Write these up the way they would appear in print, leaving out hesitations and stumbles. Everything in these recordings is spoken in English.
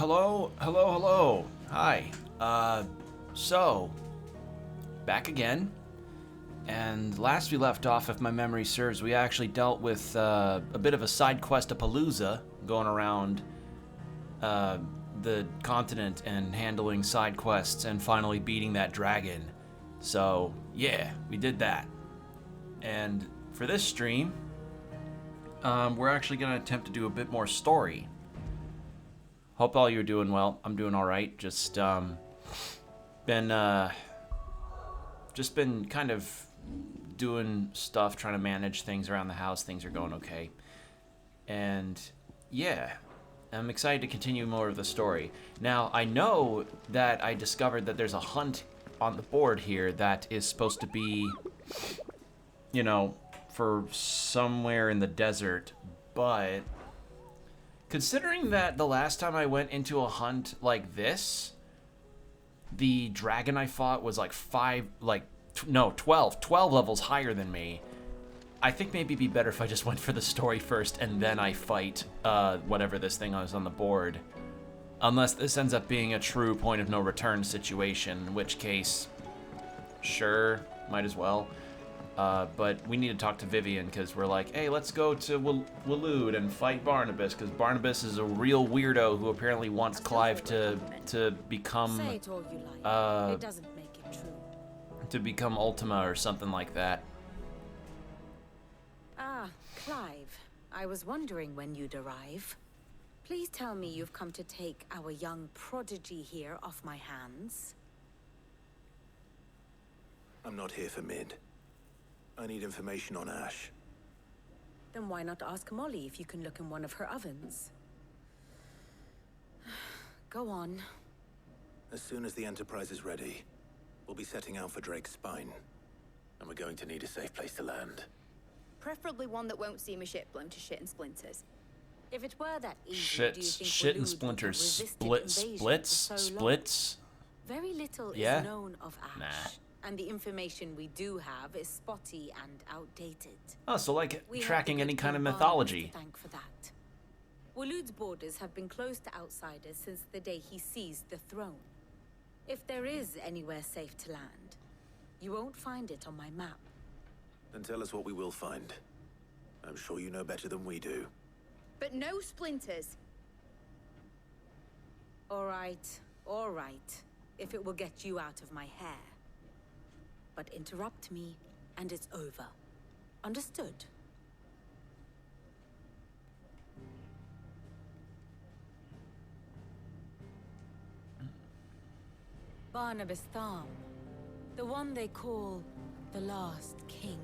hello. Hi. So, back again. And last we left off, if my memory serves, we actually dealt with a bit of a side quest-a-palooza going around the continent and handling side quests and finally beating that dragon. So, yeah, we did that. And for this stream, we're actually going to attempt to do a bit more story. Hope all you're doing well. I'm doing all right. Just been kind of doing stuff, trying to manage things around the house. Things are going okay. And yeah, I'm excited to continue more of the story. Now, I know that I discovered that there's a hunt on the board here that is supposed to be, you know, for somewhere in the desert, but considering that the last time I went into a hunt like this, the dragon I fought was like 12 levels higher than me. I think maybe it'd be better if I just went for the story first and then I fight whatever this thing was on the board. Unless this ends up being a true point of no return situation, in which case, sure, might as well. But we need to talk to Vivian because we're like, hey, let's go to Waloed and fight Barnabas because Barnabas is a real weirdo who apparently wants Clive to become Say it all you like. It doesn't make it true. to become Ultima or something like that. Ah, Clive. I was wondering when you'd arrive. Please tell me you've come to take our young prodigy here off my hands. I'm not here for Mid. I need information on Ash. Then why not ask Molly if you can look in one of her ovens? Go on. As soon as the Enterprise is ready, we'll be setting out for Drake's Spine. And we're going to need a safe place to land. Preferably one that won't see my ship blown to shit and splinters. If it were that easy, Shit, do you think shit and Waloed would have splinters, resisted invasion for so long? splits. Very little Yeah? is known of Ash. Nah. And the information we do have is spotty and outdated. Oh, so like We have tracking the any good kind of Barnabas mythology. to thank for that. Waloed's borders have been closed to outsiders since the day he seized the throne. If there is anywhere safe to land, you won't find it on my map. Then tell us what we will find. I'm sure you know better than we do. But no splinters. All right, if it will get you out of my hair. But interrupt me, and it's over. Understood? Barnabas Tharm, the one they call the last king.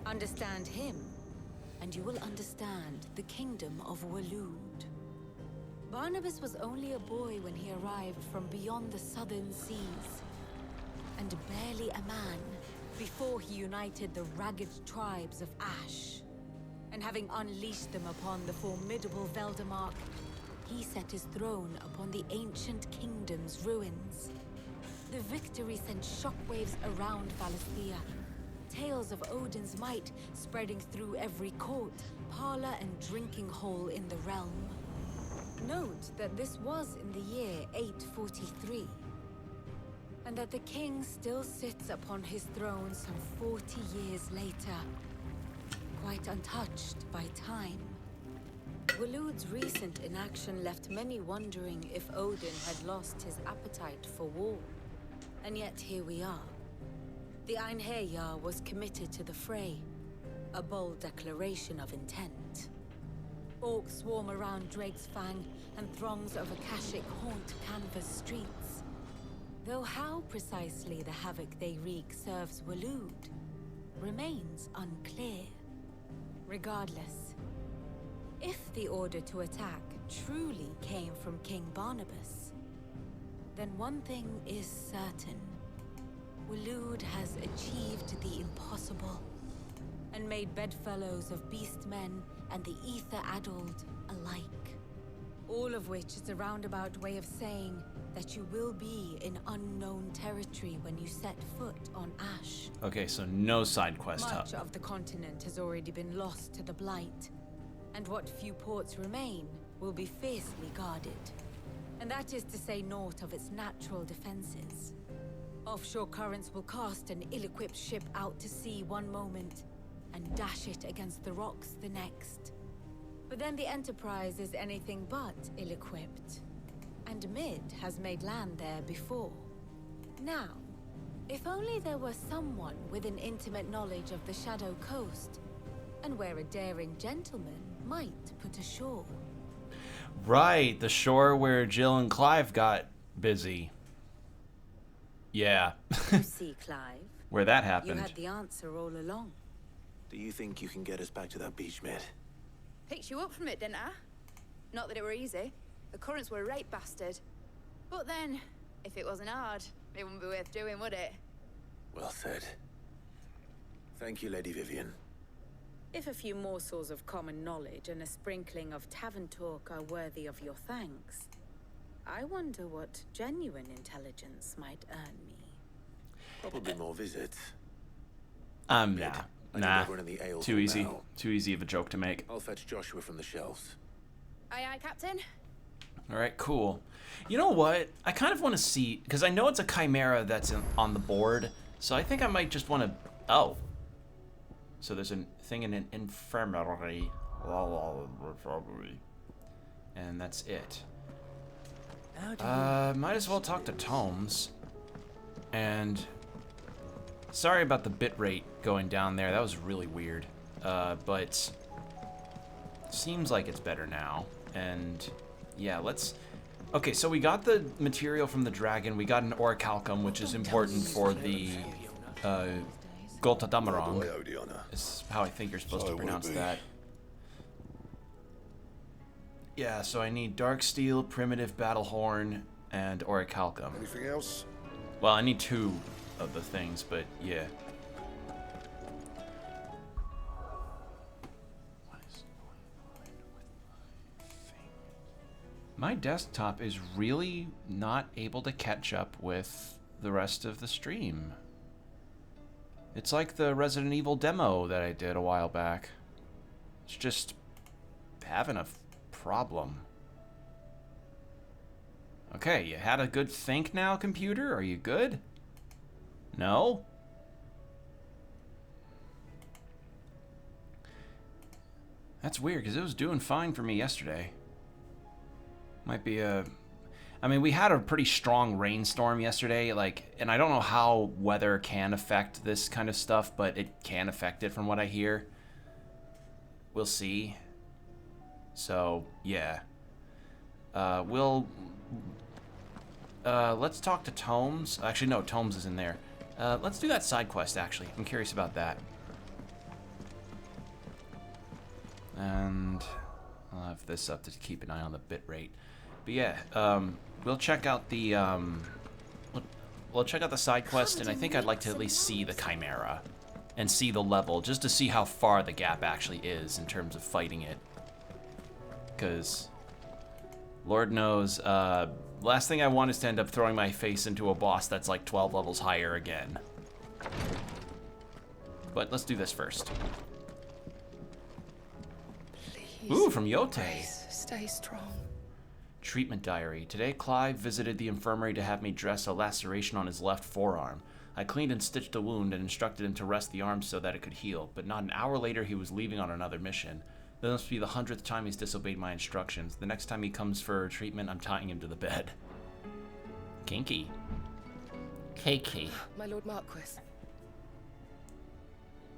Understand him, and you will understand the kingdom of Waloed. Barnabas was only a boy when he arrived from beyond the southern seas, and barely a man before he united the ragged tribes of Ash. And having unleashed them upon the formidable Veldamark, he set his throne upon the ancient kingdom's ruins. The victory sent shockwaves around Valisthea, tales of Odin's might spreading through every court, parlor, and drinking hole in the realm. Note that this was in the year 843, and that the king still sits upon his throne some 40 years later, quite untouched by time. Waloed's recent inaction left many wondering if Odin had lost his appetite for war. And yet here we are. The Einherjar was committed to the fray, a bold declaration of intent. Orcs swarm around Drake's Fang, and throngs of Akashic haunt Canvas streets. Though how precisely the havoc they wreak serves Waloed remains unclear. Regardless, if the order to attack truly came from King Barnabas, then one thing is certain. Waloed has achieved the impossible, and made bedfellows of beastmen and the ether-addled alike. All of which is a roundabout way of saying that you will be in unknown territory when you set foot on Ash. Okay, so no side quest hub. Much of the continent has already been lost to the Blight, and what few ports remain will be fiercely guarded. And that is to say naught of its natural defenses. Offshore currents will cast an ill-equipped ship out to sea one moment, and dash it against the rocks the next. But then the Enterprise is anything but ill-equipped. And Mid has made land there before. Now, if only there were someone with an intimate knowledge of the Shadow Coast, and where a daring gentleman might put ashore. Right, the shore where Jill and Clive got busy. Yeah. You see, Clive. Where that happened. You had the answer all along. Do you think you can get us back to that beach, Mid? Picked you up from it, didn't I? Not that it were easy. The currents were a right bastard. But then, if it wasn't hard, it wouldn't be worth doing, would it? Well said. Thank you, Lady Vivian. If a few morsels of common knowledge and a sprinkling of tavern talk are worthy of your thanks, I wonder what genuine intelligence might earn me. Probably more visits. Nah. I Nah. need everyone in the ale Too hall easy. now. Too easy of a joke to make. I'll fetch Joshua from the shelves. Aye, aye, Captain. Alright, cool. You know what? I kind of want to see, because I know it's a chimera that's on the board, so I think I might just want to... Oh. So there's a thing in an infirmary. And that's it. Might as well talk to Tomes. And... Sorry about the bitrate going down there. That was really weird. But... Seems like it's better now. And... Yeah, let's... Okay, so we got the material from the dragon. We got an orichalcum, which is important for the... Goltadamarong. Is how I think you're supposed to pronounce that. Yeah, so I need dark steel, primitive battle horn, and orichalcum. Anything else? Well, I need 2 of the things, but yeah. What is going on with my thing? My desktop is really not able to catch up with the rest of the stream. It's like the Resident Evil demo that I did a while back. It's just having a problem. Okay, you had a good think now, computer? Are you good? No? That's weird, because it was doing fine for me yesterday. Might be a... I mean, we had a pretty strong rainstorm yesterday, like, and I don't know how weather can affect this kind of stuff, but it can affect it from what I hear. We'll see. So, yeah. Let's talk to Tomes. Actually, no, Tomes is in there. Let's do that side quest, actually. I'm curious about that. And I'll have this up to keep an eye on the bitrate. But yeah, we'll check out the we'll check out the side quest, and I think I'd like to at least see the Chimera and see the level, just to see how far the gap actually is in terms of fighting it. Because Lord knows, last thing I want is to end up throwing my face into a boss that's like 12 levels higher again. But let's do this first. Please, Ooh, from Yote. Grace, stay strong. Treatment diary. Today, Clive visited the infirmary to have me dress a laceration on his left forearm. I cleaned and stitched the wound and instructed him to rest the arm so that it could heal, but not an hour later he was leaving on another mission. This must be the 100th time he's disobeyed my instructions. The next time he comes for treatment, I'm tying him to the bed. Kinky. Cakey. My Lord Marquis.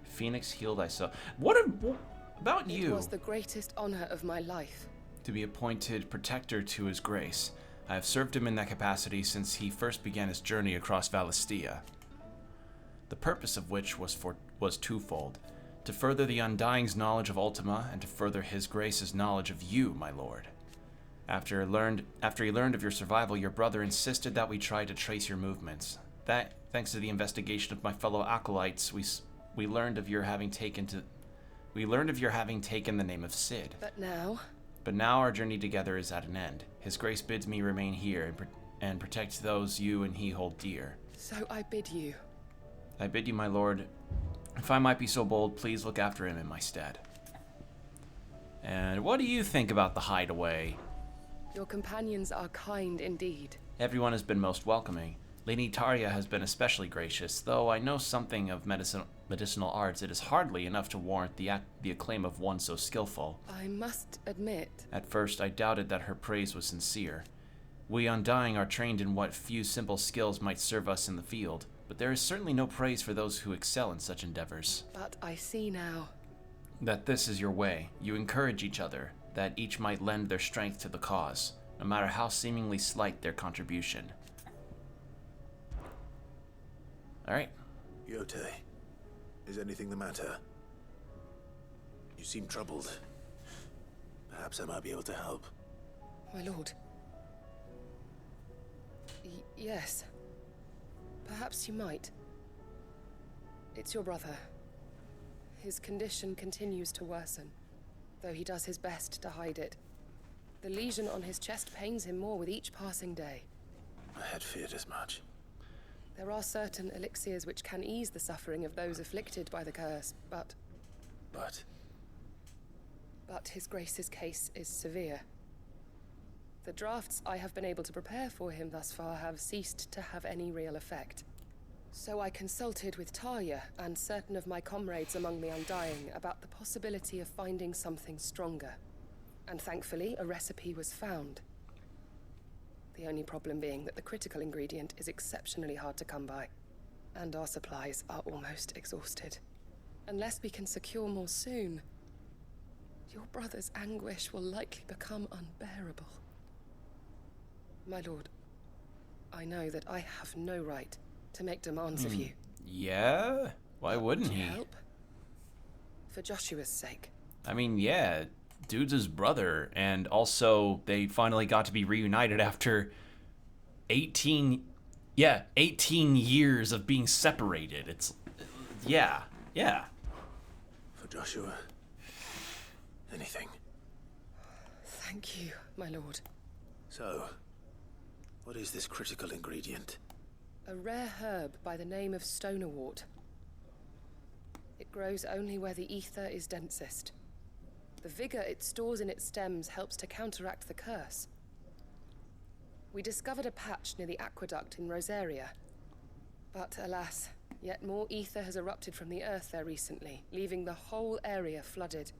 Phoenix healed I saw. About you? It was the greatest honor of my life. To be appointed protector to his grace. I have served him in that capacity since he first began his journey across Valistia. The purpose of which was twofold. To further the Undying's knowledge of Ultima, and to further his grace's knowledge of you, my lord. After he learned of your survival, your brother insisted that we try to trace your movements. That, thanks to the investigation of my fellow acolytes, we learned of your having taken the name of Cid. But now our journey together is at an end. His grace bids me remain here and protect those you and he hold dear. So I bid you. I bid you, my lord, if I might be so bold, please look after him in my stead. And what do you think about the hideaway? Your companions are kind indeed. Everyone has been most welcoming. Lady Taria has been especially gracious. Though I know something of medicinal arts, it is hardly enough to warrant the acclaim of one so skillful. I must admit... At first, I doubted that her praise was sincere. We Undying are trained in what few simple skills might serve us in the field, but there is certainly no praise for those who excel in such endeavors. But I see now. That this is your way. You encourage each other, that each might lend their strength to the cause, no matter how seemingly slight their contribution. Alright. Yote, is anything the matter? You seem troubled. Perhaps I might be able to help. My lord. Yes. Perhaps you might. It's your brother. His condition continues to worsen, though he does his best to hide it. The lesion on his chest pains him more with each passing day. I had feared as much. There are certain elixirs which can ease the suffering of those afflicted by the curse, but his grace's case is severe. The drafts I have been able to prepare for him thus far have ceased to have any real effect. So I consulted with Talia and certain of my comrades among the Undying about the possibility of finding something stronger. And thankfully, a recipe was found. The only problem being that the critical ingredient is exceptionally hard to come by, and our supplies are almost exhausted. Unless we can secure more soon, your brother's anguish will likely become unbearable. My lord, I know that I have no right to make demands of you. Yeah? Why wouldn't Would you he? help? For Joshua's sake. I mean, yeah, dude's his brother, and also they finally got to be reunited after 18 years of being separated. It's, yeah. For Joshua, anything. Thank you, my lord. So, what is this critical ingredient? A rare herb by the name of stonerwort. It grows only where the ether is densest. The vigor it stores in its stems helps to counteract the curse. We discovered a patch near the aqueduct in Rosaria. But alas, yet more ether has erupted from the earth there recently, leaving the whole area flooded.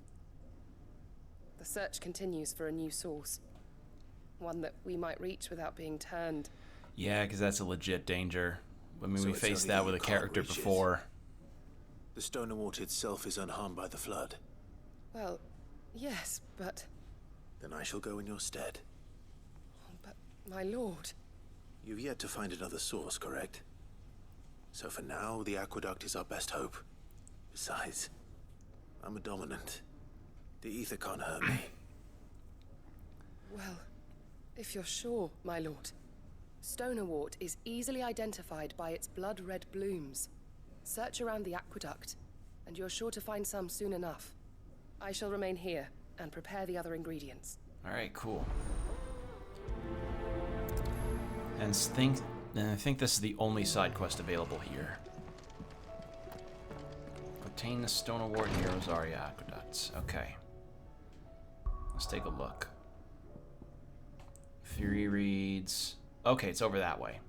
The search continues for a new source. One that we might reach without being turned. Yeah, because that's a legit danger. I mean, So we it's faced only that you with a can't character reach it. before. The stonerwort itself is unharmed by the flood. Well, yes, but Then I shall go in your stead. my lord. You've yet to find another source, correct? So for now, the aqueduct is our best hope. Besides, I'm a dominant. The ether can't hurt me. Well, if you're sure, my lord. Stonerwort is easily identified by its blood-red blooms. Search around the aqueduct, and you're sure to find some soon enough. I shall remain here and prepare the other ingredients. Alright, cool. And I think this is the only side quest available here. Obtain the stonerwort near Rosaria Aqueducts. Okay. Let's take a look. Theory reads... Okay, it's over that way.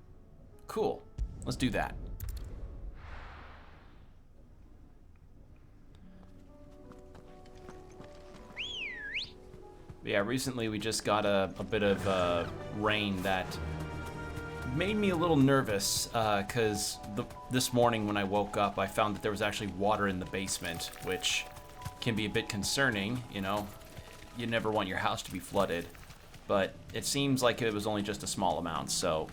Cool. Let's do that. Yeah, recently we just got a bit of rain that made me a little nervous, because this morning when I woke up, I found that there was actually water in the basement, which can be a bit concerning, you know. You never want your house to be flooded, but it seems like it was only just a small amount, so...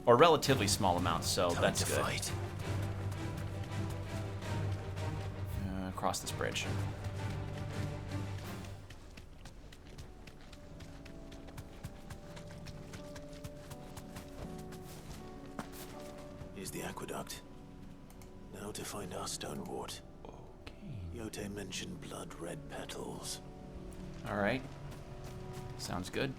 Or relatively small amount, so that's good. Fight. Across this bridge. Here's the aqueduct. Now to find our stonewort. Okay. Yote mentioned blood-red petals. Alright. Sounds good.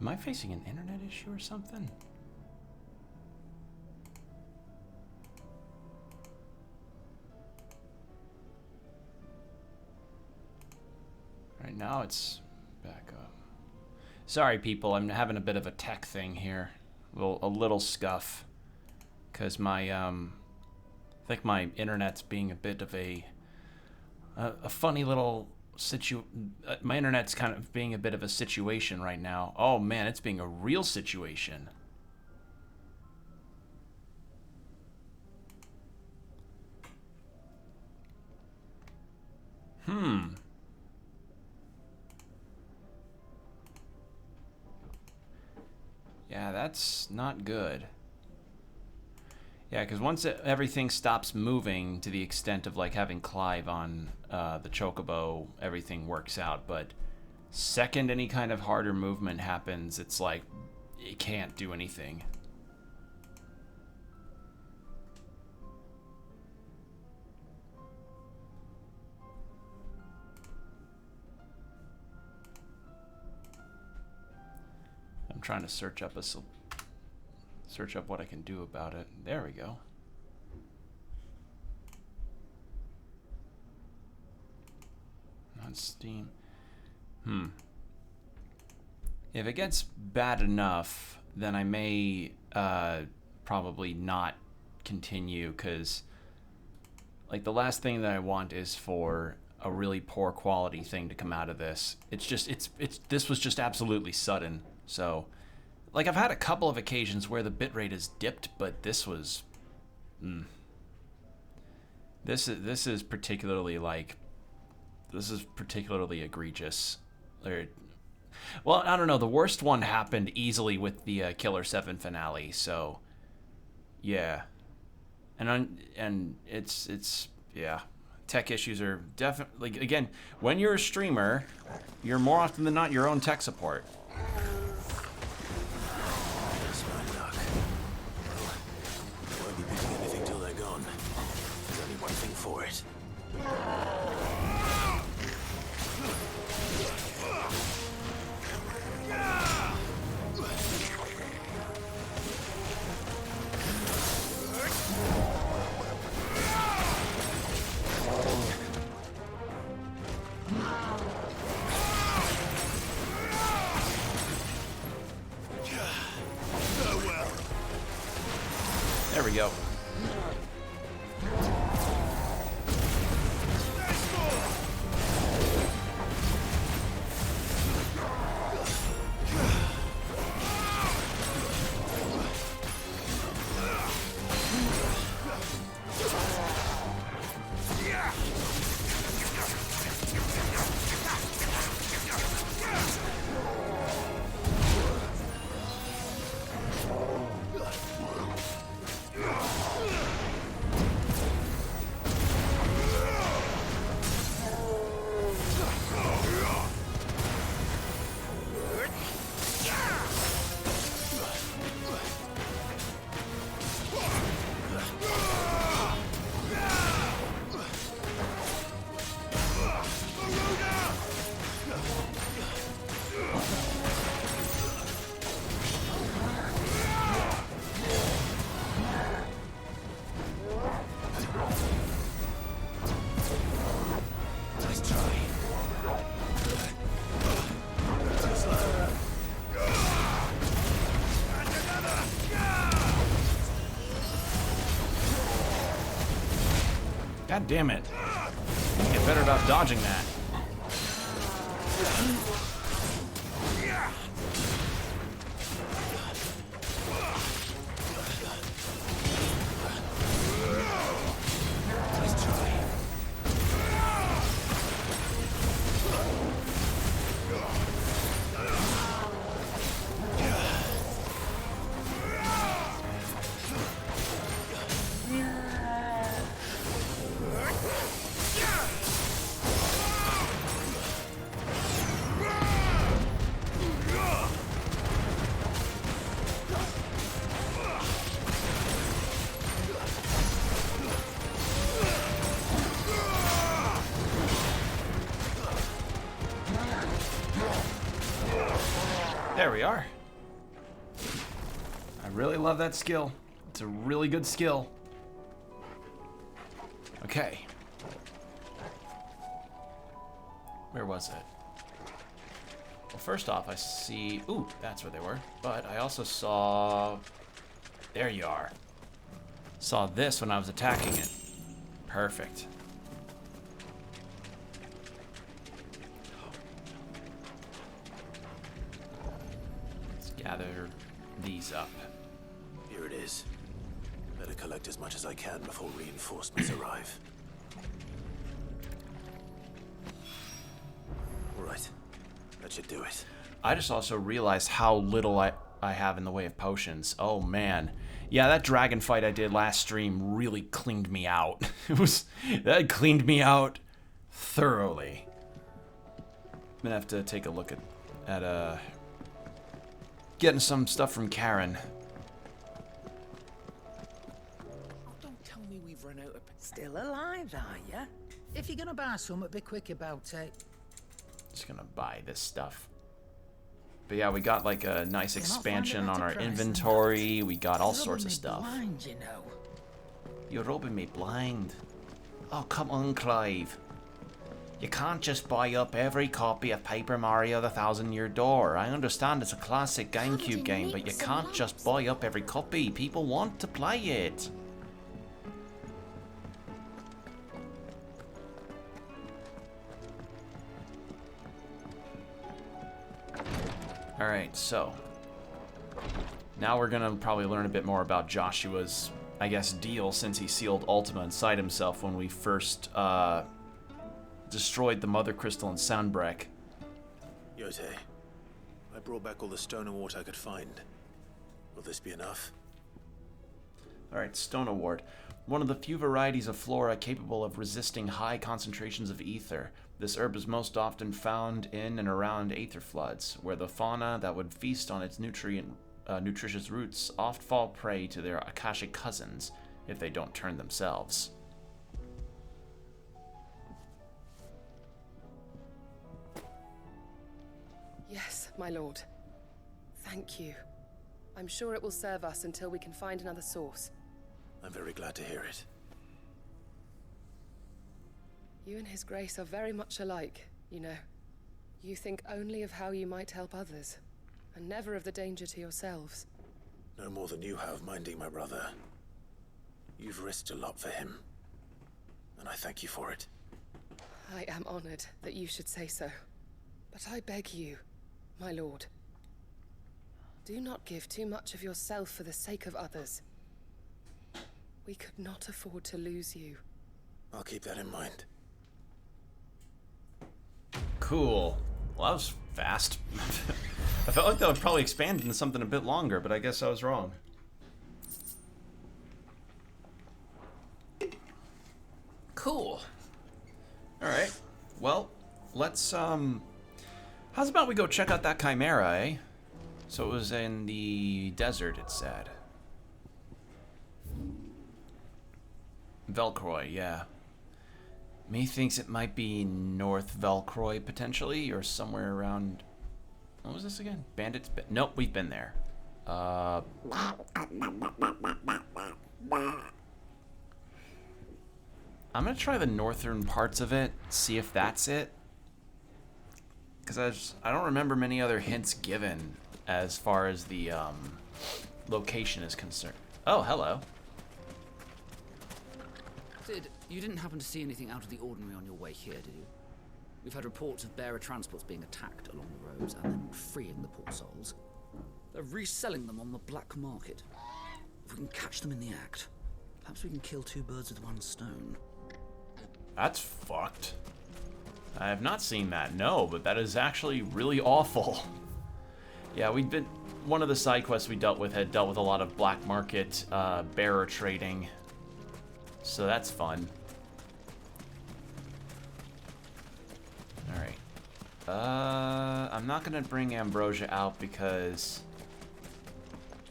Am I facing an internet issue or something? Right now it's back up. Sorry people, I'm having a bit of a tech thing here. A little scuff. Because my, I think my internet's being a bit of a funny little my internet's kind of being a bit of a situation right now. Oh man, it's being a real situation. Yeah, that's not good. Yeah, because once everything stops moving to the extent of like having Clive on the Chocobo, everything works out. But second any kind of harder movement happens, it's like it can't do anything. I'm trying to search up what I can do about it. There we go. On Steam. If it gets bad enough, then I may probably not continue, because like the last thing that I want is for a really poor quality thing to come out of this. This was just absolutely sudden. So like I've had a couple of occasions where the bitrate has dipped, but this was this is particularly egregious. Well, I don't know, the worst one happened easily with the Killer 7 finale, so yeah. And it's yeah. Tech issues are definitely, again, when you're a streamer, you're more often than not your own tech support. That's my luck. Well, I won't be picking anything till they're gone. There's only one thing for it. There we go. God damn it. Get better about dodging that. There we are. I really love that skill. It's a really good skill. Okay. Where was it? Well, first off, I see... Ooh, that's where they were. But I also saw... There you are. Saw this when I was attacking it. Perfect. Let's gather these up. Here it is. Better collect as much as I can before reinforcements arrive. All right. That should do it. I just also realized how little I have in the way of potions. Oh, man. Yeah, that dragon fight I did last stream really cleaned me out. That cleaned me out thoroughly. I'm gonna have to take a look at getting some stuff from Karen. Oh, don't tell me we've run out of... Still alive, are ya? If you're gonna buy something, be quick about it. Just gonna buy this stuff. But yeah, we got like a nice expansion on our inventory. We got all sorts of stuff. Blind, you know. You're rubbing me blind. Oh, come on, Clive. You can't just buy up every copy of Paper Mario: The Thousand-Year Door. I understand it's a classic GameCube game, but you can't just buy up every copy. People want to play it. Alright, so now we're gonna probably learn a bit more about Joshua's, I guess, deal, since he sealed Ultima inside himself when we first destroyed the Mother Crystal in Soundbreak. Yote, I brought back all the stone and water I could find. Will this be enough? Alright, Stone Award. One of the few varieties of flora capable of resisting high concentrations of ether. This herb is most often found in and around aether floods, where the fauna that would feast on its nutritious roots oft fall prey to their Akashic cousins if they don't turn themselves. Yes, my lord. Thank you. I'm sure it will serve us until we can find another source. I'm very glad to hear it. You and His Grace are very much alike, you know. You think only of how you might help others, and never of the danger to yourselves. No more than you have minding my brother. You've risked a lot for him, and I thank you for it. I am honored that you should say so. But I beg you, my lord, do not give too much of yourself for the sake of others. We could not afford to lose you. I'll keep that in mind. Cool. Well, that was fast. I felt like that would probably expand into something a bit longer, but I guess I was wrong. Cool. Alright. Well, let's, how's about we go check out that Chimera, eh? So it was in the desert, it said. Velcroy, yeah. Methinks it might be North Velcroy, potentially, or somewhere around... What was this again? Bandits? Nope, we've been there. I'm gonna try the northern parts of it, see if that's it. Because I don't remember many other hints given as far as the location is concerned. Oh, hello. You didn't happen to see anything out of the ordinary on your way here, did you? We've had reports of bearer transports being attacked along the roads and then freeing the poor souls. They're reselling them on the black market. If we can catch them in the act, perhaps we can kill two birds with one stone. That's fucked. I have not seen that, no, but that is actually really awful. Yeah, one of the side quests we dealt with had dealt with a lot of black market bearer trading. So that's fun. Alright. I'm not gonna bring Ambrosia out because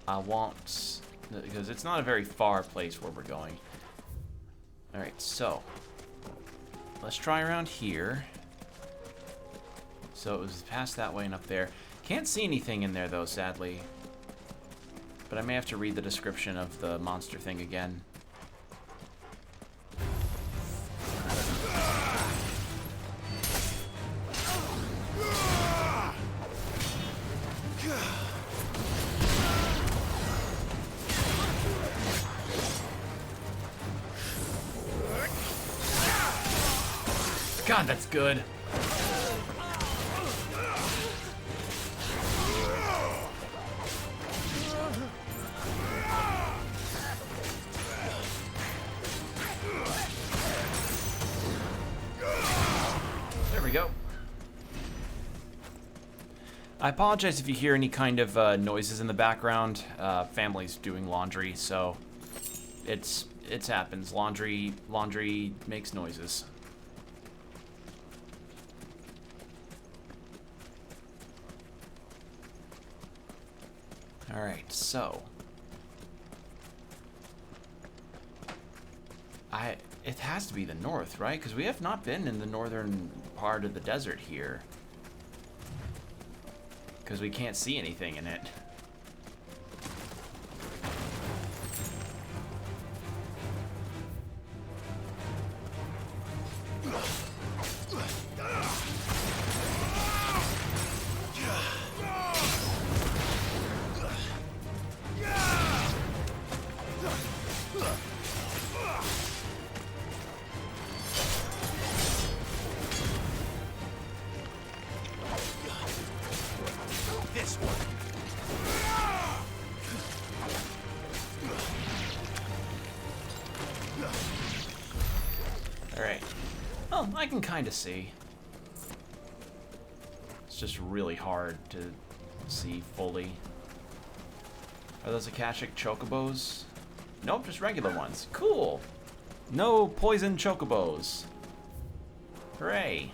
because it's not a very far place where we're going. Alright, so let's try around here. So it was past that way and up there. Can't see anything in there though, sadly. But I may have to read the description of the monster thing again. God, that's good. There we go. I apologize if you hear any kind of noises in the background. Family's doing laundry, so it happens. Laundry makes noises. All right, so it has to be the north, right? Because we have not been in the northern part of the desert here. Because we can't see anything in it. Alright. Well, I can kind of see. It's just really hard to see fully. Are those Akashic chocobos? Nope, just regular ones. Cool! No poison chocobos. Hooray!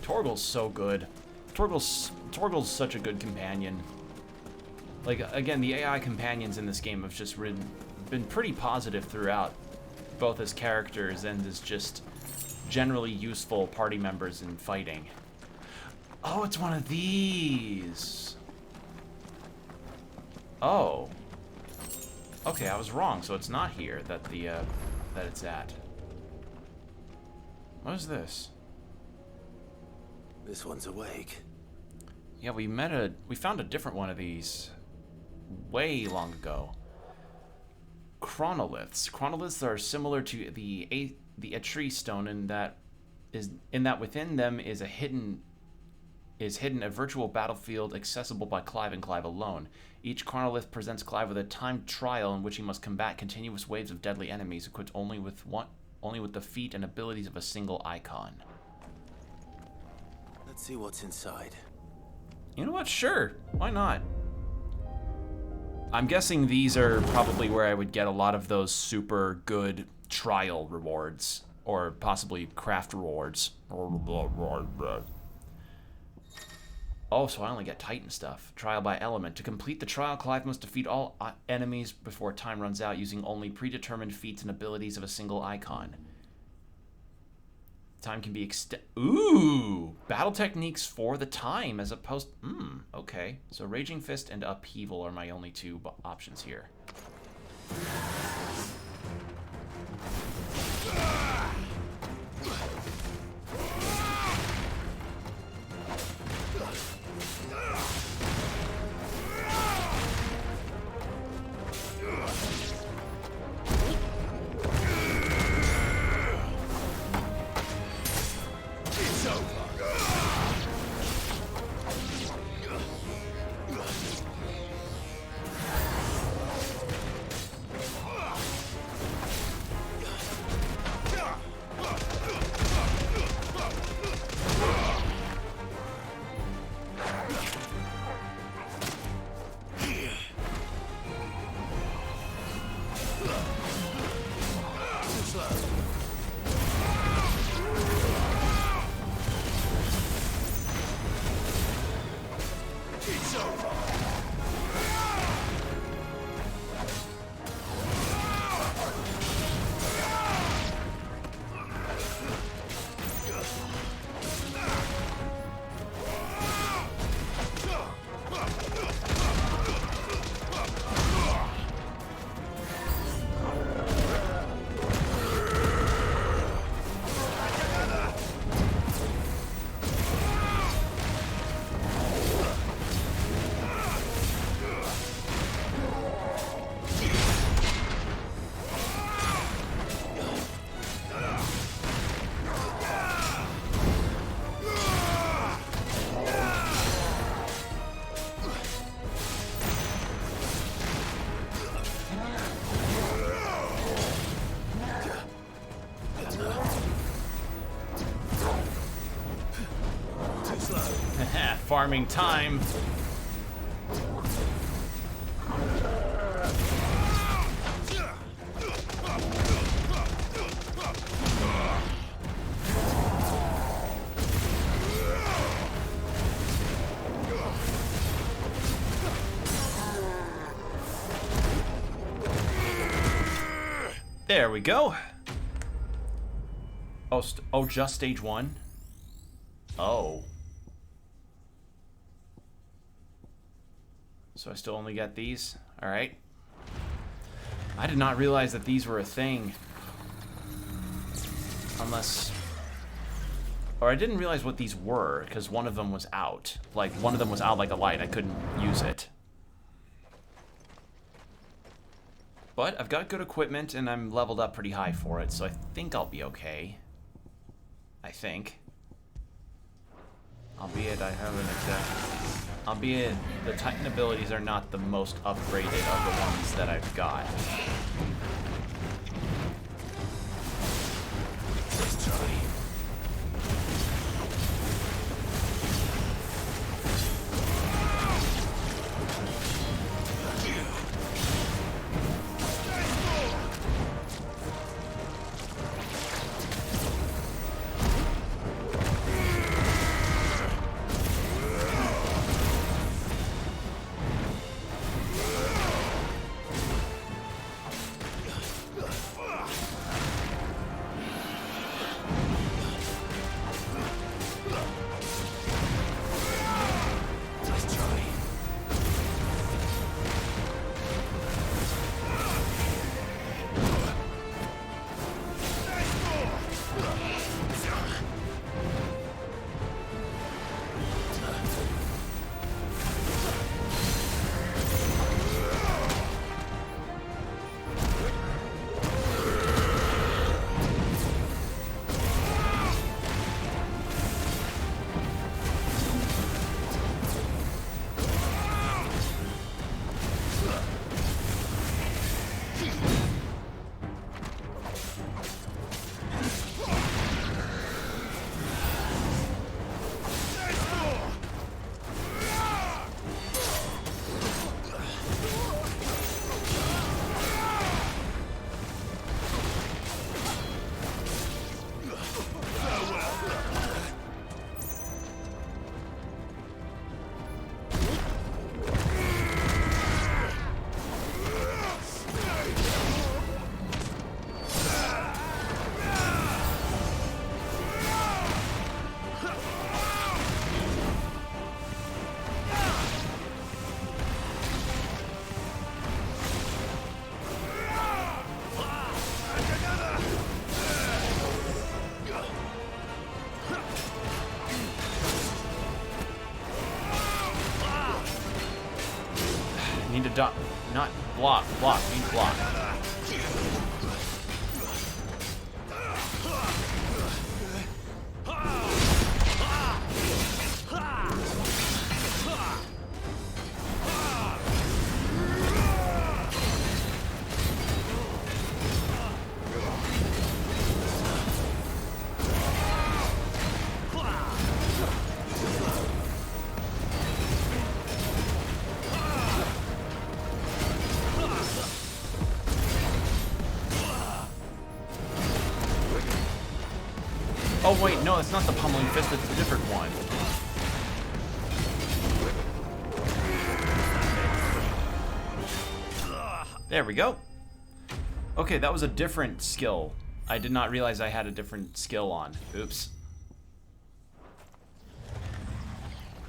Torgal's so good. Torgal's such a good companion. Like, again, the AI companions in this game have just been pretty positive throughout, both as characters and as just generally useful party members in fighting. Oh, it's one of these. Oh. Okay, I was wrong. So it's not here that that it's at. What is this? This one's awake. Yeah, we found a different one of these way long ago. Chronoliths. Chronoliths are similar to the Etri stone in that within them is hidden a virtual battlefield accessible by Clive and Clive alone. Each chronolith presents Clive with a timed trial in which he must combat continuous waves of deadly enemies equipped only with the feat and abilities of a single icon. Let's see what's inside. You know what? Sure. Why not? I'm guessing these are probably where I would get a lot of those super good trial rewards, or possibly craft rewards. Oh, so I only get Titan stuff. Trial by element. To complete the trial, Clive must defeat all enemies before time runs out using only predetermined feats and abilities of a single icon. Time can be Ooh! Battle techniques for the time as opposed... okay. So Raging Fist and Upheaval are my only two options here. farming time. There we go. Oh, just stage 1? Oh. So I still only get these? Alright. I did not realize that these were a thing. Unless... Or I didn't realize what these were, because one of them was out. Like, one of them was out like a light. I couldn't use it. But I've got good equipment, and I'm leveled up pretty high for it, so I think I'll be okay. I think. Albeit I haven't exactly... Albeit the Titan abilities are not the most upgraded of the ones that I've got. Let's try. Need to not block, need block. Oh wait, no, it's not the pummeling fist, it's a different one. There we go. Okay, that was a different skill. I did not realize I had a different skill on. Oops.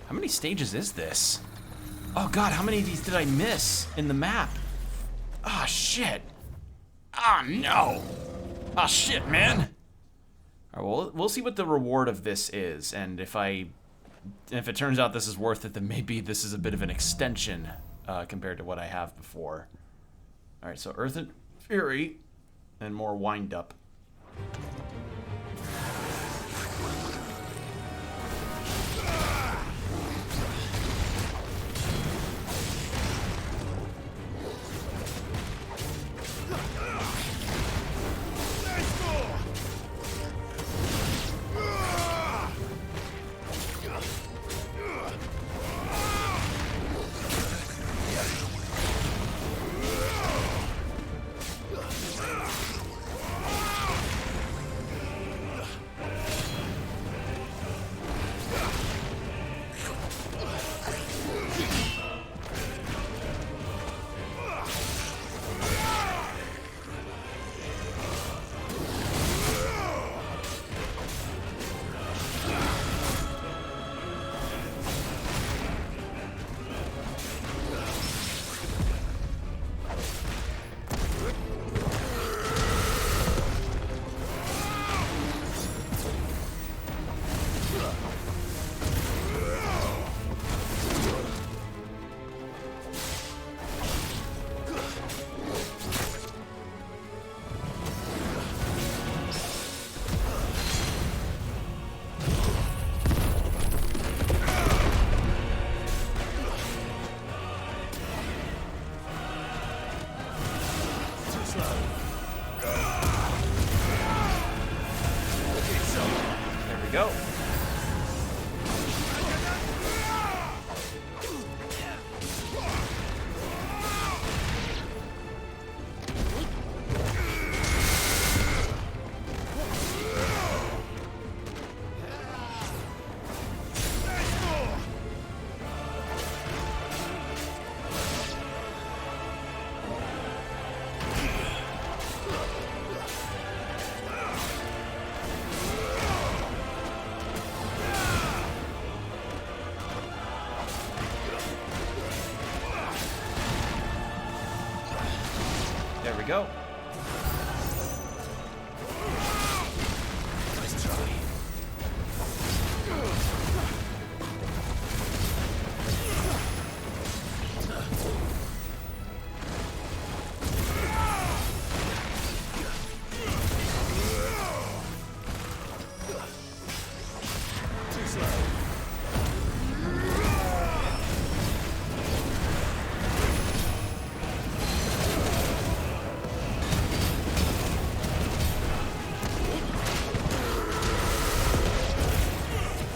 How many stages is this? Oh god, how many of these did I miss in the map? Ah, shit. Ah, no. Ah, shit, man. All right, well, we'll see what the reward of this is, and if it turns out this is worth it, then maybe this is a bit of an extension compared to what I have before. All right, so Earth and Fury, and more wind up. go. There we go. Nice try. Too slow.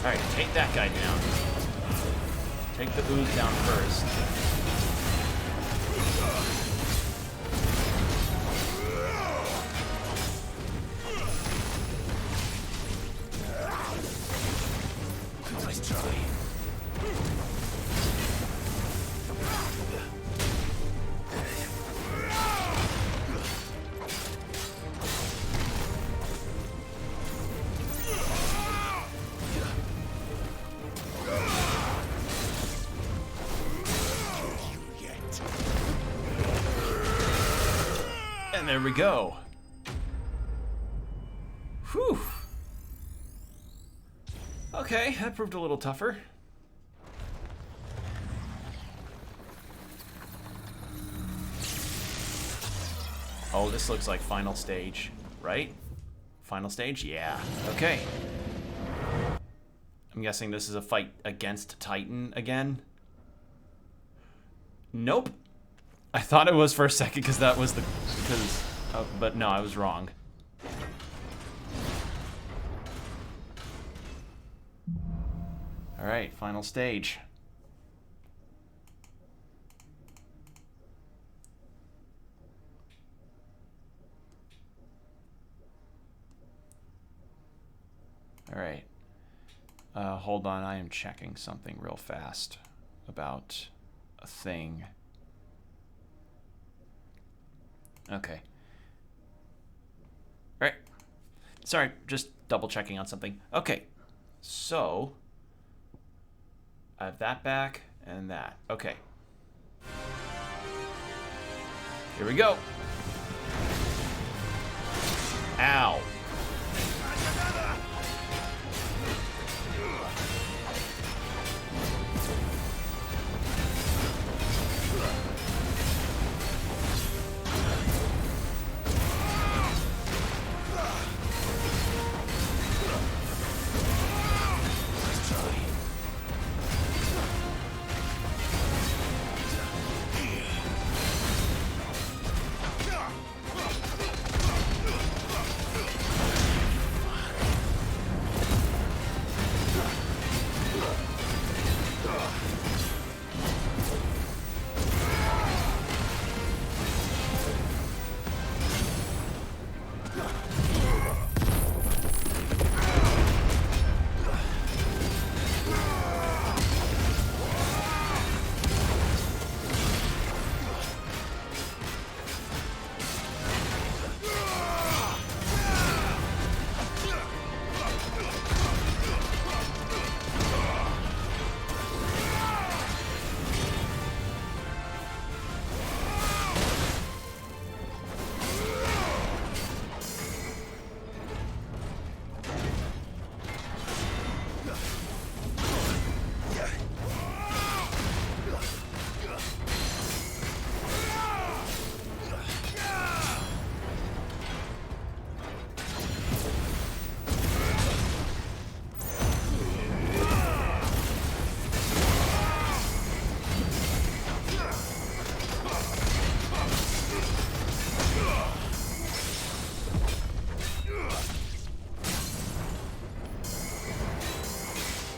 Alright, take that guy down. Take the ooze down first. Nice try. And there we go. Whew. Okay, that proved a little tougher. Oh, this looks like final stage, right? Final stage? Yeah. Okay. I'm guessing this is a fight against Titan again. Nope. I thought it was for a second because that was the... but no, I was wrong. Alright, final stage. Alright. Hold on, I am checking something real fast about a thing. Okay. Alright. Sorry, just double checking on something. Okay. So, I have that back and that. Okay. Here we go. Ow.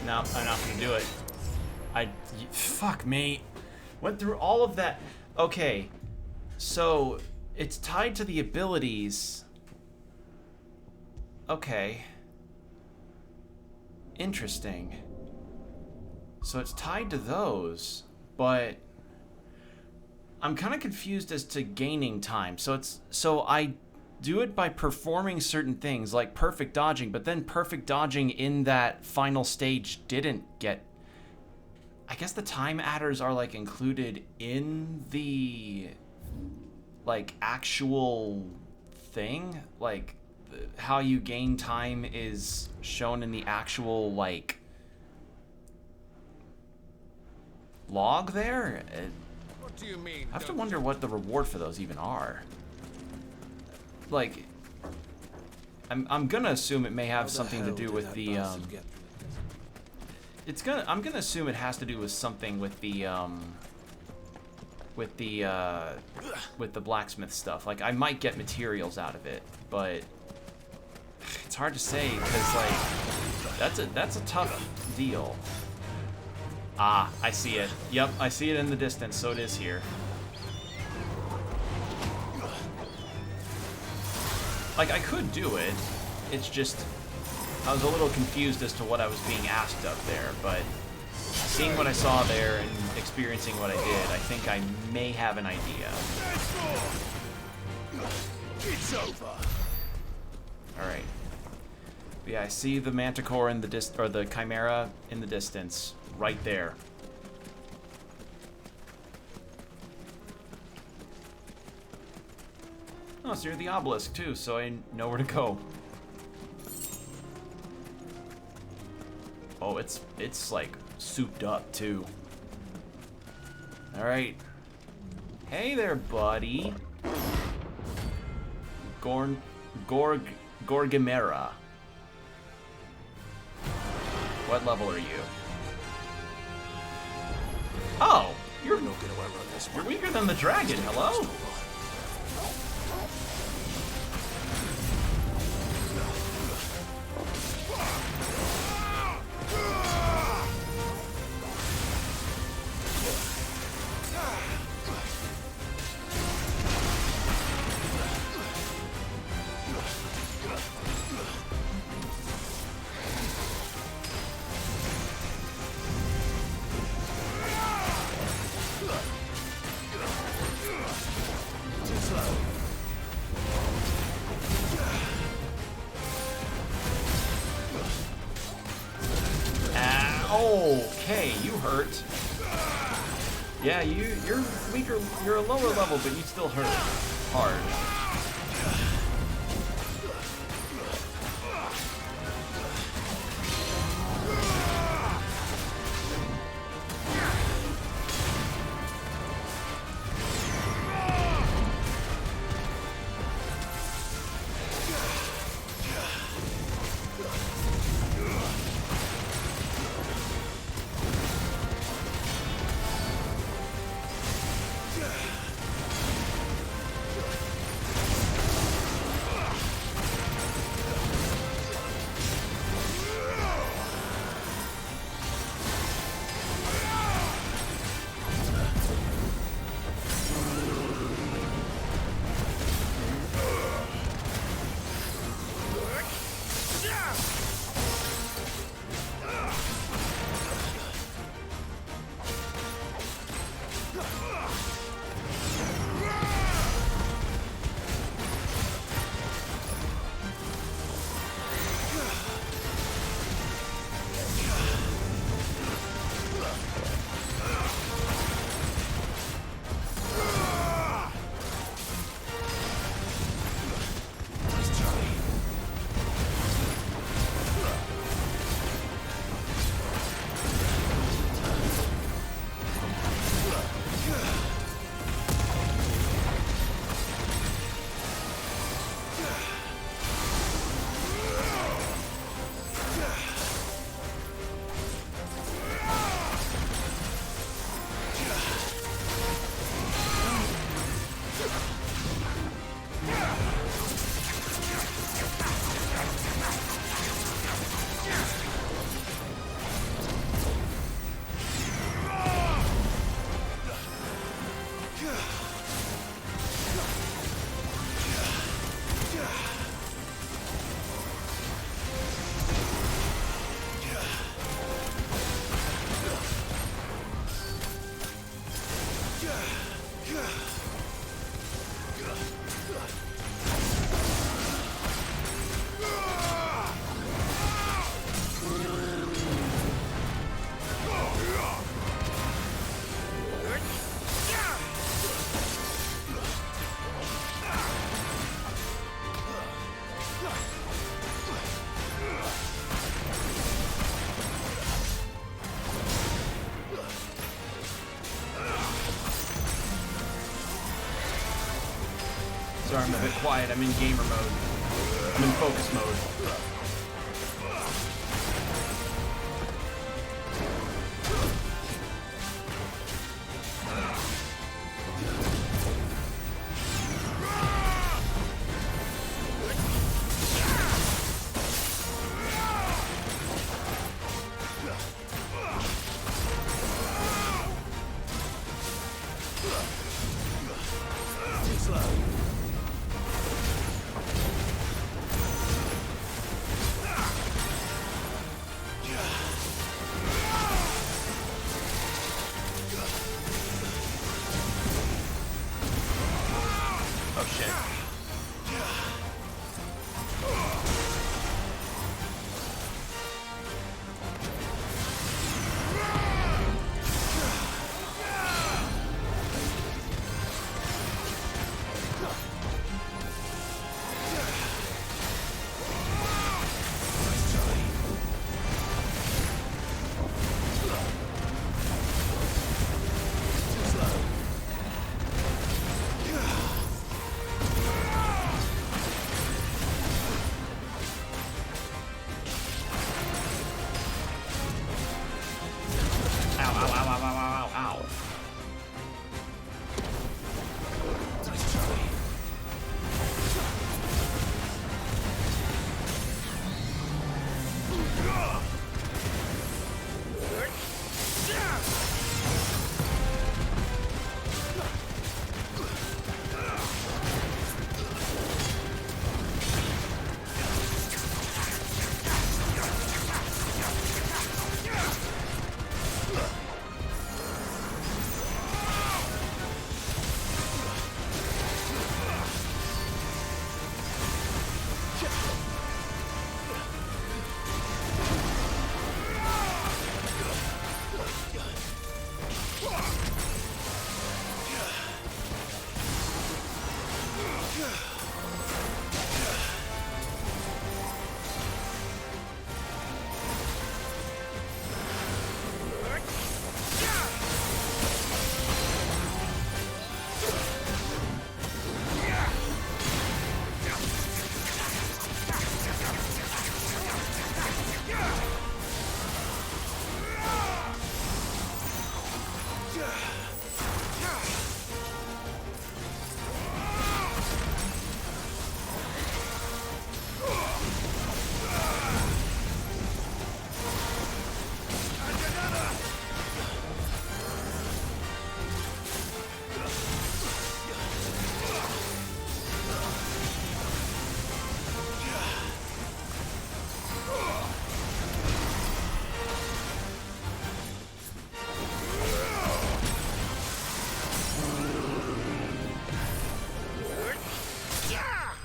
No, I'm not gonna do it. Fuck me. Went through all of that. Okay, so it's tied to the abilities. Okay. Interesting. So it's tied to those, but I'm kind of confused as to gaining time. So I do it by performing certain things like perfect dodging, but then perfect dodging in that final stage didn't get. I guess the time adders are like included in the like actual thing, like how you gain time is shown in the actual like log there. What do you mean? I have to wonder what the reward for those even are. Like, I'm gonna assume it may have something to do with the I'm gonna assume it has to do with something with the blacksmith stuff. Like, I might get materials out of it, but it's hard to say because like that's a tough deal. Ah, I see it. Yep, I see it in the distance, so it is here. Like, I could do it. It's just, I was a little confused as to what I was being asked of there, but seeing what I saw there and experiencing what I did, I think I may have an idea. It's over. Alright. Yeah, I see the manticore in the or the chimera in the distance. Right there. Oh, so you're the obelisk too, so I know where to go. Oh, it's like souped up too. All right. Hey there, buddy. Gorgamera. What level are you? Oh, you're weaker than the dragon. Hello. Okay, you hurt. Yeah, you're weaker. You're a lower level, but you still hurt hard. Sorry, I'm a bit quiet. I'm in gamer mode. I'm in focus mode.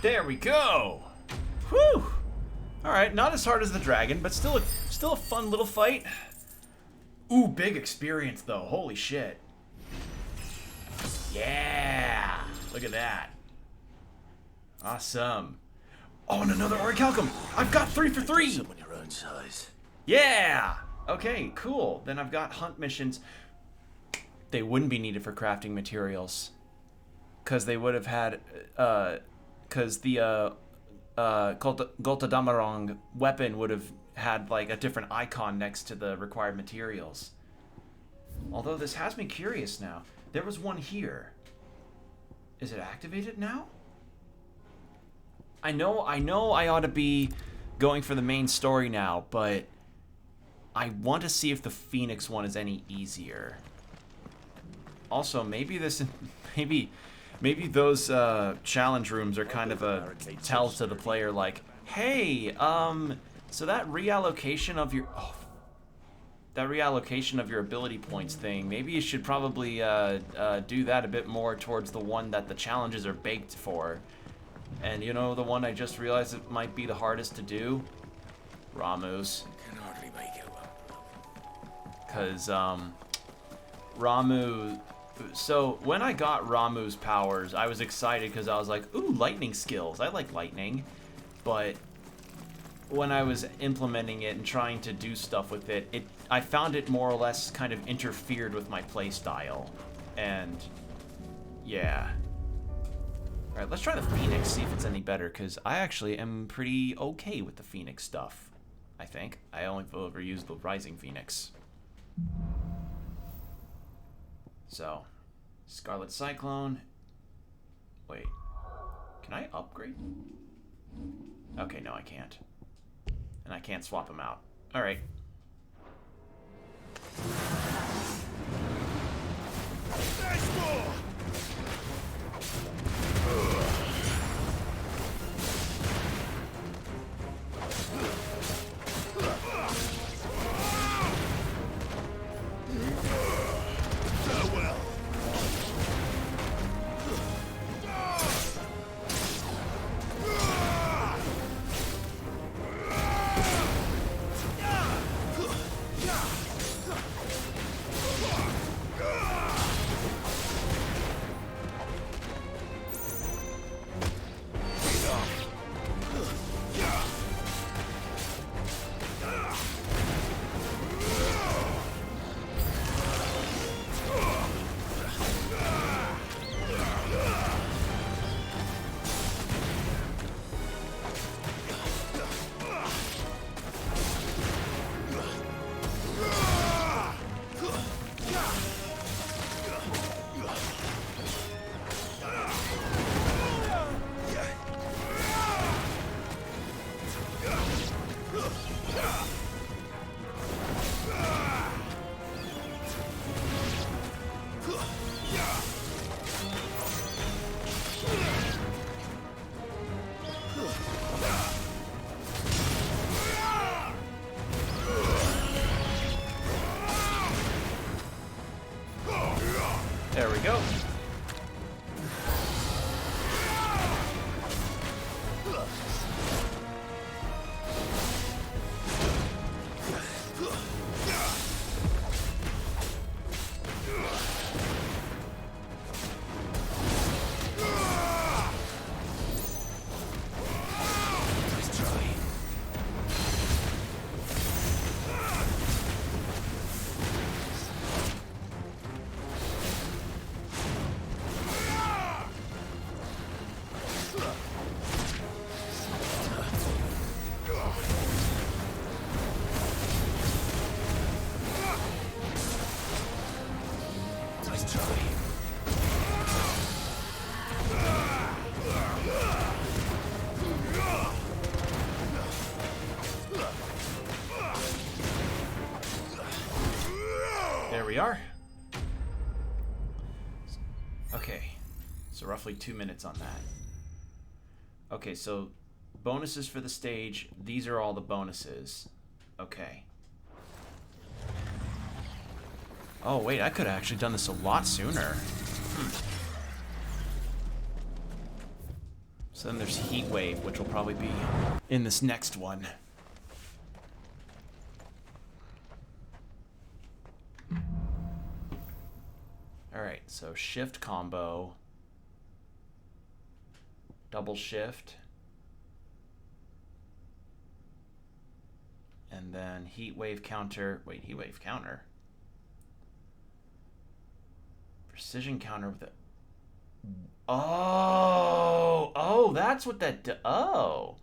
There we go. Whew. All right, not as hard as the dragon, but still a fun little fight. Ooh, big experience though. Holy shit. Yeah. Look at that. Awesome. Oh, and another orichalcum. I've got 3 for 3. Someone your own size. Yeah. Okay, cool. Then I've got hunt missions. They wouldn't be needed for crafting materials, because they would have had, because the Golta Damarong weapon would have had like a different icon next to the required materials. Although this has me curious now. There was one here. Is it activated now? I know I ought to be going for the main story now, but I want to see if the Phoenix one is any easier. Also, maybe those challenge rooms are kind of a tell to the player, like, hey, so that reallocation of your ability points thing, maybe you should probably do that a bit more towards the one that the challenges are baked for. And you know, the one I just realized it might be the hardest to do? Ramuh's. Can hardly make it. Because Ramuh. So when I got Ramuh's powers, I was excited because I was like, ooh, lightning skills. I like lightning. But when I was implementing it and trying to do stuff with it, I found it more or less kind of interfered with my playstyle. And yeah. Alright, let's try the Phoenix, see if it's any better, because I actually am pretty okay with the Phoenix stuff. I think. I only ever used the Rising Phoenix. So, Scarlet Cyclone. Wait. Can I upgrade? Okay, no, I can't. And I can't swap them out. Alright. There's more! Farewell. There we go. There we are. Okay, so roughly 2 minutes on that. Okay, so bonuses for the stage. These are all the bonuses. Okay. Oh, wait, I could have actually done this a lot sooner. So then there's Heat Wave, which will probably be in this next one. Alright, so shift combo, double shift, and then heat wave counter. Wait, heat wave counter? Precision counter with a... Oh, that's what that... Oh,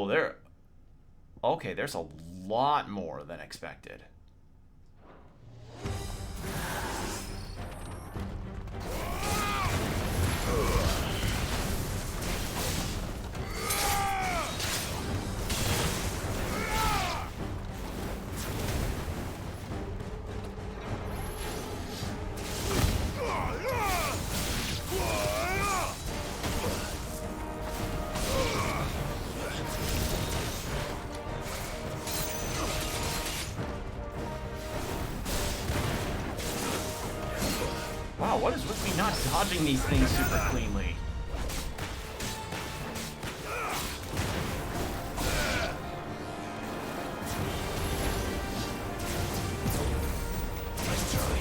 there... Okay, there's a lot more than expected. Wow, what is with me not dodging these things super cleanly? Nice try.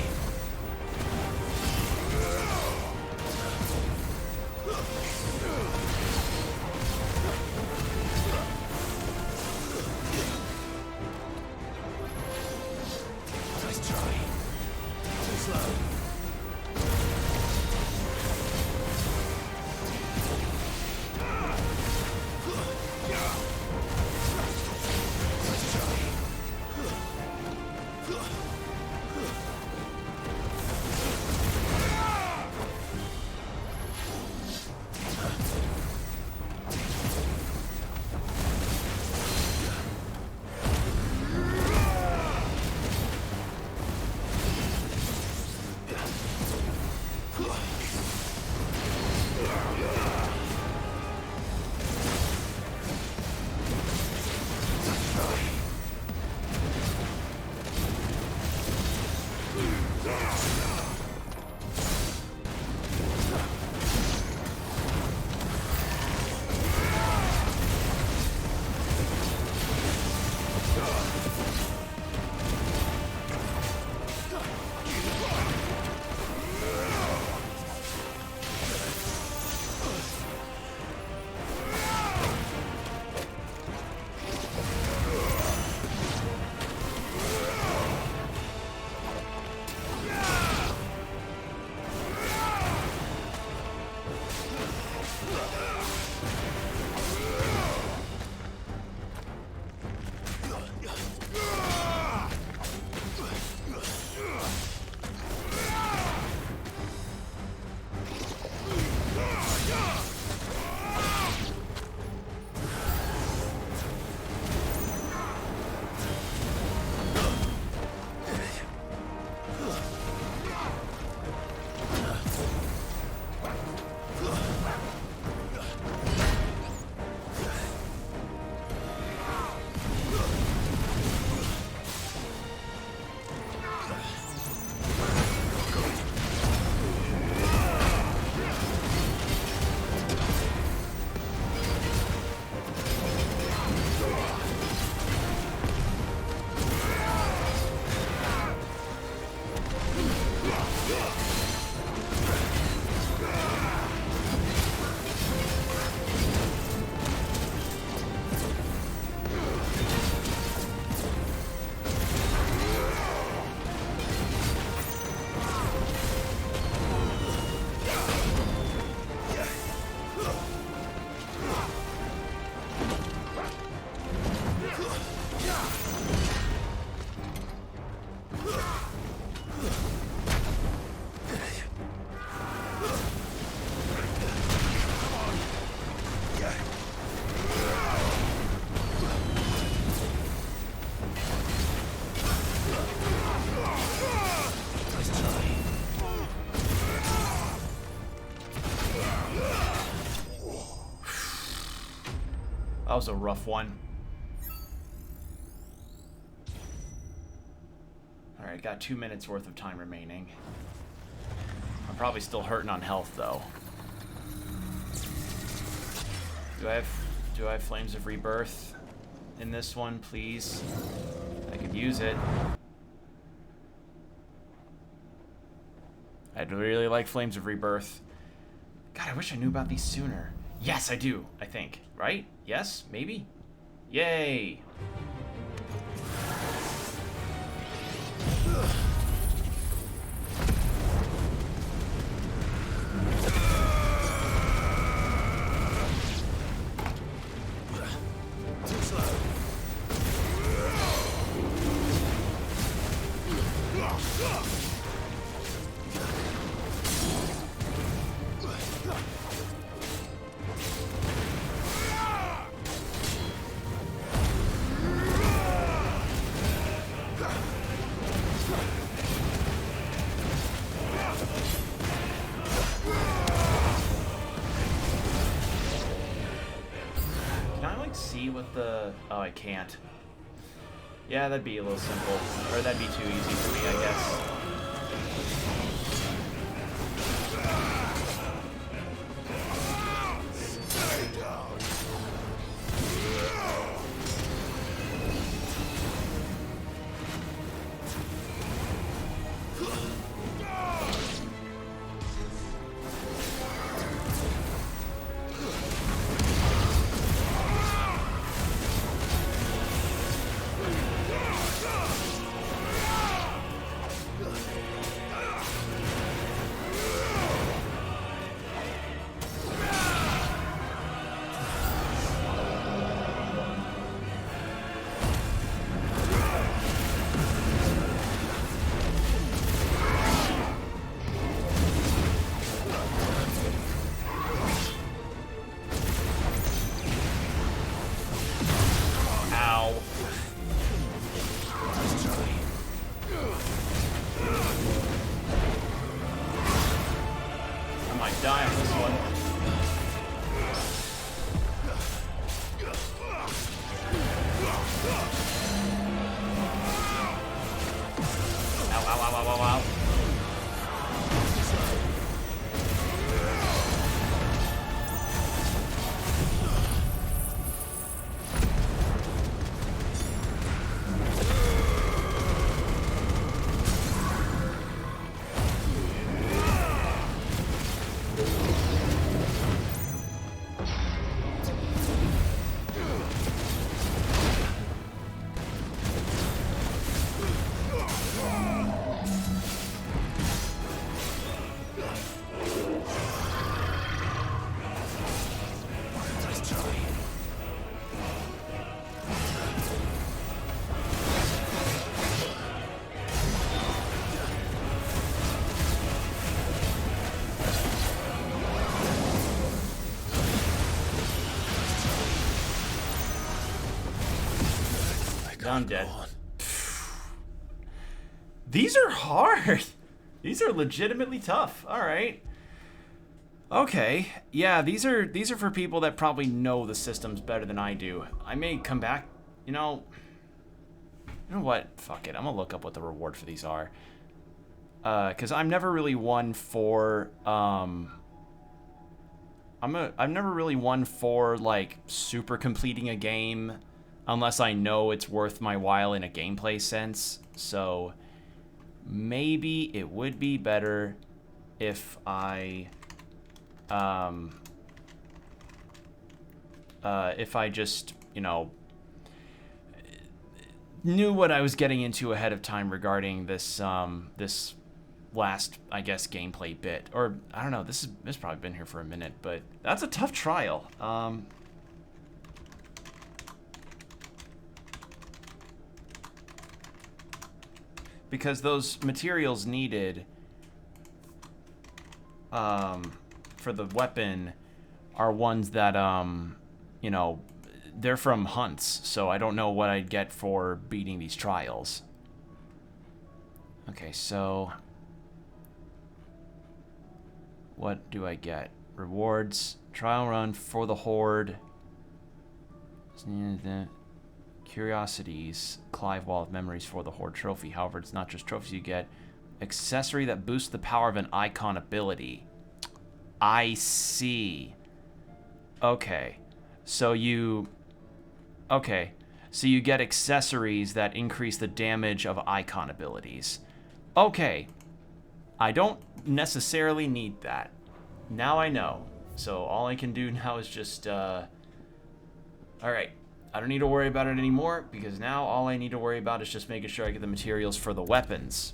Nice try. Too slow. That was a rough one. Alright, got 2 minutes worth of time remaining. I'm probably still hurting on health, though. Do I have Flames of Rebirth in this one, please? I could use it. I'd really like Flames of Rebirth. God, I wish I knew about these sooner. Yes, I do, I think. Right? Yes? Maybe? Yay! Too slow. Can I, like, see what the... Oh, I can't. Yeah, that'd be a little simple. Or that'd be too easy for me, I guess. Die on this one. Ow, ow, ow, ow, ow, ow. I'm dead. These are hard. These are legitimately tough. All right. Okay. Yeah, these are for people that probably know the systems better than I do. I may come back, you know what? Fuck it. I'm going to look up what the reward for these are. Cuz I'm never really one for I've never really one for like super completing a game unless I know it's worth my while in a gameplay sense. So maybe it would be better if I just, you know, knew what I was getting into ahead of time regarding this this last, I guess, gameplay bit. Or I don't know, this has probably been here for a minute, but that's a tough trial. Because those materials needed for the weapon are ones that, you know, they're from hunts, so I don't know what I'd get for beating these trials. Okay, so what do I get? Rewards, trial run for the Horde. The Curiosities, Clive Wall of Memories for the Horde trophy. However, it's not just trophies you get. Accessory that boosts the power of an icon ability. I see. Okay. So you get accessories that increase the damage of icon abilities. Okay. I don't necessarily need that. Now I know. So all I can do now is just, alright. I don't need to worry about it anymore, because now all I need to worry about is just making sure I get the materials for the weapons.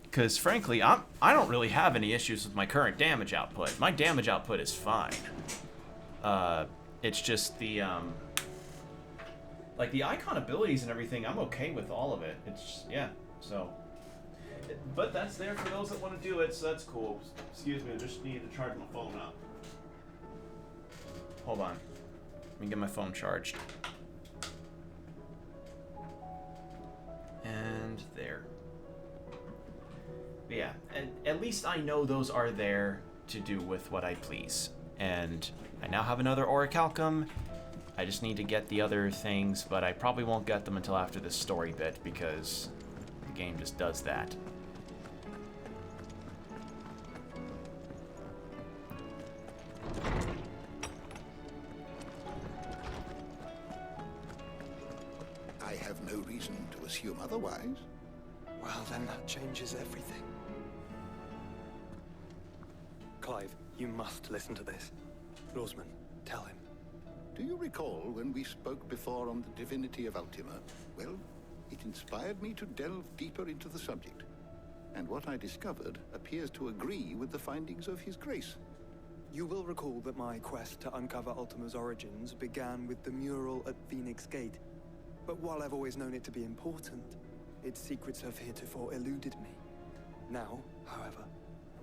Because frankly, I don't really have any issues with my current damage output. My damage output is fine. It's just the, like the icon abilities and everything, I'm okay with all of it. It's, yeah, so. But that's there for those that want to do it, so that's cool. Excuse me, I just need to charge my phone up. Hold on. Let me get my phone charged. And there. But yeah, and at least I know those are there to do with what I please. And I now have another orichalcum. I just need to get the other things, but I probably won't get them until after this story bit, because the game just does that. I have no reason to assume otherwise. Well, then that changes everything. Clive, you must listen to this. Lawsman, tell him. Do you recall when we spoke before on the divinity of Ultima? Well, it inspired me to delve deeper into the subject. And what I discovered appears to agree with the findings of His Grace. You will recall that my quest to uncover Ultima's origins began with the mural at Phoenix Gate. But while I've always known it to be important, its secrets have heretofore eluded me. Now, however,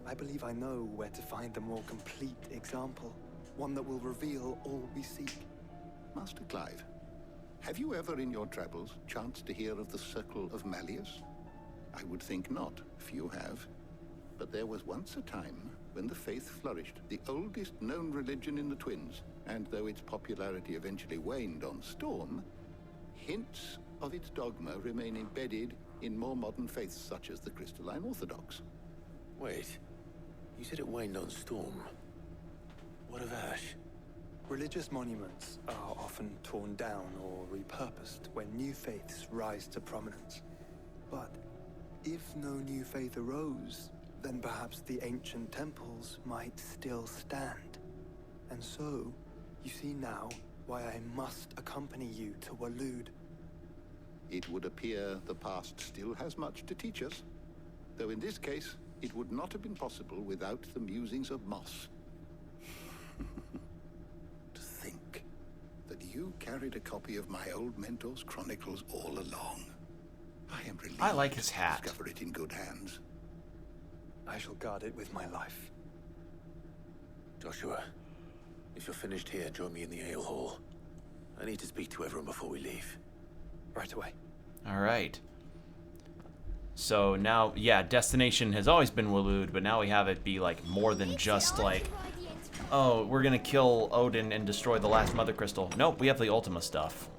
I believe I know where to find the more complete example. One that will reveal all we seek. Master Clive, have you ever in your travels chanced to hear of the Circle of Malleus? I would think not, few have. But there was once a time when the faith flourished, the oldest known religion in the Twins, and though its popularity eventually waned on Storm, hints of its dogma remain embedded in more modern faiths such as the Crystalline Orthodox. Wait, you said it waned on Storm. What of Ash? Religious monuments are often torn down or repurposed when new faiths rise to prominence. But if no new faith arose, then perhaps the ancient temples might still stand. And so, you see now why I must accompany you to Waloed. It would appear the past still has much to teach us, though in this case, it would not have been possible without the musings of Moss. To think that you carried a copy of my old mentor's chronicles all along. I am relieved I like his hat. to discover it in good hands. I shall guard it with my life. Joshua, if you're finished here, join me in the ale hall. I need to speak to everyone before we leave. Right away. All right. So now, yeah, destination has always been Waloed, but now we have it be like more than just like, oh, we're gonna kill Odin and destroy the last Mother Crystal. Nope, we have the Ultima stuff.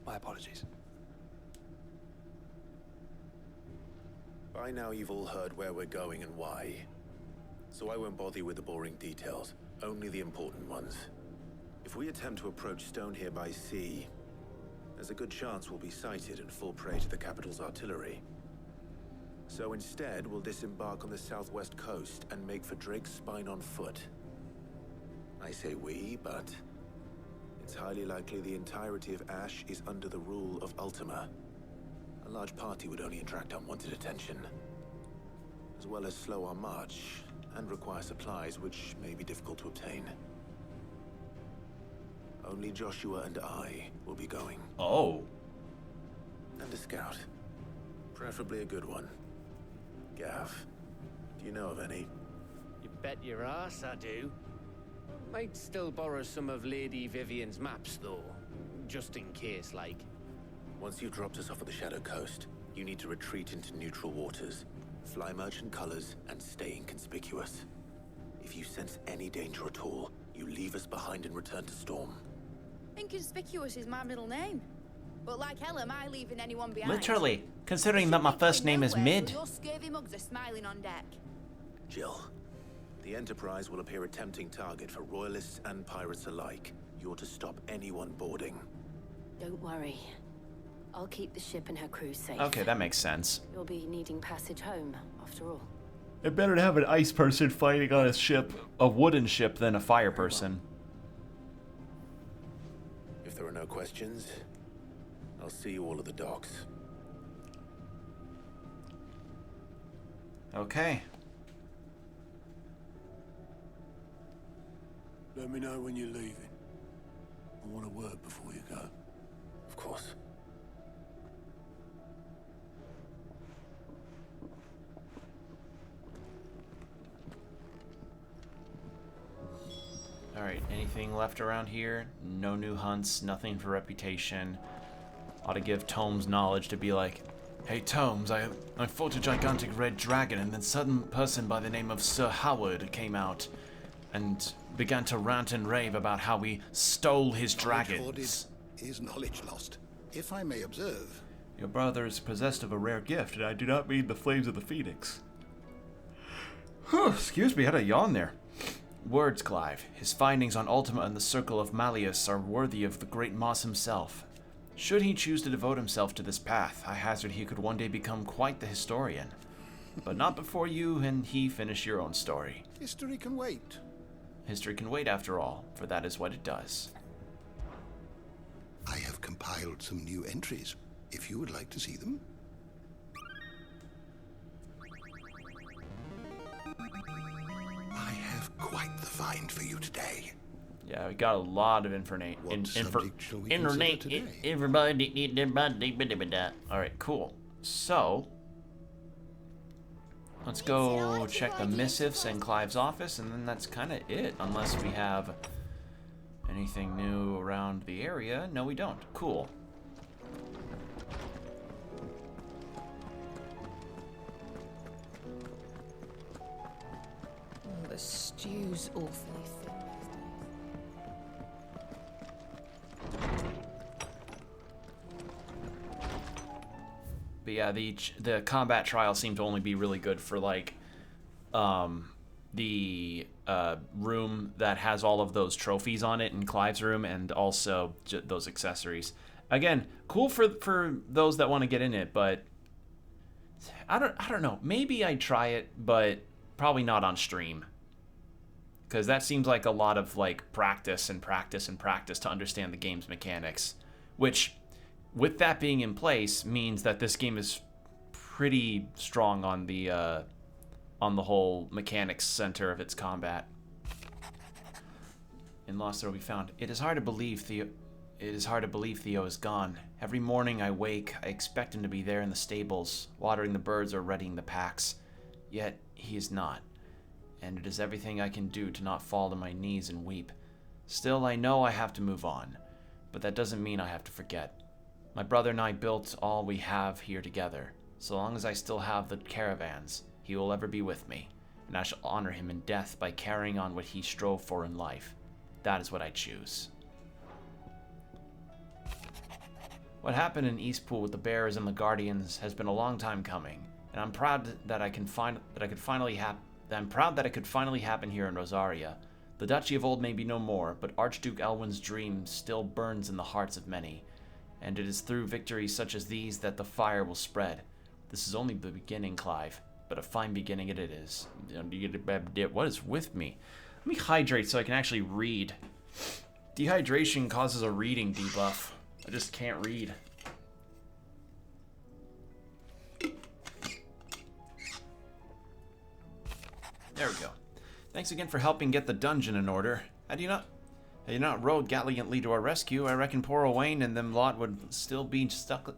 My apologies. By now you've all heard where we're going and why. So I won't bother you with the boring details, only the important ones. If we attempt to approach Stone here by sea, there's a good chance we'll be sighted and fall prey to the capital's artillery. So instead, we'll disembark on the southwest coast and make for Drake's Spine on foot. I say we, but it's highly likely the entirety of Ash is under the rule of Ultima. A large party would only attract unwanted attention, as well as slow our march and require supplies which may be difficult to obtain. Only Joshua and I will be going. Oh. And a scout. Preferably a good one. Gav, do you know of any? You bet your ass I do. Might still borrow some of Lady Vivian's maps, though. Just in case, like. Once you've dropped us off at the Shadow Coast, you need to retreat into neutral waters, fly merchant colors, and stay inconspicuous. If you sense any danger at all, you leave us behind and return to Storm. Inconspicuous is my middle name. But like hell am I leaving anyone behind? Literally, considering that my first name is Mid. Your scurvy mugs are smiling on deck. Jill, the Enterprise will appear a tempting target for royalists and pirates alike. You're to stop anyone boarding. Don't worry. I'll keep the ship and her crew safe. Okay, that makes sense. You'll be needing passage home, after all. It better to have an ice person fighting on a ship, a wooden ship, than a fire person. If there are no questions, I'll see you all at the docks. Okay. Let me know when you're leaving. I want a word before you go. Of course. Alright, anything left around here? No new hunts, nothing for reputation. Ought to give Tomes knowledge to be like, hey Tomes, I fought a gigantic red dragon and then some person by the name of Sir Howard came out and began to rant and rave about how we stole his dragons. Is knowledge lost? If I may observe. Your brother is possessed of a rare gift, and I do not mean the flames of the phoenix. Excuse me, I had a yawn there. Words, Clive. His findings on Ultima and the Circle of Malleus are worthy of the great Moss himself. Should he choose to devote himself to this path, I hazard he could one day become quite the historian. But not before you and he finish your own story. History can wait. History can wait, after all, for that is what it does. I have compiled some new entries, if you would like to see them. I have quite the find for you today. Yeah, we got a lot of information. Alright, cool. So, let's go check the missives in Clive's office, and then that's kind of it, unless we have anything new around the area. No, we don't. Cool. Oh, the stew's awfully thick. But yeah, the combat trial seemed to only be really good for like the room that has all of those trophies on it in Clive's room, and also those accessories. Again, cool for those that want to get in it, but I don't know. Maybe I'd try it, but probably not on stream, because that seems like a lot of like practice and practice and practice to understand the game's mechanics, which, with that being in place, means that this game is pretty strong on the whole mechanics center of its combat. In Lost there will be found. It is hard to believe Theo is gone. Every morning I wake, I expect him to be there in the stables, watering the birds or readying the packs. Yet he is not, and it is everything I can do to not fall to my knees and weep. Still, I know I have to move on, but that doesn't mean I have to forget. My brother and I built all we have here together. So long as I still have the caravans, he will ever be with me, and I shall honor him in death by carrying on what he strove for in life. That is what I choose. What happened in Eastpool with the Bears and the Guardians has been a long time coming, and I'm proud that it could finally happen here in Rosaria. The Duchy of Old may be no more, but Archduke Elwin's dream still burns in the hearts of many. And it is through victories such as these that the fire will spread. This is only the beginning, Clive, but a fine beginning it is. What is with me? Let me hydrate so I can actually read. Dehydration causes a reading debuff. I just can't read. There we go. Thanks again for helping get the dungeon in order. Had you not rowed gallantly to our rescue, I reckon poor Owain and them lot would still be stuck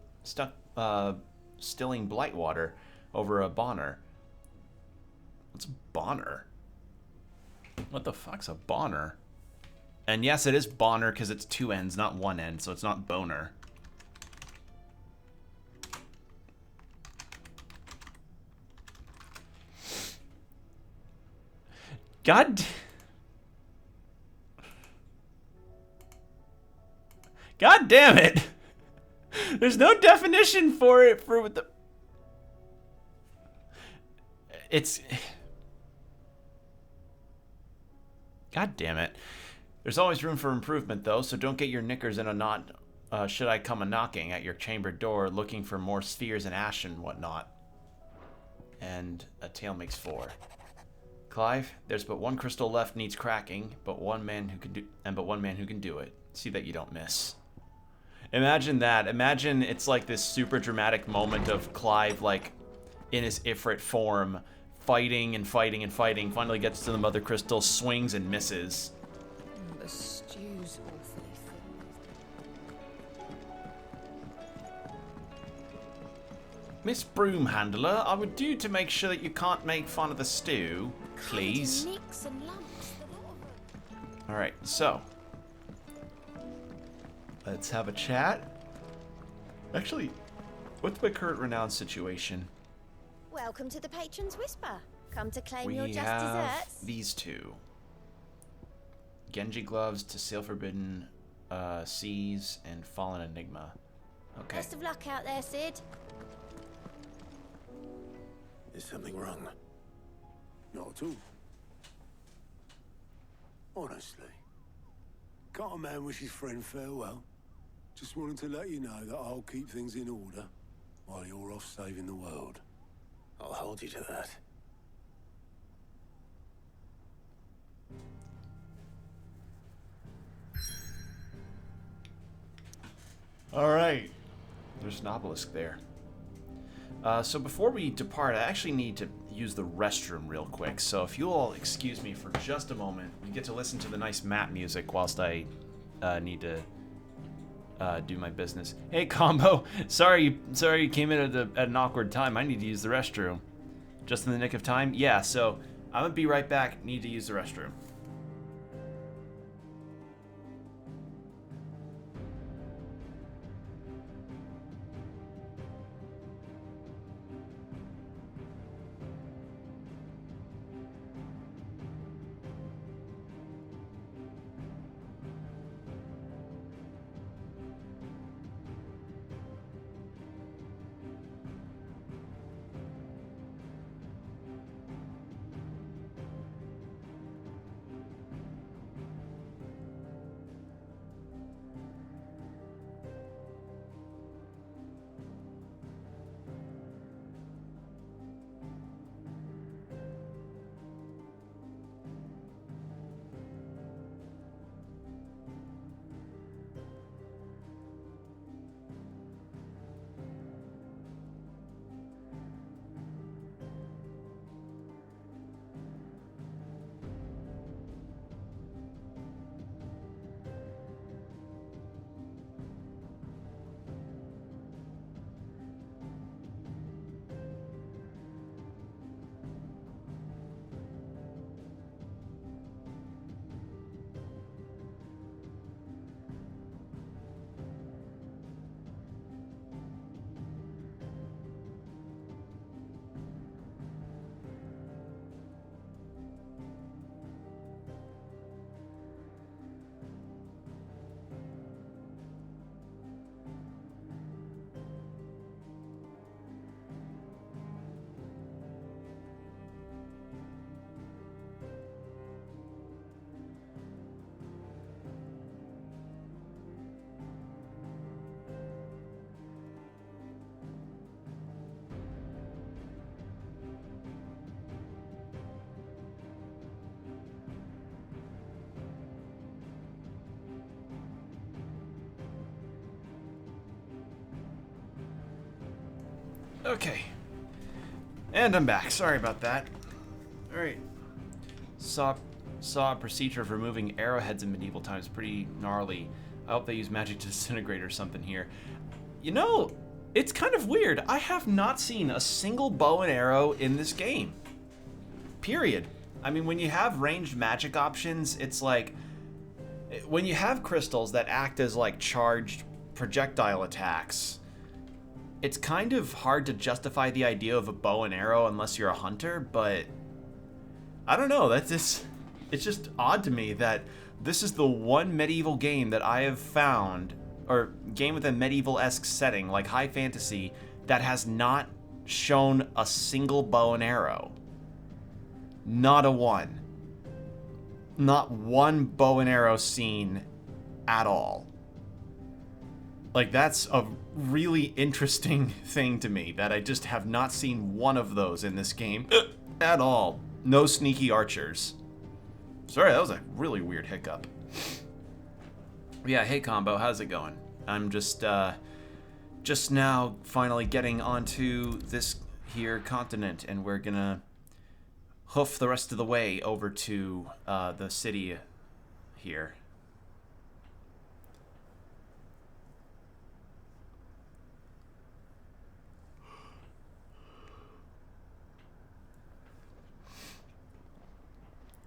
stilling Blightwater over a bonner. What's a bonner? What the fuck's a bonner? And yes, it is Bonner because it's two ends, not one end, so it's not Boner. God damn it! There's no definition for it for the... It's... God damn it. There's always room for improvement, though, so don't get your knickers in a knot should I come a-knocking at your chamber door looking for more spheres and ash and whatnot. And a tail makes 4. Clive, there's but one crystal left needs cracking, but one man who can do it. See that you don't miss. Imagine that. Imagine it's like this super dramatic moment of Clive, like, in his Ifrit form, fighting and fighting and fighting, finally gets to the mother crystal, swings and misses. The stew's awfully Miss Broom Handler, I would do to make sure that you can't make fun of the stew, please. Alright, so. Let's have a chat. Actually, what's my current renown situation? Welcome to the Patron's Whisper. Come to claim We your just have desserts. these two. Genji Gloves to Sail Forbidden Seas and Fallen Enigma. Okay. Best of luck out there, Sid. Is something wrong? Not at all. Honestly. Can't a man wish his friend farewell? Just wanted to let you know that I'll keep things in order while you're off saving the world. I'll hold you to that. Alright. There's an obelisk there. So before we depart, I actually need to use the restroom real quick. So if you all excuse me for just a moment, you get to listen to the nice map music whilst I need to do my business. Hey, Combo. Sorry you came in at an awkward time. I need to use the restroom. Just in the nick of time? Yeah, so I'm gonna be right back. Need to use the restroom. Okay. And I'm back. Sorry about that. Alright. Saw a procedure of removing arrowheads in medieval times. Pretty gnarly. I hope they use magic to disintegrate or something here. You know, it's kind of weird. I have not seen a single bow and arrow in this game. Period. I mean, when you have ranged magic options, it's like... when you have crystals that act as like charged projectile attacks, it's kind of hard to justify the idea of a bow and arrow unless you're a hunter, but I don't know, it's just odd to me that this is the one medieval game that I have found, or game with a medieval-esque setting, like high fantasy, that has not shown a single bow and arrow. Not a one. Not one bow and arrow scene at all. Like, that's a really interesting thing to me, that I just have not seen one of those in this game at all. No sneaky archers. Sorry, that was a really weird hiccup. Yeah, hey Combo, how's it going? I'm just now finally getting onto this here continent, and we're gonna hoof the rest of the way over to the city here.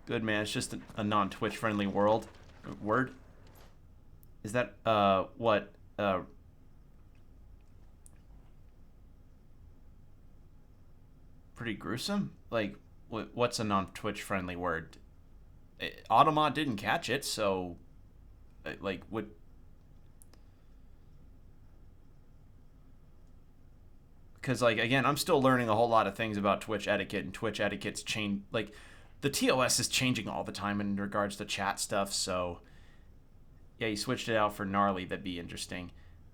Good, man. It's just a non-Twitch friendly word. Is that what pretty gruesome? Like, what's a non-Twitch friendly word? Automod didn't catch it, so like what? Because like again, I'm still learning a whole lot of things about Twitch etiquette, and Twitch etiquette's change. Like, the TOS is changing all the time in regards to chat stuff, so yeah, you switched it out for gnarly. That'd be interesting.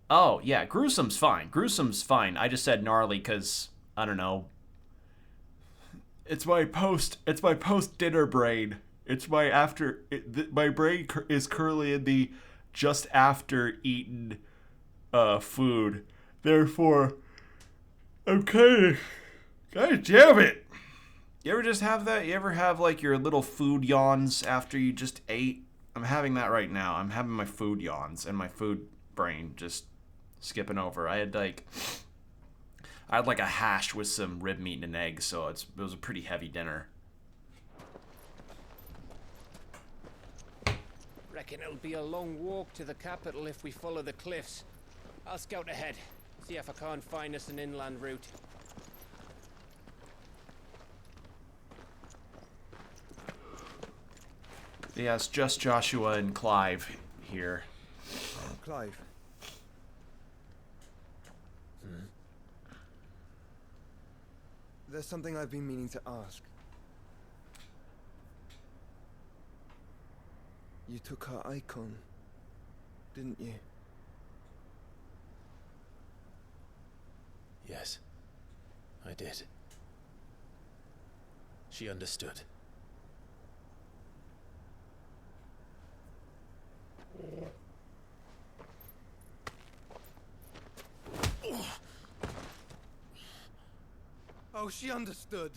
Oh yeah, gruesome's fine. Gruesome's fine. I just said gnarly because I don't know. It's my post dinner brain. It's my after. My brain is currently in the just after eaten food. Therefore, I'm kind of. God damn it. You ever just have that? You ever have like your little food yawns after you just ate? I'm having that right now. I'm having my food yawns and my food brain just skipping over. I had like a hash with some rib meat and an egg, so it was a pretty heavy dinner. Reckon it'll be a long walk to the capital if we follow the cliffs. I'll scout ahead, see if I can't find us an inland route. Yeah, it's just Joshua and Clive here. Clive. There's something I've been meaning to ask. You took her icon, didn't you? Yes, I did. She understood. Oh, she understood.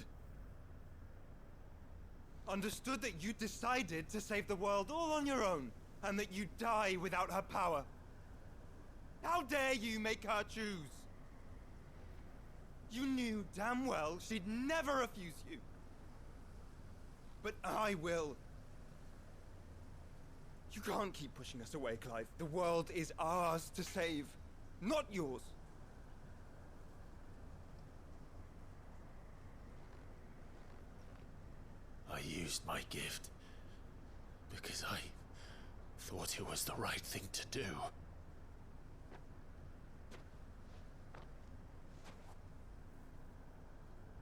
Understood that you decided to save the world all on your own, and that you'd die without her power. How dare you make her choose? You knew damn well she'd never refuse you. But I will. You can't keep pushing us away, Clive. The world is ours to save, not yours. I used my gift because I thought it was the right thing to do.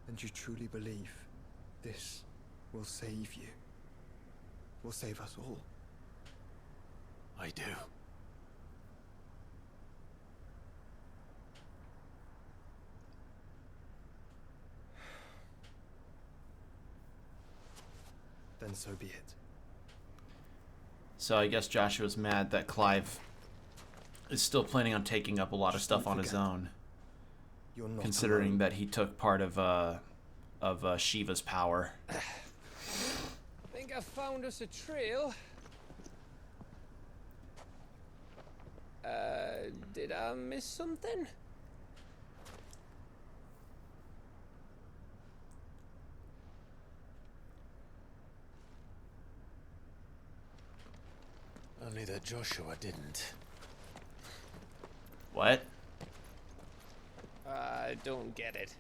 And you truly believe this will save you? Will save us all? I do. Then so be it. So I guess Joshua's mad that Clive is still planning on taking up a lot of stuff on his own, considering that he took part of Shiva's power. Think I found us a trail. Did I miss something? A Only that Joshua didn't. What? I don't get it.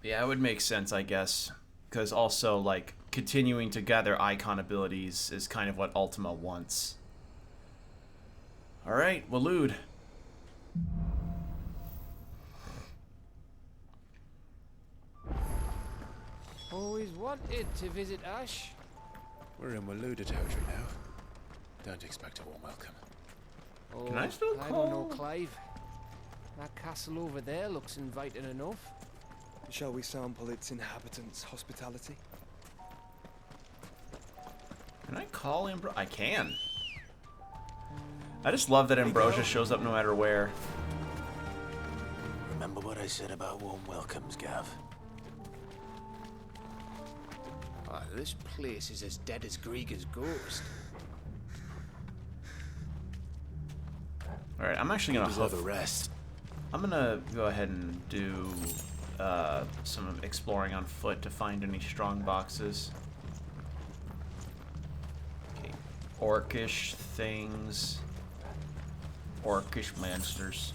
Yeah, it would make sense, I guess. Because also, like, continuing to gather icon abilities is kind of what Ultima wants. Alright, Waloed. Always wanted to visit Ash. We're in Waluda territory now. Don't expect a warm welcome. Oh, Can I still I call? don't know, Clive. That castle over there looks inviting enough. Shall we sample its inhabitants' hospitality? Can I call Ambrosia? I can. I just love that Ambrosia shows up no matter where. Remember what I said about warm welcomes, Gav? Oh, this place is as dead as Grieger's ghost. Alright, I'm actually gonna deserve a rest. I'm gonna go ahead and do some exploring on foot to find any strong boxes. Okay, orcish things. Orcish monsters.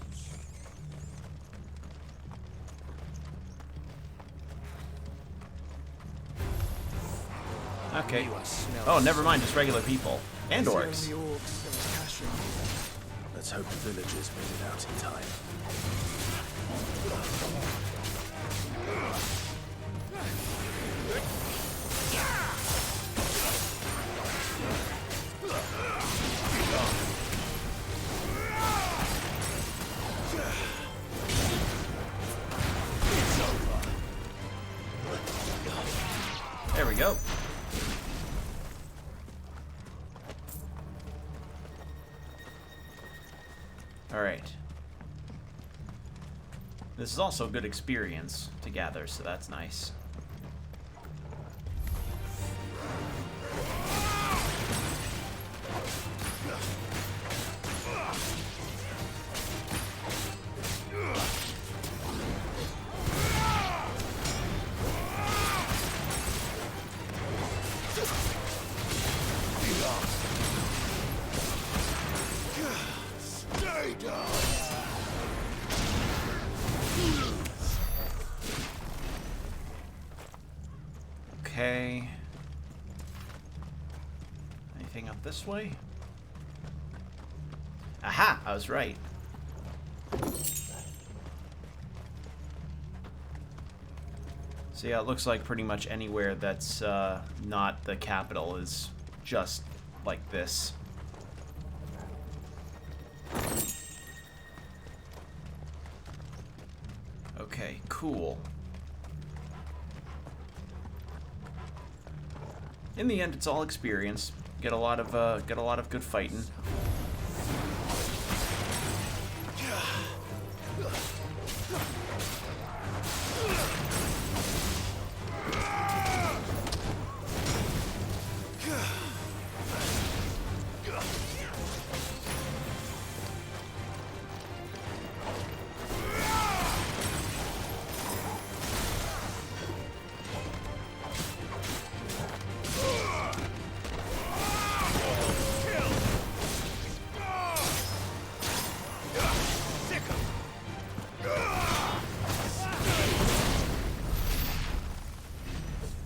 Okay. Oh, never mind, just regular people. And orcs. Let's hope the villagers made it out in time. There we go. Alright. This is also good experience to gather, so that's nice. Stay down! Okay. Anything up this way? Aha! I was right. So yeah, it looks like pretty much anywhere that's not the capital is just like this. Okay, cool. In the end, it's all experience. Get a lot of good fighting.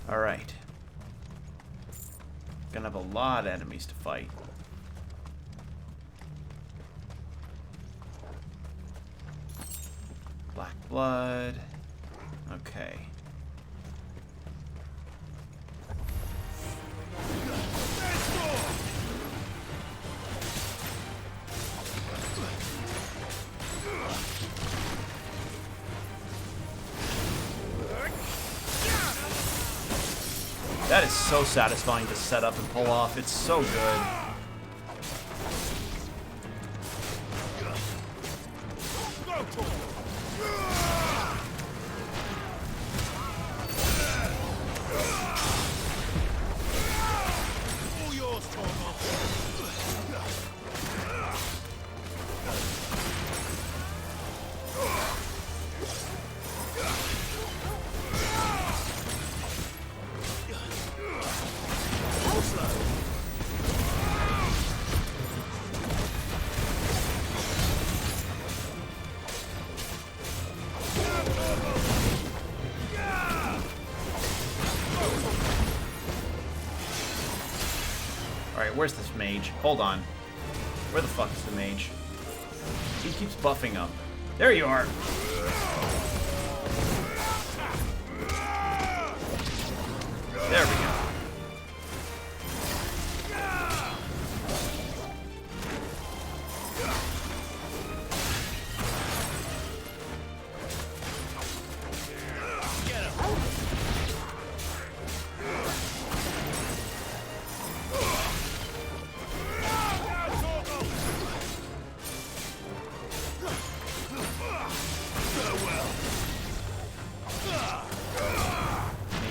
Alright. Gonna have a lot of enemies to fight. Black blood. Okay. That is so satisfying to set up and pull off. It's so good. where's this mage? Hold on. Where the fuck is the mage? He keeps buffing up. There you are. There we go.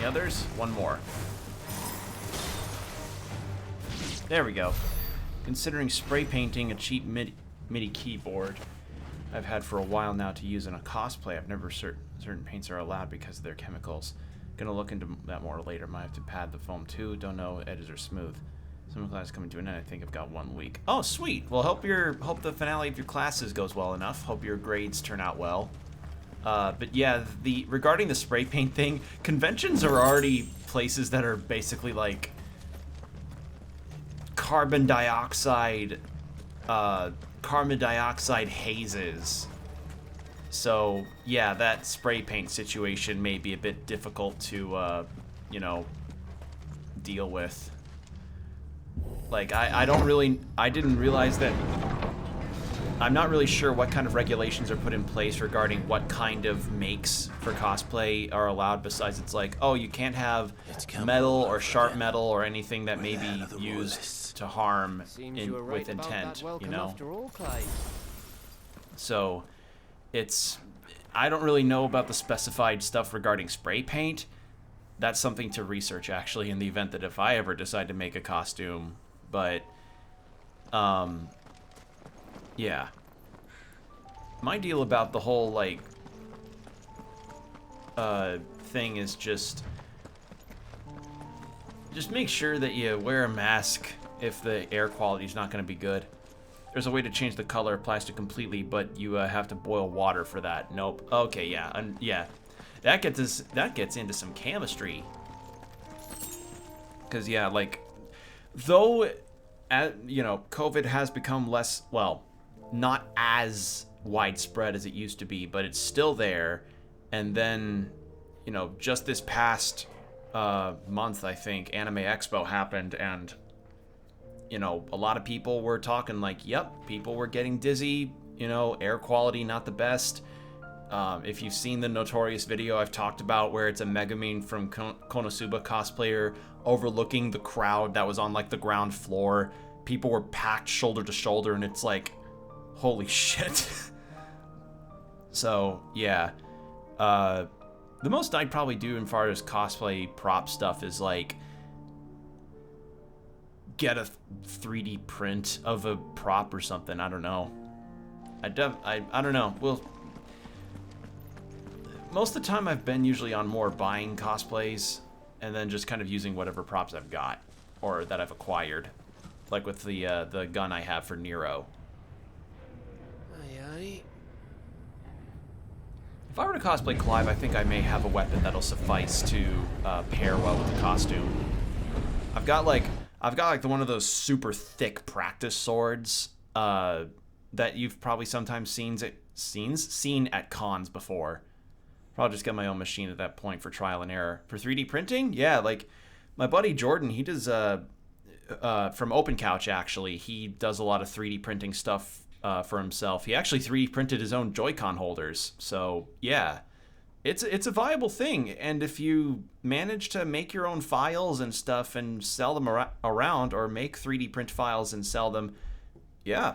Others? One more. There we go. Considering spray painting a cheap MIDI keyboard I've had for a while now to use in a cosplay, I've never certain paints are allowed because of their chemicals. Gonna look into that more later. Might have to pad the foam too. Don't know. Edges are smooth. Summer class coming to an end. I think I've got 1 week. Oh, sweet. Well, hope the finale of your classes goes well enough. Hope your grades turn out well. But yeah, regarding the spray paint thing, conventions are already places that are basically like carbon dioxide hazes. So yeah, that spray paint situation may be a bit difficult to, you know, deal with. Like, I didn't realize that. I'm not really sure what kind of regulations are put in place regarding what kind of makes for cosplay are allowed, besides it's like, oh, you can't have metal or sharp metal or anything that may be used to harm with intent, you know? So, I don't really know about the specified stuff regarding spray paint. That's something to research, actually, in the event that if I ever decide to make a costume, but, yeah. My deal about the whole, like, thing is just make sure that you wear a mask if the air quality is not going to be good. There's a way to change the color of plastic completely, but you have to boil water for that. Nope. Okay, yeah. Yeah. That gets into some chemistry. Because, yeah, like, though, you know, COVID has become less, well, not as widespread as it used to be, but it's still there. And then, you know, just this past month, I think, Anime Expo happened, and, you know, a lot of people were talking like, yep, people were getting dizzy, you know, air quality not the best. If you've seen the notorious video I've talked about where it's a Megumin from Konosuba cosplayer overlooking the crowd that was on, like, the ground floor, people were packed shoulder to shoulder, and it's like, holy shit. So, yeah. The most I'd probably do as far as cosplay prop stuff is, like, get a 3D print of a prop or something. I don't know. I don't know. Well, most of the time I've been usually on more buying cosplays and then just kind of using whatever props I've got or that I've acquired. Like with the gun I have for Nero. Aye. If I were to cosplay Clive, I think I may have a weapon that'll suffice to pair well with the costume. I've got like one of those super thick practice swords that you've probably sometimes seen at cons before. Probably just get my own machine at that point for trial and error. For 3D printing, yeah, like my buddy Jordan, he does from Open Couch actually. He does a lot of 3D printing stuff. For himself. He actually 3D printed his own Joy-Con holders. So, yeah. It's a viable thing. And if you manage to make your own files and stuff and sell them around, or make 3D print files and sell them, yeah.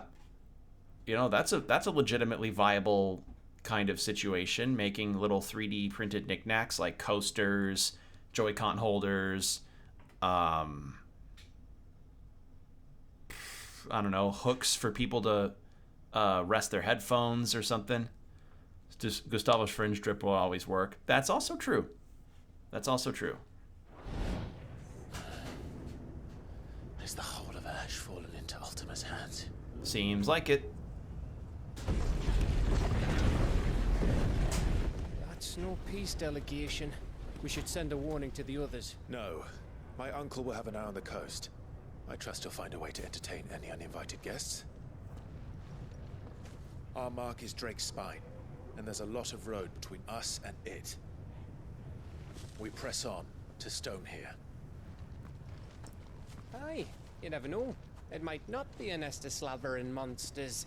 You know, that's a legitimately viable kind of situation, making little 3D printed knickknacks like coasters, Joy-Con holders, I don't know, hooks for people to rest their headphones or something. Just Gustavo's fringe drip will always work. That's also true. That's also true. Is the whole of Ash fallen into Ultima's hands? Seems like it. That's no peace delegation. We should send a warning to the others. No. My uncle will have an eye on the coast. I trust you'll find a way to entertain any uninvited guests. Our mark is Drake's spine, and there's a lot of road between us and it. We press on to Stone here. Aye, you never know. It might not be a nest of slavering monsters.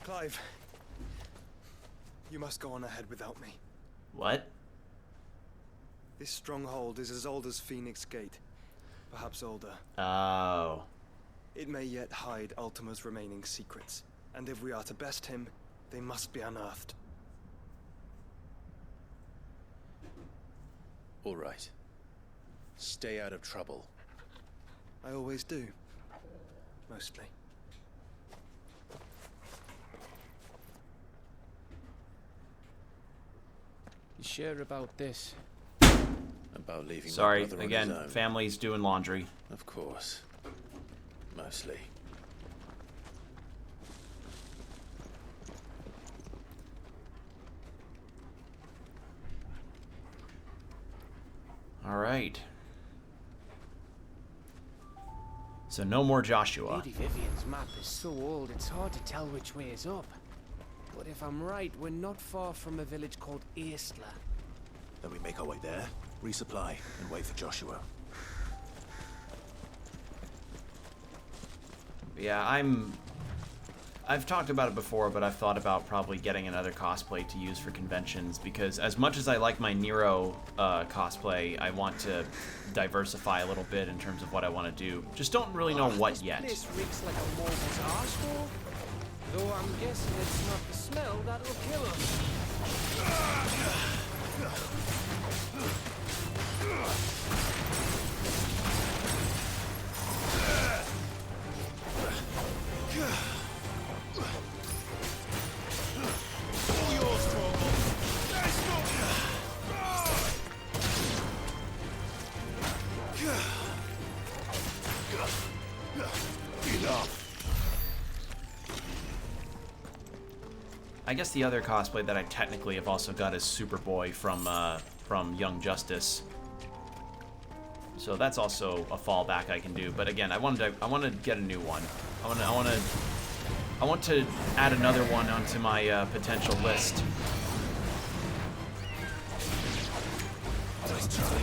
Clive, you must go on ahead without me. What? This stronghold is as old as Phoenix Gate, perhaps older. Oh. It may yet hide Ultima's remaining secrets, and if we are to best him, they must be unearthed. All right. Stay out of trouble. I always do. Mostly. You sure about this? About leaving Sorry, my brother on again, his own. family's doing laundry. Of course. Mostly. All right. So no more Joshua. Lady Vivian's map is so old, it's hard to tell which way is up. But if I'm right, we're not far from a village called Isla. Then we make our way there, resupply, and wait for Joshua. Yeah, I've talked about it before, but I've thought about probably getting another cosplay to use for conventions, because as much as I like my Nero cosplay, I want to diversify a little bit in terms of what I want to do. Just don't really know what yet. This reeks like a morbid's arsehole. Though I'm guessing it's not the smell that'll kill us. I guess the other cosplay that I technically have also got is Superboy from Young Justice. So that's also a fallback I can do. But again, I want to get a new one. I want to add another one onto my potential list. Nice try.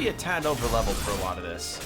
A tad over leveled for a lot of this.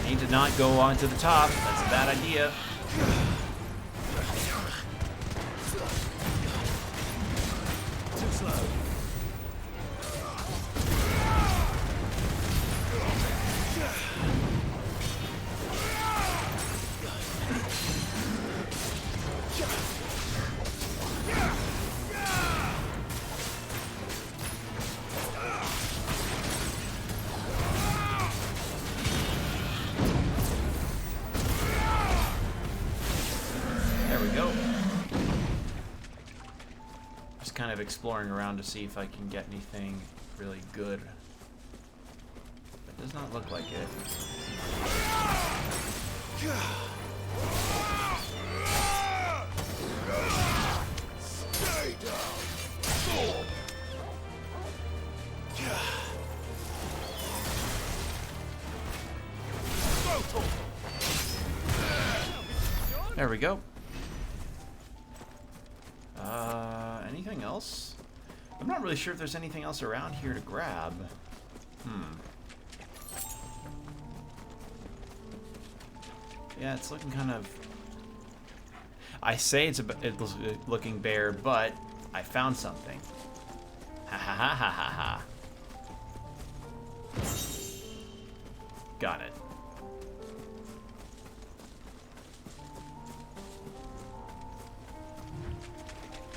Need to not go onto the top. That's a bad idea. Just kind of exploring around to see if I can get anything really good. It does not look like it. Stay down. There we go. Anything else? I'm not really sure if there's anything else around here to grab. Yeah, it's looking kind of... I say it's looking bare, but I found something. Ha ha ha ha ha ha. Got it.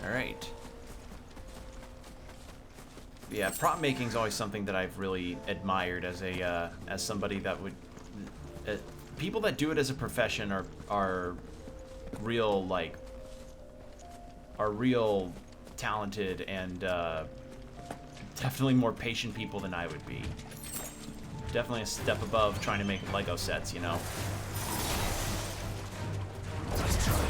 Alright. Yeah, prop making is always something that I've really admired as a as somebody that would people that do it as a profession are real talented and definitely more patient people than I would be. Definitely a step above trying to make Lego sets, you know. Let's try.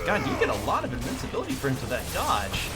God, you get a lot of invincibility frames with that dodge.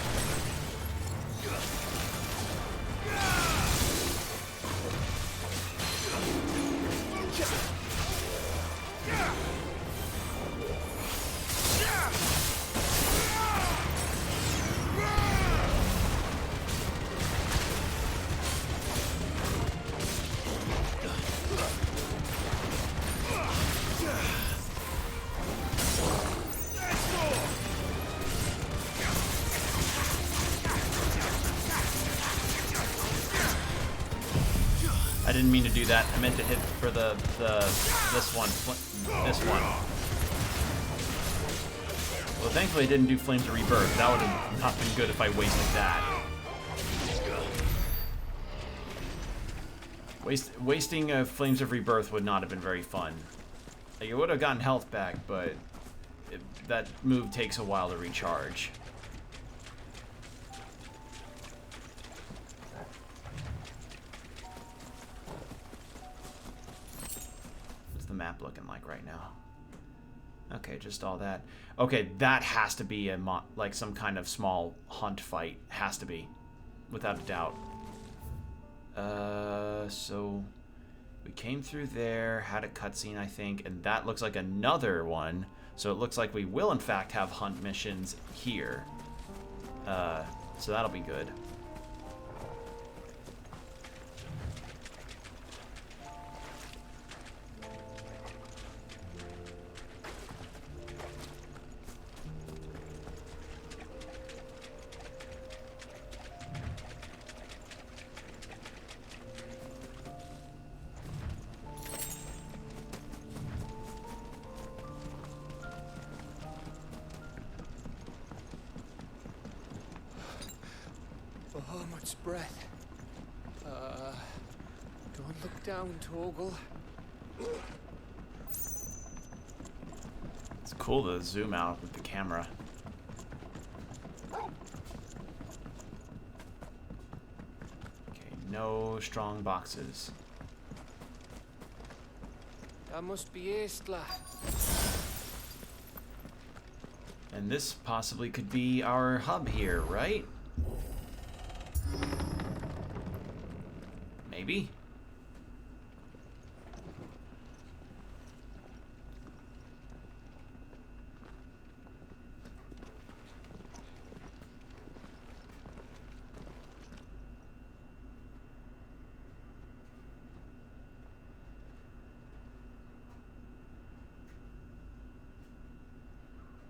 I didn't mean to do that. I meant to hit for this one. Well, thankfully I didn't do Flames of Rebirth. That would have not been good if I wasted that. Wasting Flames of Rebirth would not have been very fun. Like, it would have gotten health back, but that move takes a while to recharge. What's the map looking like right now? Okay, just all that. Okay, that has to be a like some kind of small hunt fight. Has to be, without a doubt. So we came through there, had a cutscene, I think, and that looks like another one. So it looks like we will, in fact, have hunt missions here. So that'll be good. Oh, much breath. Don't look down, Torgal. It's cool to zoom out with the camera. No strong boxes. That must be Istla. And this possibly could be our hub here, right? Maybe?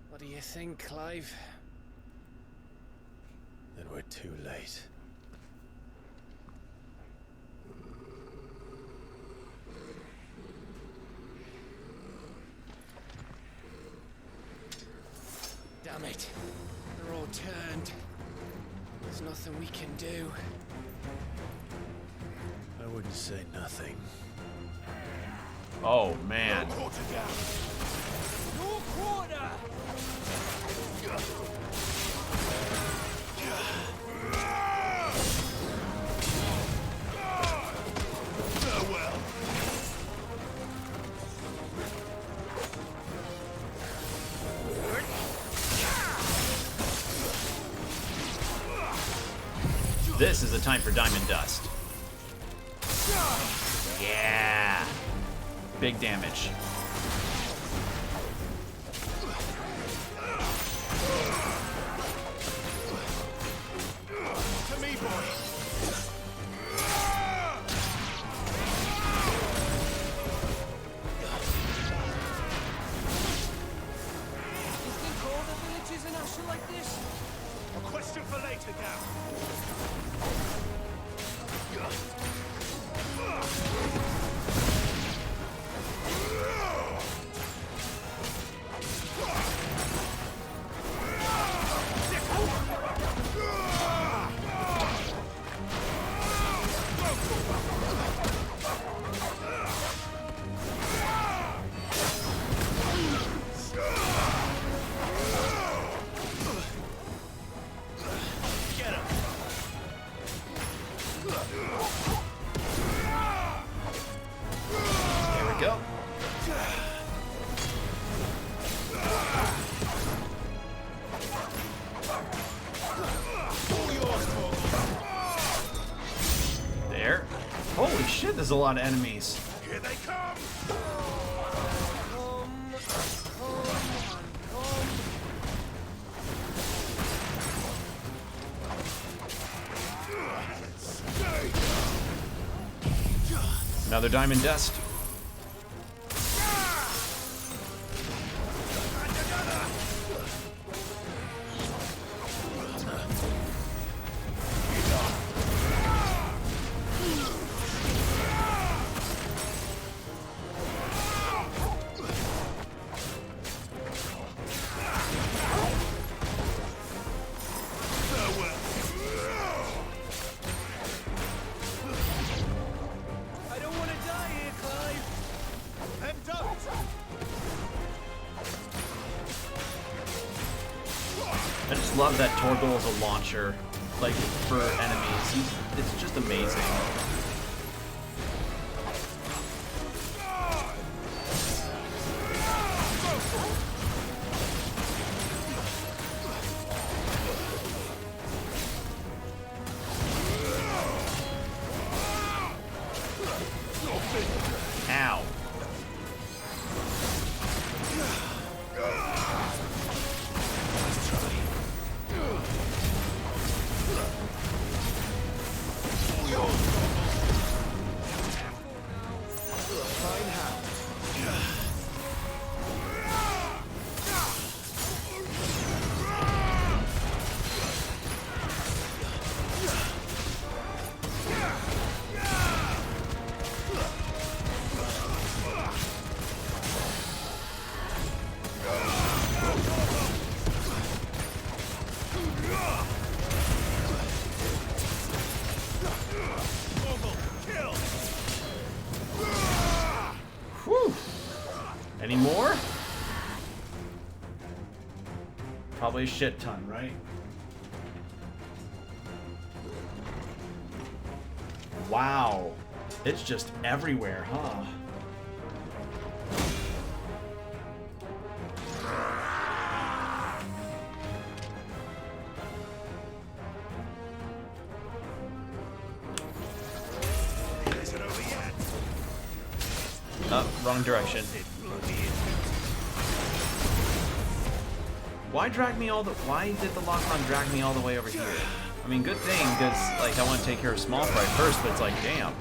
What do you think, Clive? Then we're too late. Damn it. They're all turned. There's nothing we can do. I wouldn't say nothing. Oh, man. No quarter! Farewell. This is the time for Diamond Dust. Yeah. Big damage. To me, boy. You think all the villages in Asher like this? A question for later, Gav. There we go. There. Holy shit, there's a lot of enemies. Here they come. Another Diamond Dust. I don't want to die here, Clive. And don't. I just love that Torgal is a launcher, like, for enemies. It's just amazing. Ow. Whew. Any more? Probably a shit ton, right? wow. It's just everywhere, huh? Oh, wrong direction. Why did the lock-on drag me all the way over here? I mean, good thing, because, like, I want to take care of small fry first, but it's like, damn.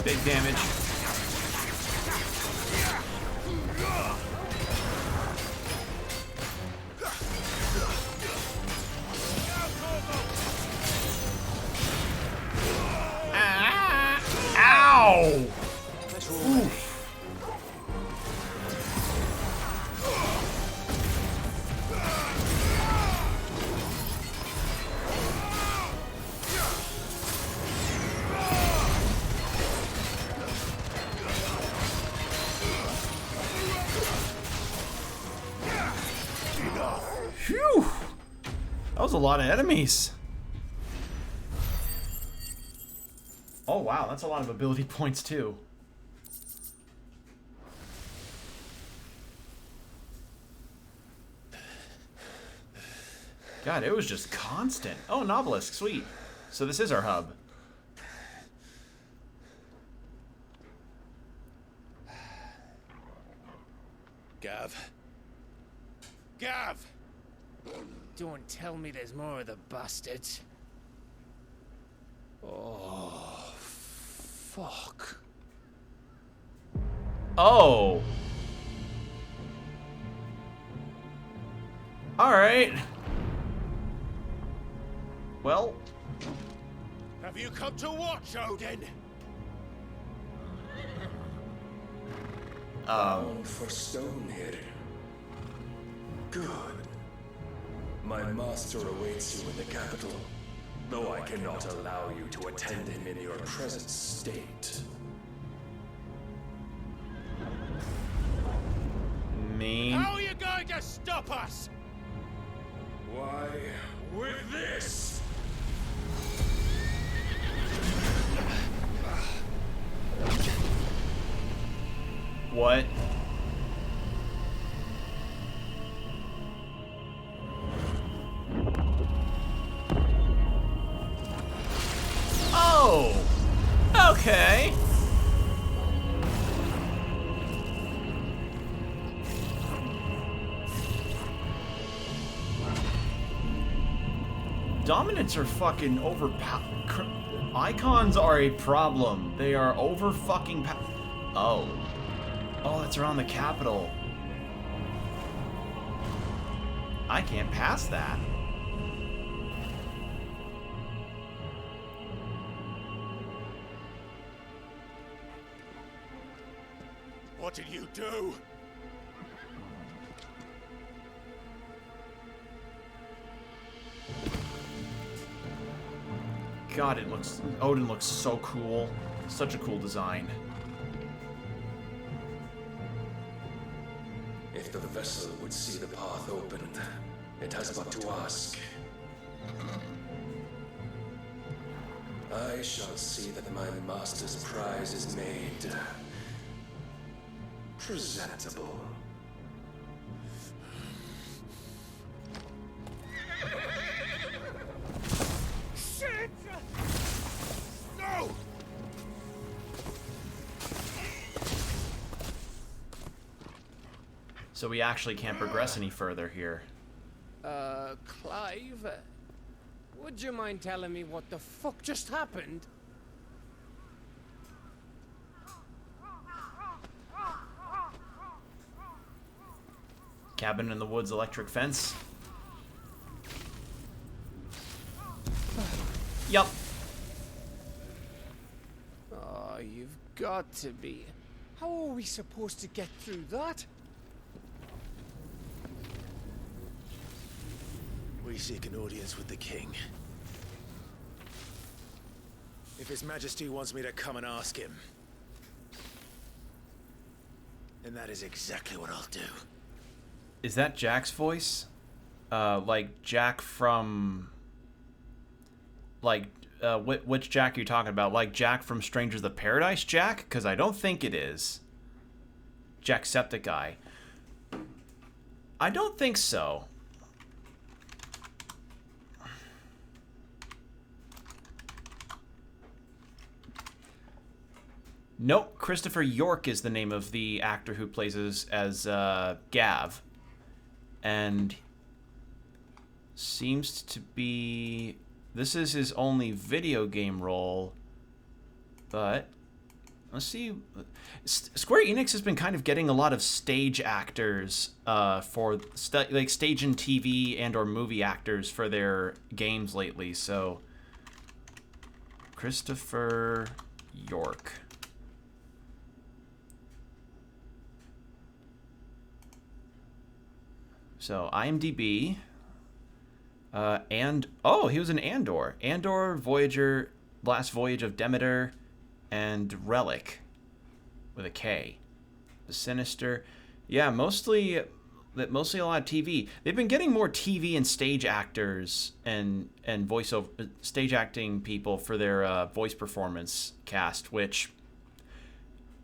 Big damage. Ow! Oof. Phew! That was a lot of enemies. Oh wow, that's a lot of ability points too. God, it was just constant. Oh, an obelisk, sweet. So this is our hub. Gav. Gav! Don't tell me there's more of the bastards. Oh, fuck. Oh. Alright. Well. Have you come to watch, Odin? Bound for Stonehead. Good. My master awaits you in the capital, though I cannot allow you to attend him in your present state. Mean. How are you going to stop us? Why, with this! What? Oh! Okay. Dominants are fucking overpowered. Icons are a problem. They are over fucking Oh. Oh, that's around the capital. I can't pass that. What did you do? God, Odin looks so cool. Such a cool design. If the vessel would see the path opened, it has but to ask. I shall see that my master's prize is made presentable. Shit! No! So we actually can't progress any further here. Clive? Would you mind telling me what the fuck just happened? Cabin in the woods, electric fence. Yup. Oh, you've got to be. How are we supposed to get through that? We seek an audience with the king. If His Majesty wants me to come and ask him, then that is exactly what I'll do. Is that Jack's voice? Like Jack from... Like, which Jack are you talking about? Like Jack from Strangers of Paradise Jack? Because I don't think it is. Jacksepticeye. I don't think so. Nope, Christopher York is the name of the actor who plays as Gav. And seems to be... This is his only video game role. But let's see. Square Enix has been kind of getting a lot of stage actors for like stage and TV and or movie actors for their games lately. So Christopher York. So IMDb, and oh, he was in Andor, Voyager, Last Voyage of Demeter, and Relic, with a K. The Sinister, yeah, mostly a lot of TV. They've been getting more TV and stage actors and voiceover stage acting people for their voice performance cast, which,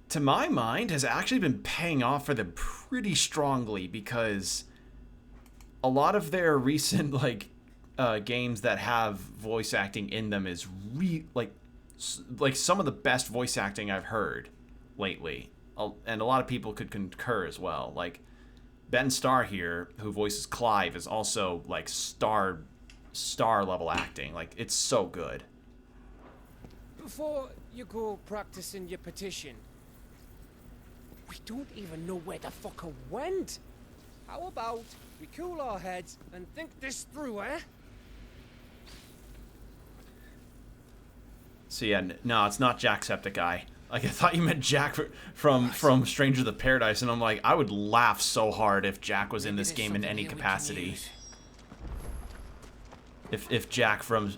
to my mind, has actually been paying off for them pretty strongly because a lot of their recent games that have voice acting in them is like some of the best voice acting I've heard lately, and a lot of people could concur as well. Like Ben Starr here, who voices Clive, is also like star level acting. Like, it's so good. Before you go practicing your petition, we don't even know where the fucker went. How about we cool our heads and think this through, eh? So yeah, no, it's not Jacksepticeye. Like, I thought you meant Jack from Strangers of the Paradise, and I'm like, I would laugh so hard if Jack was in this game in any capacity. If Jack from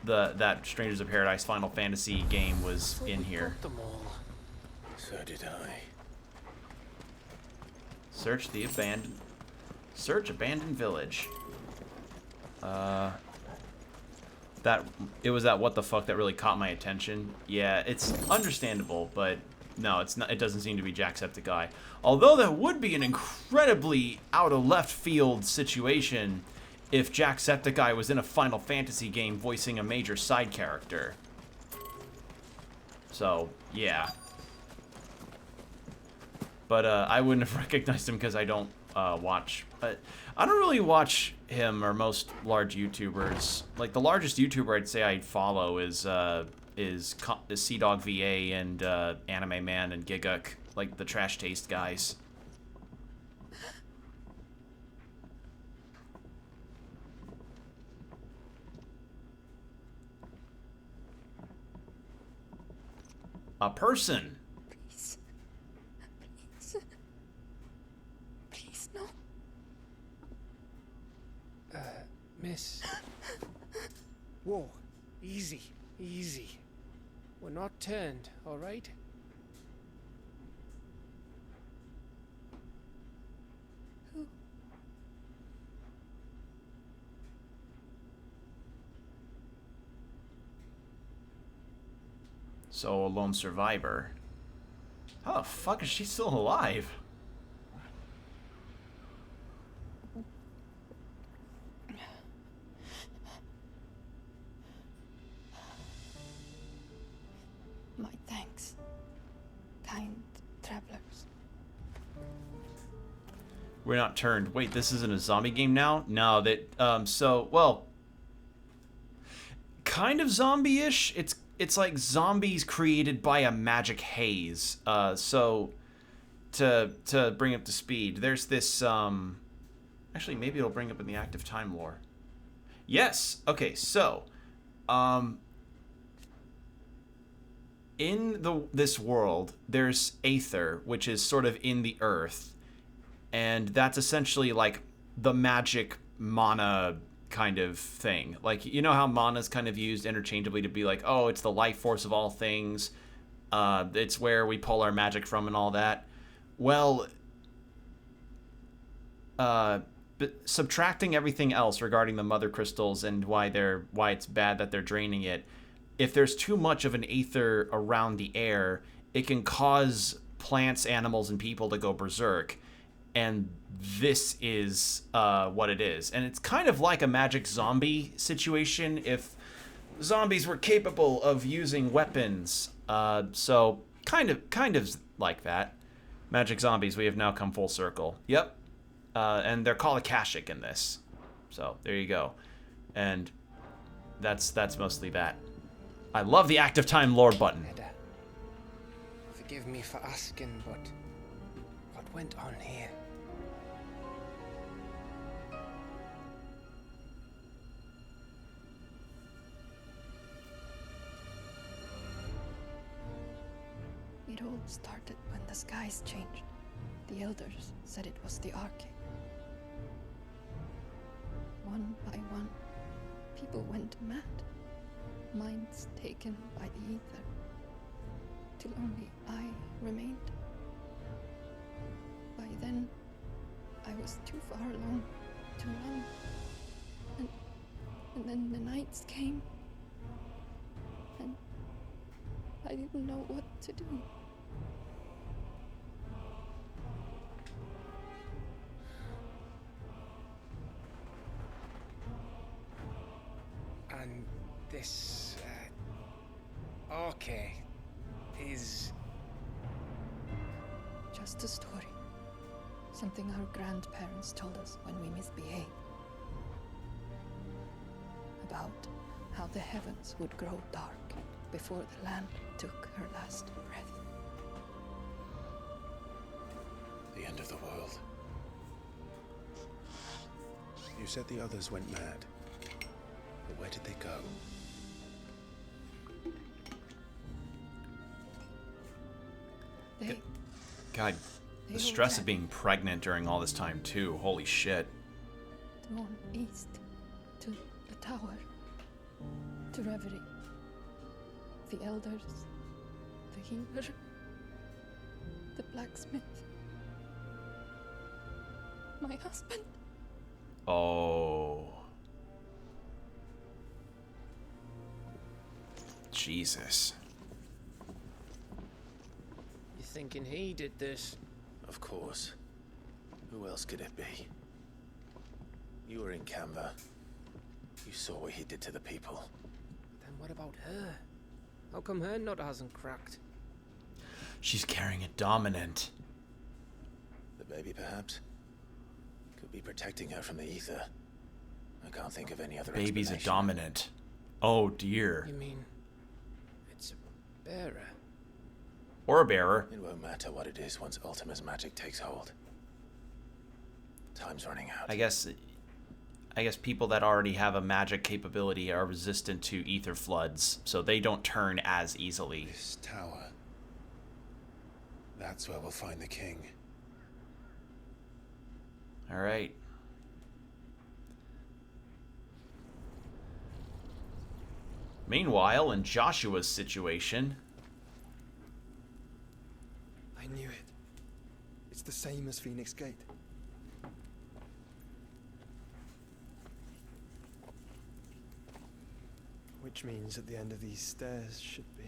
that Strangers of Paradise Final Fantasy game was in here. So did I. Search abandoned village. It was that what the fuck that really caught my attention. Yeah, it's understandable, but no, it's not. It doesn't seem to be Jacksepticeye. Although that would be an incredibly out of left field situation if Jacksepticeye was in a Final Fantasy game voicing a major side character. So yeah. But I wouldn't have recognized him because I don't watch. I don't really watch him or most large YouTubers. Like, the largest YouTuber I'd say I follow is CDogVA and Anime Man and Giguk, like the Trash Taste guys. A person. Please. Please. Relax. Whoa. Easy. Easy. We're not turned, all right? Who? So, a lone survivor. How the fuck is she still alive? My thanks, kind travelers. We're not turned. Wait, this isn't a zombie game now? No, that, so, well, kind of zombie-ish. It's like zombies created by a magic haze. So, to bring up to speed, there's this, actually, maybe it'll bring up in the active time lore. Yes, okay, so, in this world, there's Aether, which is sort of in the earth, and that's essentially like the magic mana kind of thing. Like, you know how mana's kind of used interchangeably to be like, oh, it's the life force of all things, it's where we pull our magic from and all that. Well, but subtracting everything else regarding the mother crystals and why it's bad that they're draining it, if there's too much of an aether around the air, it can cause plants, animals, and people to go berserk. And this is what it is. And it's kind of like a magic zombie situation if zombies were capable of using weapons. So kind of like that. Magic zombies, we have now come full circle. Yep. And they're called Akashic in this. So there you go. And that's mostly that. I love the active time lore button. Forgive me for asking, but what went on here? It all started when the skies changed. The elders said it was the Arcade. One by one, people went mad. Minds taken by the ether, till only I remained. By then, I was too far along to run. And then the nights came, and I didn't know what to do. And this Arcade is just a story. Something our grandparents told us when we misbehaved. About how the heavens would grow dark before the land took her last breath. The end of the world. You said the others went mad. But where did they go? God, the stress of being pregnant during all this time too. Holy shit. Drawn east to the tower, to reverie. The elders, the healer, the blacksmith, my husband. Oh. Jesus. You thinking he did this? Of course. Who else could it be? You were in Canva. You saw what he did to the people. Then what about her? How come her nut hasn't cracked? She's carrying a dominant. The baby, perhaps? Could be protecting her from the ether. I can't think of any other Baby's a explanation. dominant. Oh dear. You mean it's a bearer? Or a bearer. It won't matter what it is once Ultima's magic takes hold. Time's running out. I guess people that already have a magic capability are resistant to ether floods, so they don't turn as easily. This tower. That's where we'll find the king. All right. Meanwhile, in Joshua's situation... I knew it. It's the same as Phoenix Gate. Which means at the end of these stairs should be...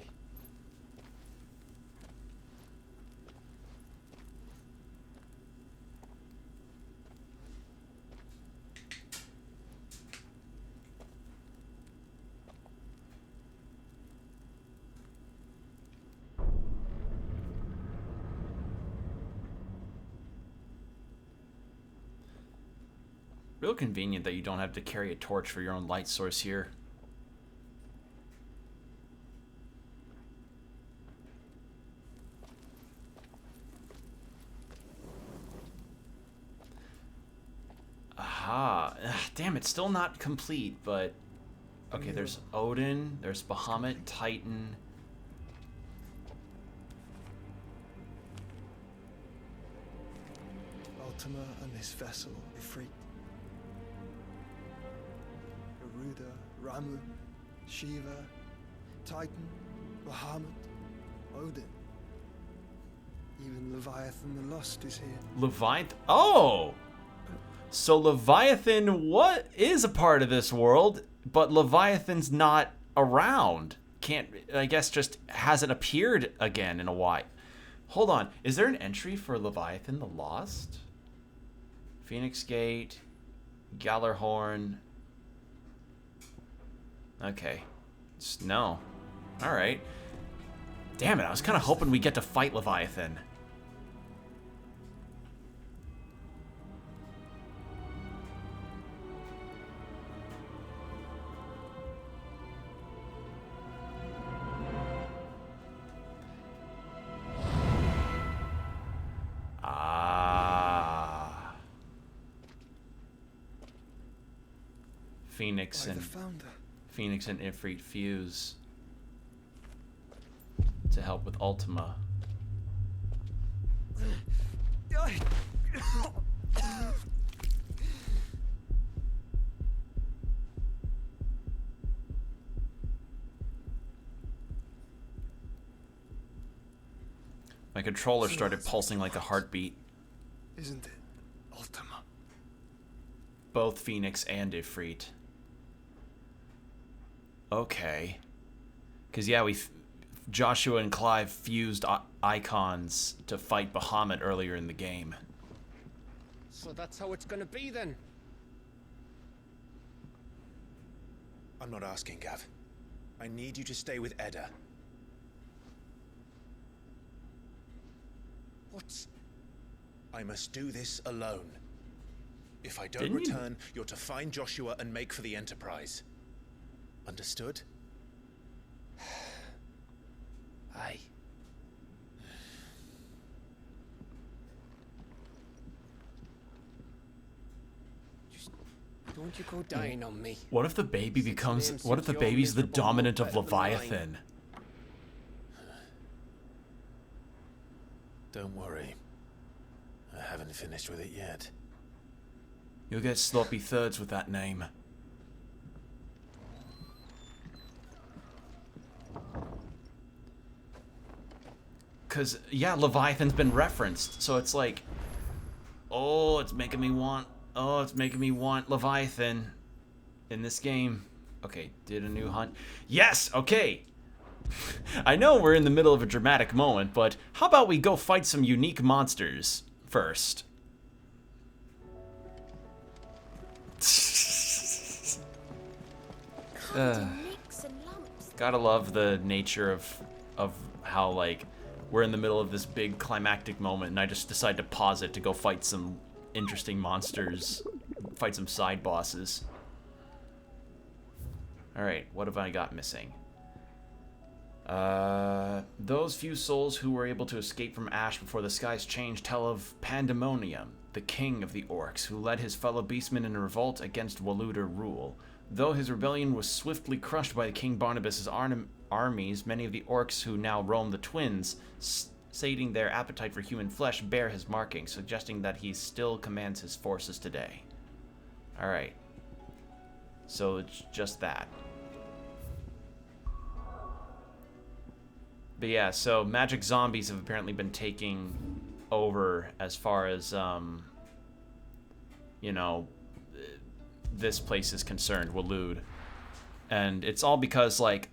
Real convenient that you don't have to carry a torch for your own light source here. Aha. Ugh, damn, it's still not complete, but... Okay, there's Odin, there's Bahamut, Titan... Ultima and this vessel, Ifrit. Garuda, Ramu, Shiva, Titan, Bahamut, Odin. Even Leviathan the Lost is here. Leviathan? Oh! So Leviathan is a part of this world, but Leviathan's not around. Can't, I guess, just hasn't appeared again in a while. Hold on, is there an entry for Leviathan the Lost? Phoenix Gate, Gallarhorn. Okay. No. Alright. Damn it, I was kind of hoping we get to fight Leviathan. Phoenix and Ifrit fuse to help with Ultima. My controller started pulsing like a heartbeat. Isn't it, Ultima? Both Phoenix and Ifrit. Okay. Because, yeah, Joshua and Clive fused icons to fight Bahamut earlier in the game. So that's how it's gonna be, then? I'm not asking, Gav. I need you to stay with Edda. What? I must do this alone. If I don't return, you're to find Joshua and make for the Enterprise. Understood? Aye. Just don't you go dying on me. What if the baby becomes... What if the baby's the dominant of Leviathan? Don't worry. I haven't finished with it yet. You'll get sloppy thirds with that name. Because, yeah, Leviathan's been referenced, so it's like, oh, it's making me want Leviathan in this game. Okay, did a new hunt. Yes, okay. I know we're in the middle of a dramatic moment, but how about we go fight some unique monsters first? Gotta love the nature of how, like, we're in the middle of this big climactic moment and I just decide to pause it to go fight some interesting monsters, fight some side bosses. Alright, what have I got missing? Those few souls who were able to escape from Ash before the skies changed tell of Pandemonium, the king of the orcs, who led his fellow beastmen in a revolt against Waluder rule. Though his rebellion was swiftly crushed by the King Barnabas's armies, many of the orcs who now roam the Twins, stating their appetite for human flesh, bear his marking, suggesting that he still commands his forces today. Alright. So it's just that. But yeah, so magic zombies have apparently been taking over as far as, you know, this place is concerned, Waloed. And it's all because, like,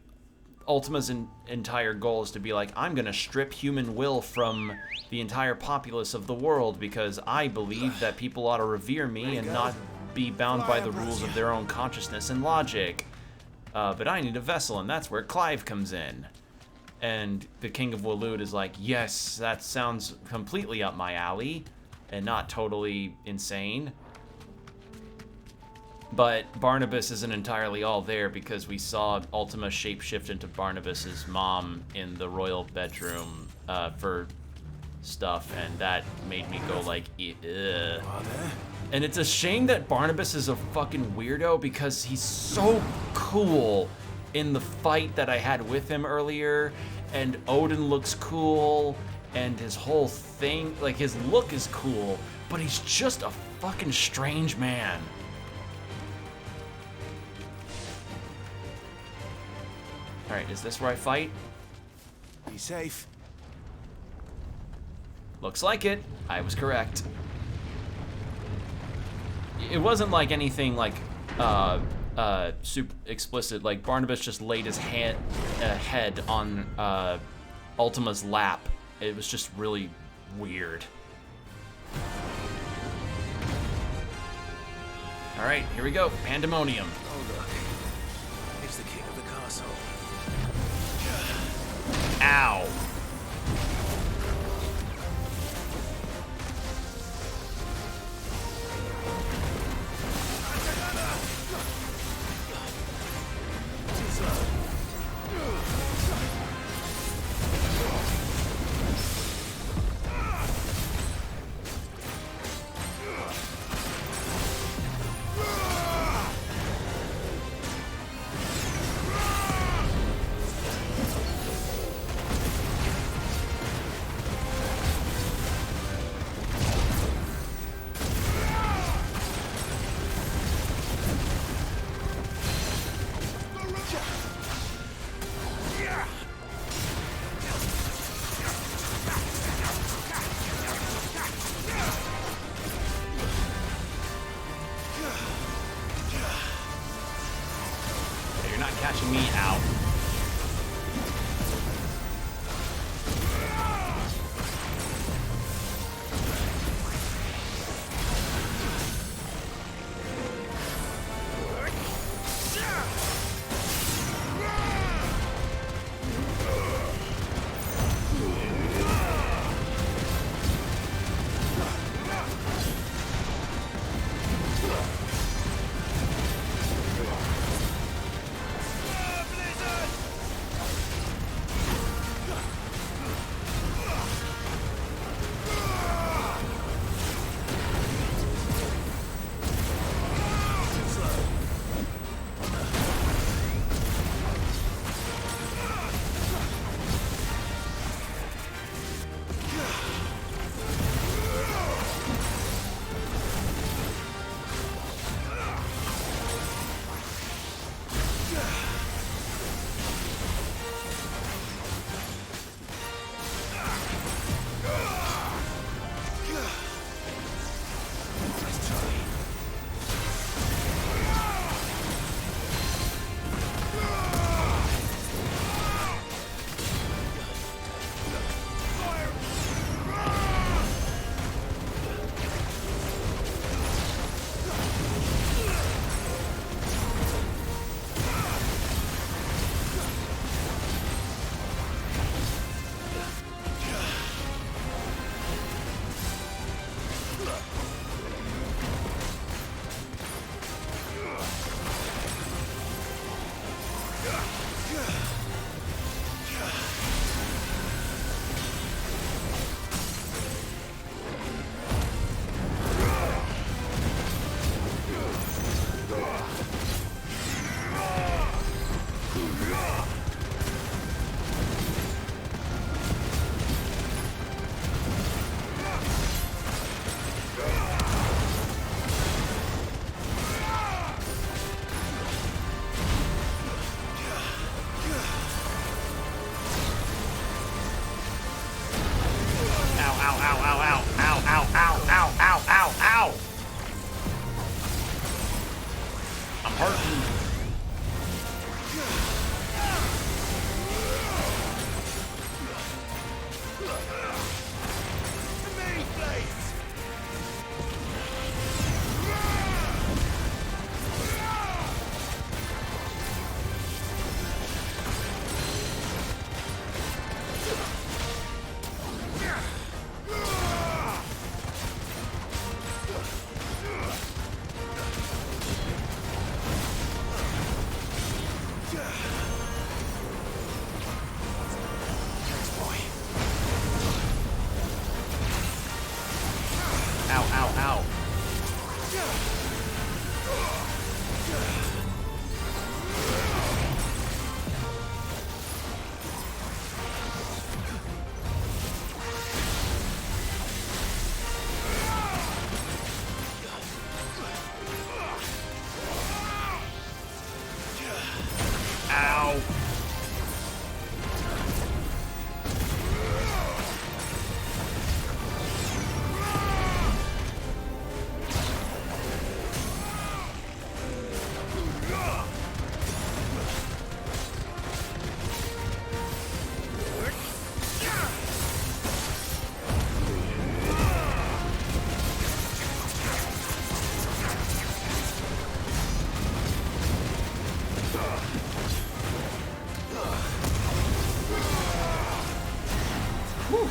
Ultima's entire goal is to be like, I'm gonna strip human will from the entire populace of the world because I believe that people ought to revere me and not be bound by the rules of their own consciousness and logic. But I need a vessel, and that's where Clive comes in. And the King of Waloed is like, yes, that sounds completely up my alley and not totally insane. But Barnabas isn't entirely all there because we saw Ultima shapeshift into Barnabas's mom in the royal bedroom for stuff, and that made me go like, ugh. And it's a shame that Barnabas is a fucking weirdo because he's so cool in the fight that I had with him earlier, and Odin looks cool, and his whole thing, like his look is cool, but he's just a fucking strange man. Alright, is this where I fight? Be safe. Looks like it. I was correct. It wasn't like anything like super explicit. Like Barnabas just laid his head on Ultima's lap. It was just really weird. All right, here we go. Pandemonium. Oh look, here's the king of the castle. Ow. Catching me out.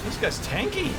This guy's tanky.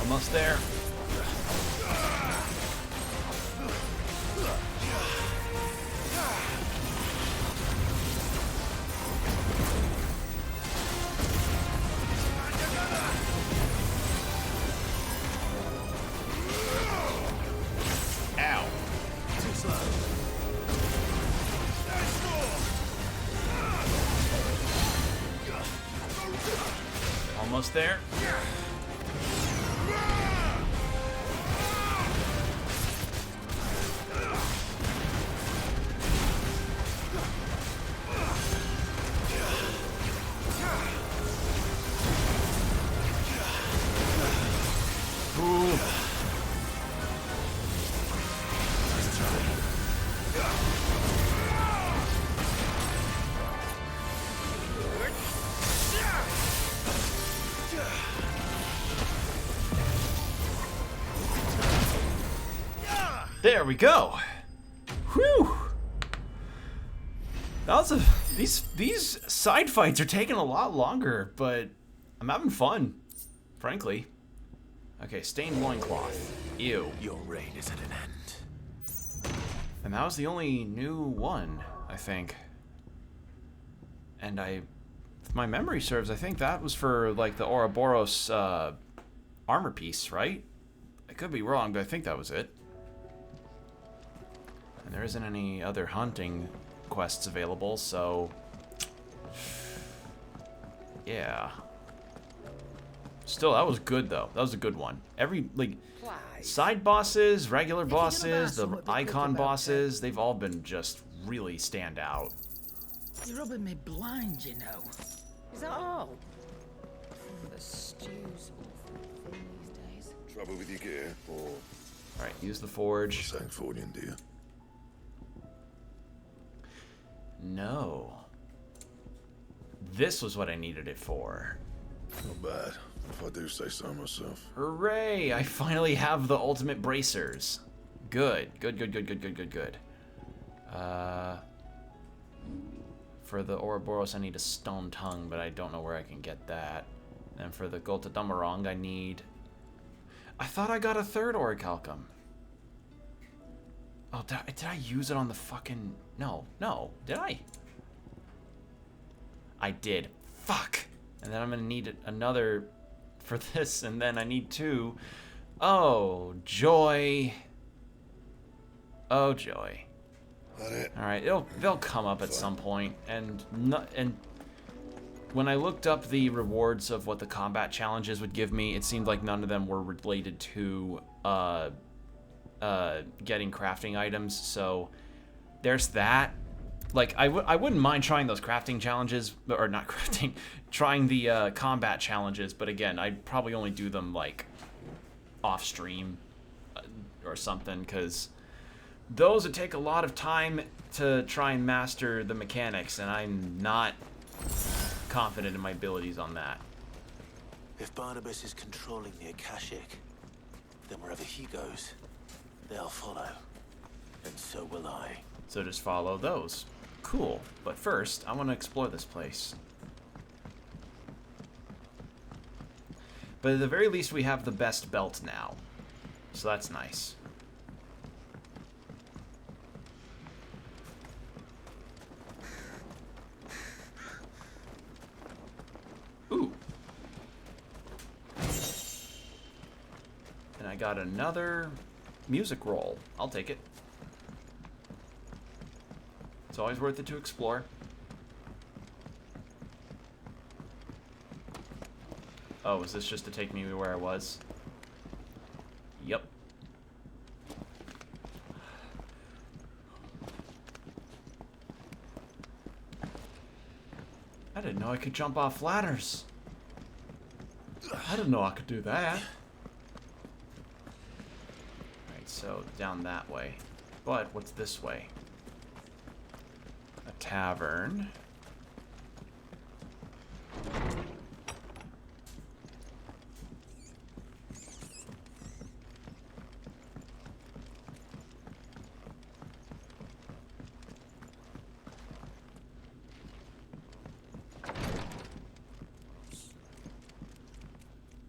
Almost there. Ow. Too slow. Almost there. There we go. Whew. That was a, these side fights are taking a lot longer, but I'm having fun, frankly. Okay, stained loincloth. Ew. Your reign is at an end. And that was the only new one, I think. And if my memory serves, I think that was for like the Ouroboros armor piece, right? I could be wrong, but I think that was it. And there isn't any other hunting quests available, so yeah. Still, that was good though. That was a good one. Every like side bosses, regular bosses, the icon bosses, they've all been just really stand out. You're rubbing me blind, you know. Is that all? The stew's awful thing these days. Trouble with your gear, or... Alright, use the forge. Sancfordian, do you? No. This was what I needed it for. Not bad, if I do say so myself. Hooray! I finally have the ultimate bracers. Good. Good. For the Ouroboros, I need a stone tongue, but I don't know where I can get that. And for the Golta Damarong, I need... I thought I got a third Orichalcum. Oh, did I use it on the fucking... No, did I? I did. Fuck! And then I'm gonna need another for this, and then I need two. Oh, joy. Oh, joy. Alright, they'll come up at some point, and when I looked up the rewards of what the combat challenges would give me, it seemed like none of them were related to getting crafting items, so there's that. Like, I wouldn't mind trying those crafting challenges, or not crafting, trying the combat challenges, but again, I'd probably only do them, like, off-stream or something, because those would take a lot of time to try and master the mechanics, and I'm not confident in my abilities on that. If Barnabas is controlling the Akashic, then wherever he goes, they'll follow. And so will I. So just follow those. Cool. But first, I want to explore this place. But at the very least, we have the best belt now. So that's nice. Ooh. And I got another music roll. I'll take it. It's always worth it to explore. Oh, is this just to take me where I was? Yep. I didn't know I could jump off ladders. I didn't know I could do that. Alright, so down that way. But what's this way? A tavern.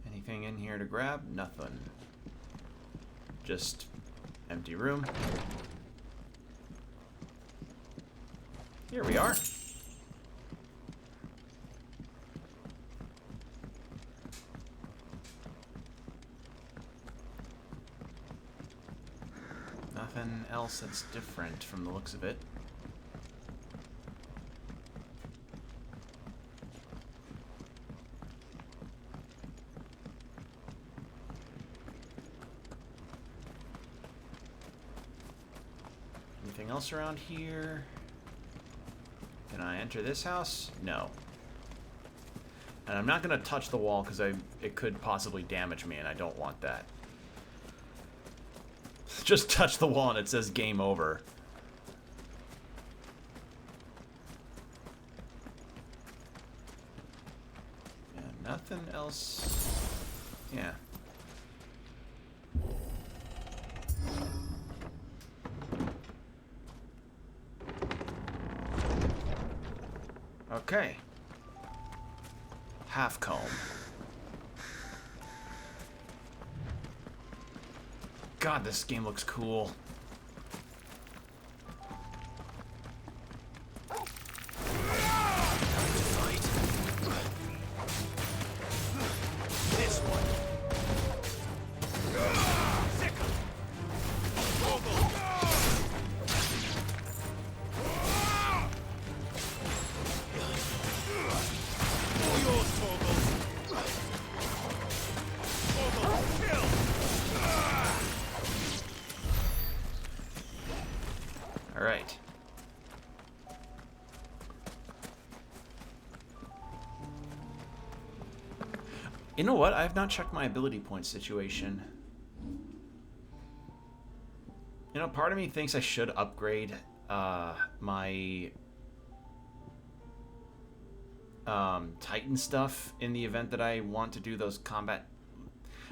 Anything in here to grab? Nothing. Just empty room. Here we are. Nothing else that's different from the looks of it. Anything else around here? Can I enter this house? No. And I'm not going to touch the wall because it could possibly damage me, and I don't want that. Just touch the wall and it says game over. And nothing else. Yeah. Okay. Half comb. God, this game looks cool. This one. All right. You know what? I have not checked my ability point situation. You know, part of me thinks I should upgrade my Titan stuff in the event that I want to do those combat.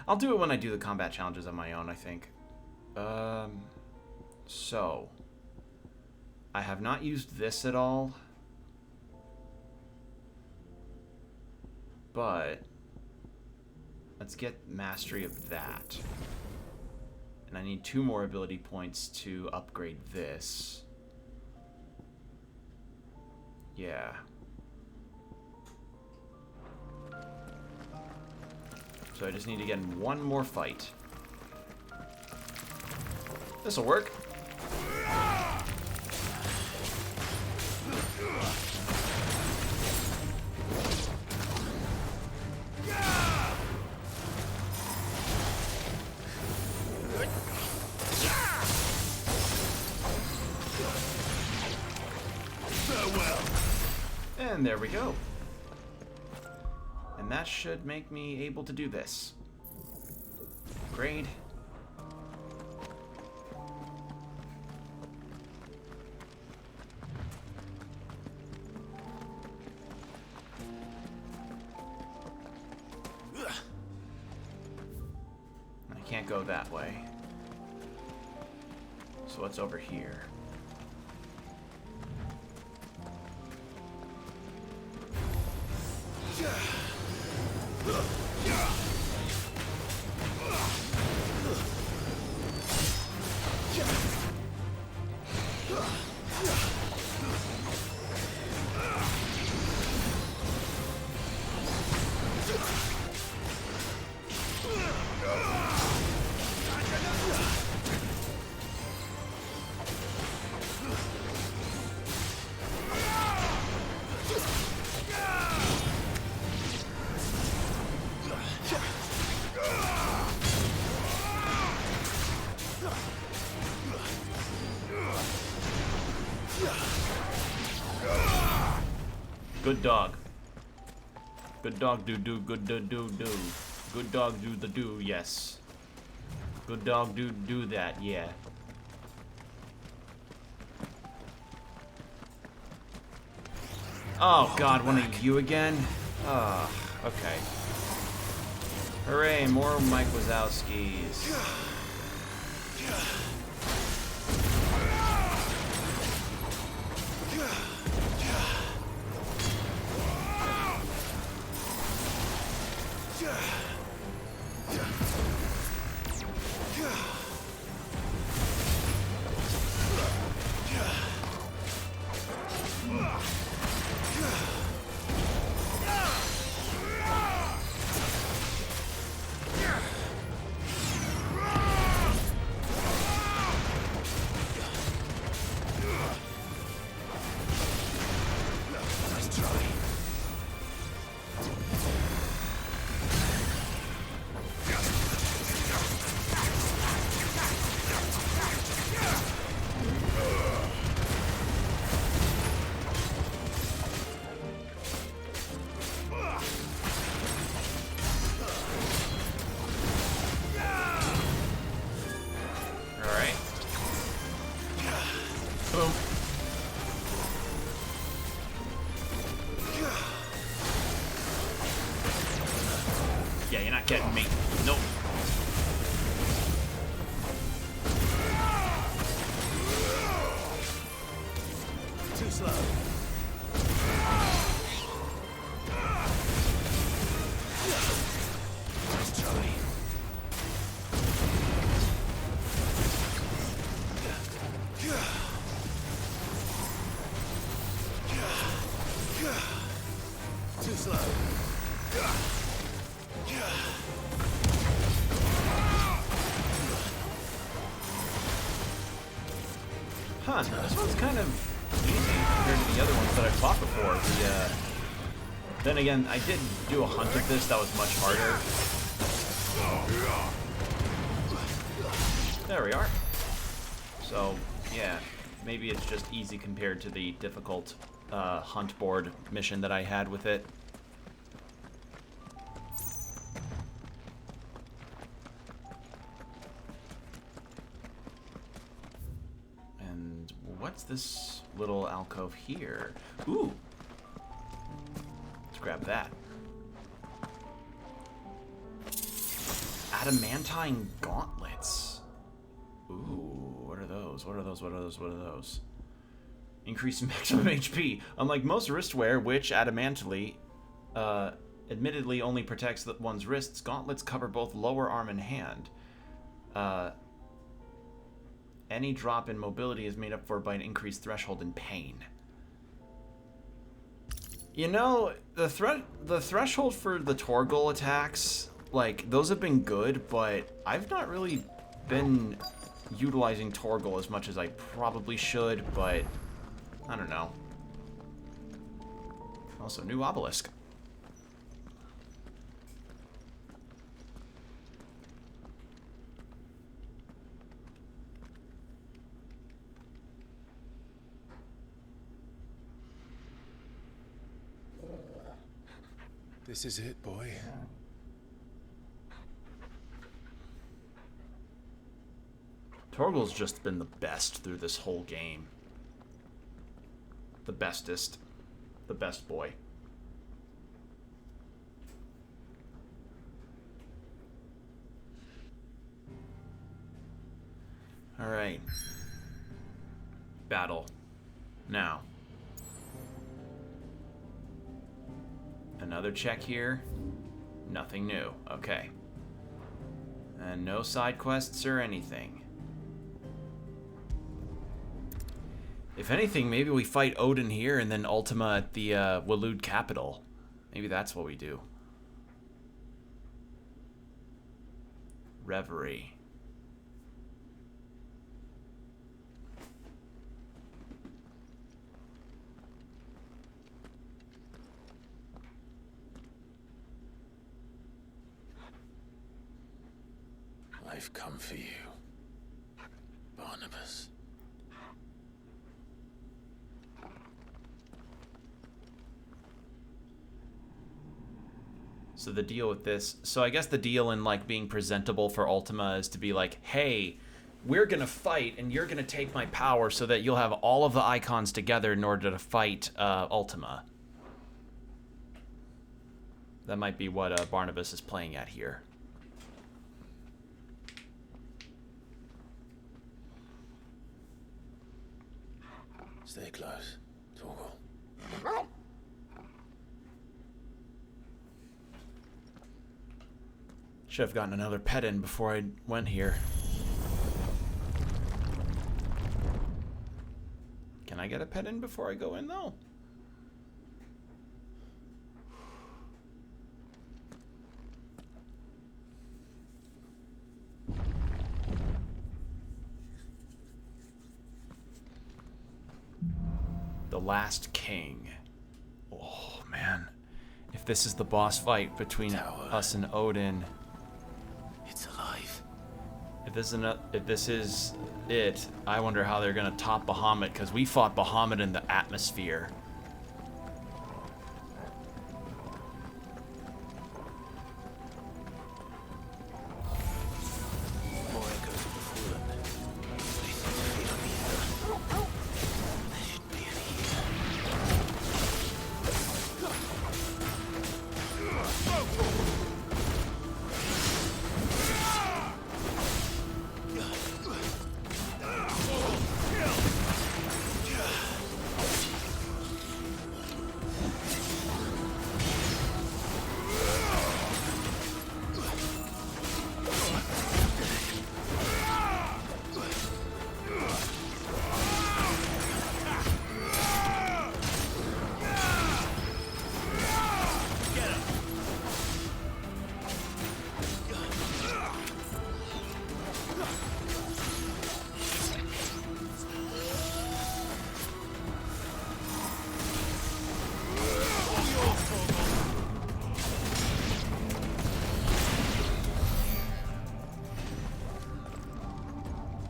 I'll do it when I do the combat challenges on my own, I think. So I have not used this at all, but let's get mastery of that. And I need 2 more ability points to upgrade this. Yeah. So I just need to get in 1 more fight. This'll work. And there we go. And that should make me able to do this. Grade. I can't go that way. So what's over here? Good dog. Good dog do, good do. Good dog do the do, yes. Good dog do that, yeah. Oh god, one of you again? Ah, okay. Hooray, more Mike Wazowskis. Yeah, you're not getting me. Nope. Too slow. Nice try. Too slow. Huh, this one's kind of easy compared to the other ones that I've fought before. Then again, I did do a hunt of this that was much harder. There we are. So, yeah, maybe it's just easy compared to the difficult hunt board mission that I had with it. And what's this little alcove here? Ooh! Let's grab that. Adamantine gauntlets. Ooh, what are those? What are those? What are those? What are those? Increase maximum HP. Unlike most wristwear, which adamantly, admittedly only protects one's wrists, gauntlets cover both lower arm and hand. Any drop in mobility is made up for by an increased threshold in pain. You know, the threshold for the Torgal attacks, like, those have been good, but I've not really been utilizing Torgal as much as I probably should, but I don't know. Also, new obelisk. This is it, boy. Torgal's just been the best through this whole game. The bestest. The best boy. Alright. Battle. Now. Another check here. Nothing new. Okay. And no side quests or anything. If anything, maybe we fight Odin here and then Ultima at the Waloed capital. Maybe that's what we do. Reverie. I've come for you, Barnabas. So the deal with this, so I guess the deal in like being presentable for Ultima is to be like, hey, we're gonna fight and you're gonna take my power so that you'll have all of the icons together in order to fight Ultima. That might be what Barnabas is playing at here. Stay close, Torgal. Should have gotten another pet in before I went here. Can I get a pet in before I go in though? The Last King. Oh man. If this is the boss fight between us and Odin. It's alive. If this is it, I wonder how they're gonna top Bahamut, because we fought Bahamut in the atmosphere. More echoes of the fallen. They seem to feed on ether. There shouldn't be any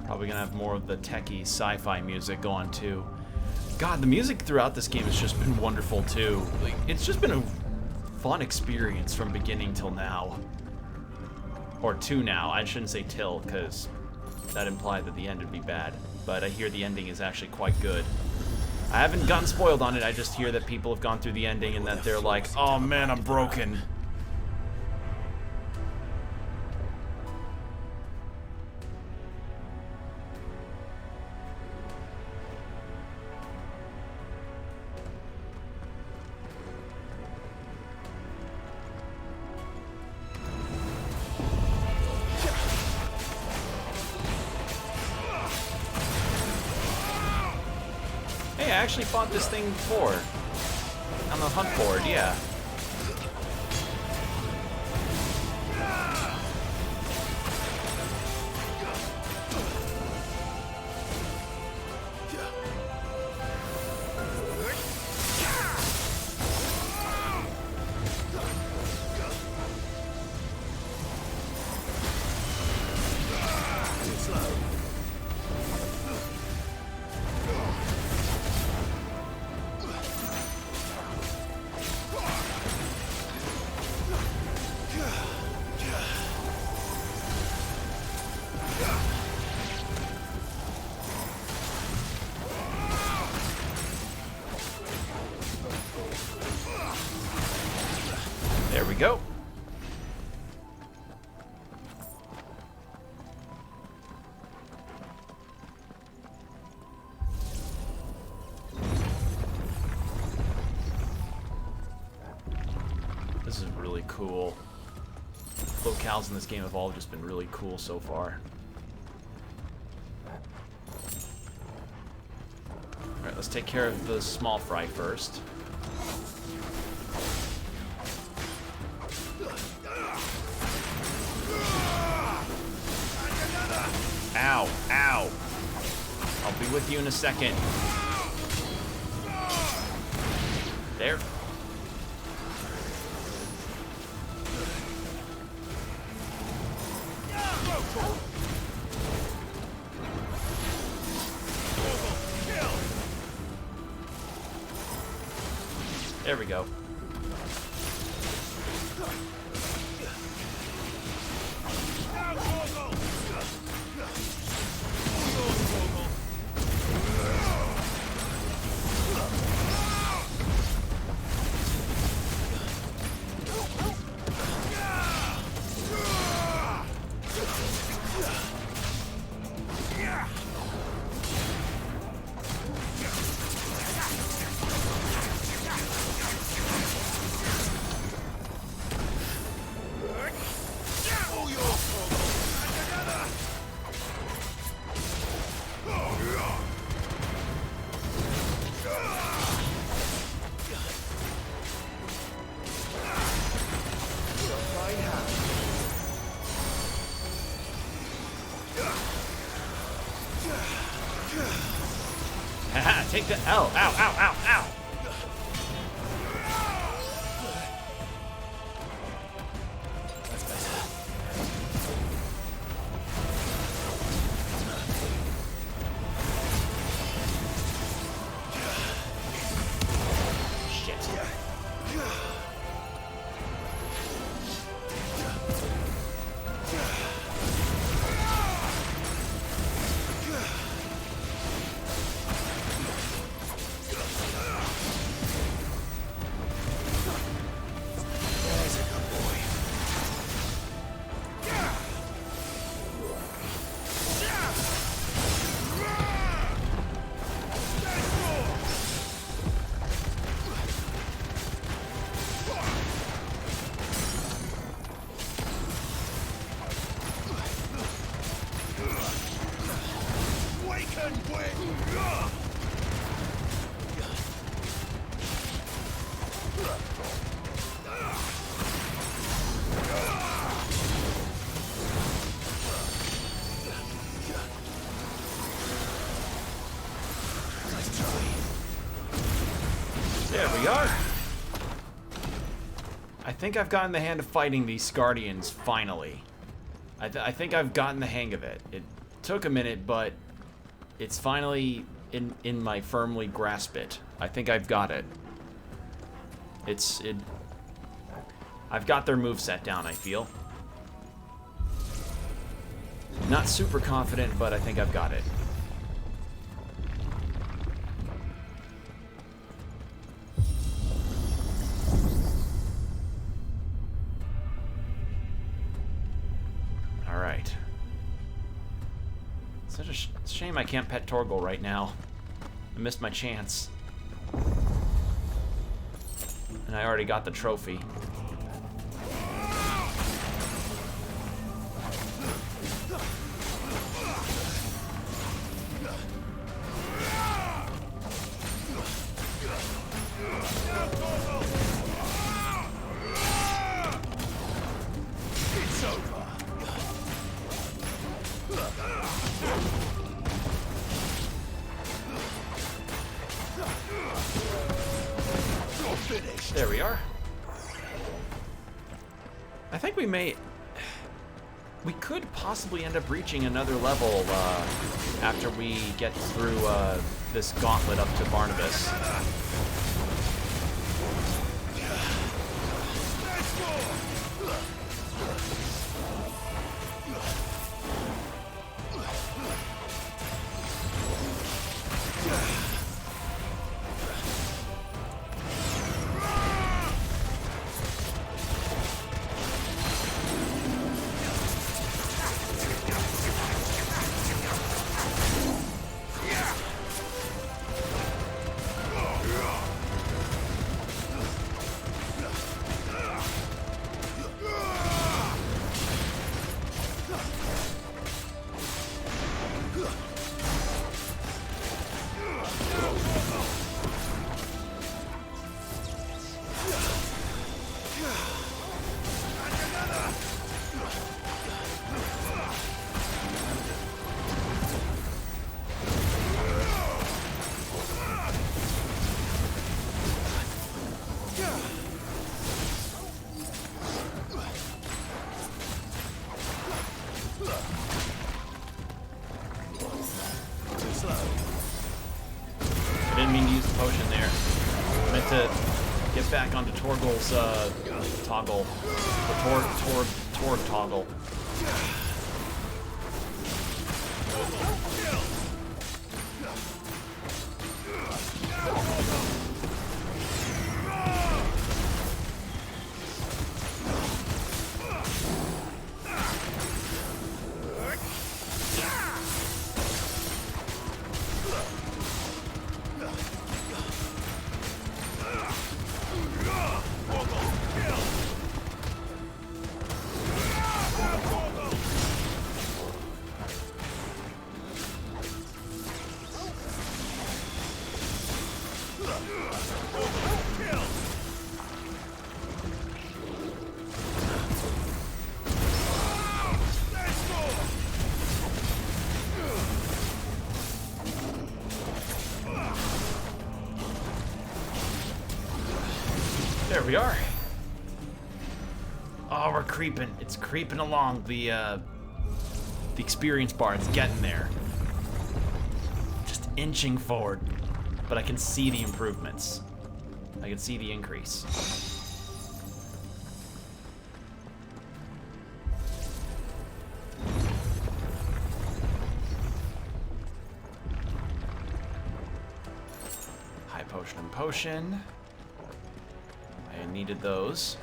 Probably gonna have more of the techie sci-fi music going too. God, the music throughout this game has just been wonderful too. Like, it's just been a fun experience from beginning till now. Or to now. I shouldn't say till, because that implied that the end would be bad. But I hear the ending is actually quite good. I haven't gotten spoiled on it, I just hear that people have gone through the ending and that they're like, oh man, I'm broken. Hey, I actually fought this thing before. On the hunt board, yeah. go. This is really cool. Locales in this game have all just been really cool so far. Alright, let's take care of the small fry first. Ow, ow. I'll be with you in a second. There. There we go. Haha, take the L. Ow, ow, ow, ow. That's better. Shit. There we are. I think I've gotten the hand of fighting these Guardians, finally. I think I've gotten the hang of it. It took a minute, but it's finally in my firmly grasp it. I think I've got it. I've got their moveset down, I feel. Not super confident, but I think I've got it. Alright. Such a shame I can't pet Torgal right now. I missed my chance. And I already got the trophy. It's over. You're finished. There we are. I think we could possibly end up reaching another level after we get through this gauntlet up to Barnabas. potion there. Meant to get back onto Torgal's toggle. The Torg toggle. There we are. Oh, we're creeping. It's creeping along the experience bar. It's getting there. Just inching forward. But I can see the improvements. I can see the increase. High potion and potion. I needed those.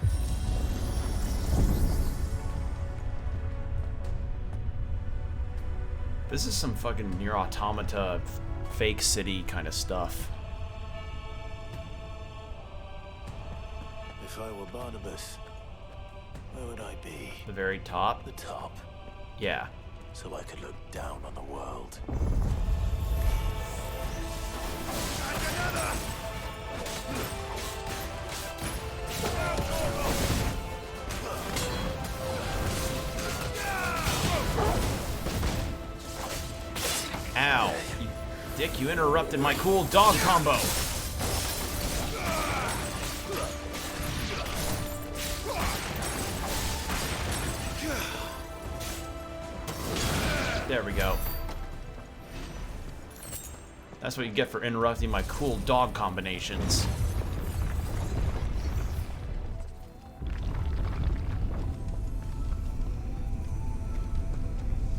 This is some fucking Nier Automata fake city kind of stuff. If I were Barnabas, where would I be? The very top? The top. Yeah. So I could look down on the world. Ow. You dick, you interrupted my cool dog combo. There we go. That's what you get for interrupting my cool dog combinations.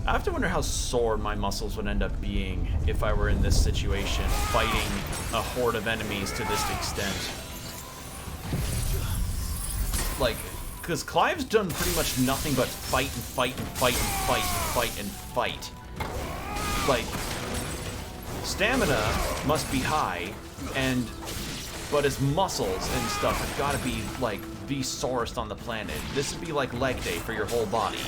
I have to wonder how sore my muscles would end up being if I were in this situation, fighting a horde of enemies to this extent. Like, because Clive's done pretty much nothing but fight and fight and fight and fight and fight and fight. Like, stamina must be high, but his muscles and stuff have got to be, like, the sorest on the planet. This would be like leg day for your whole body.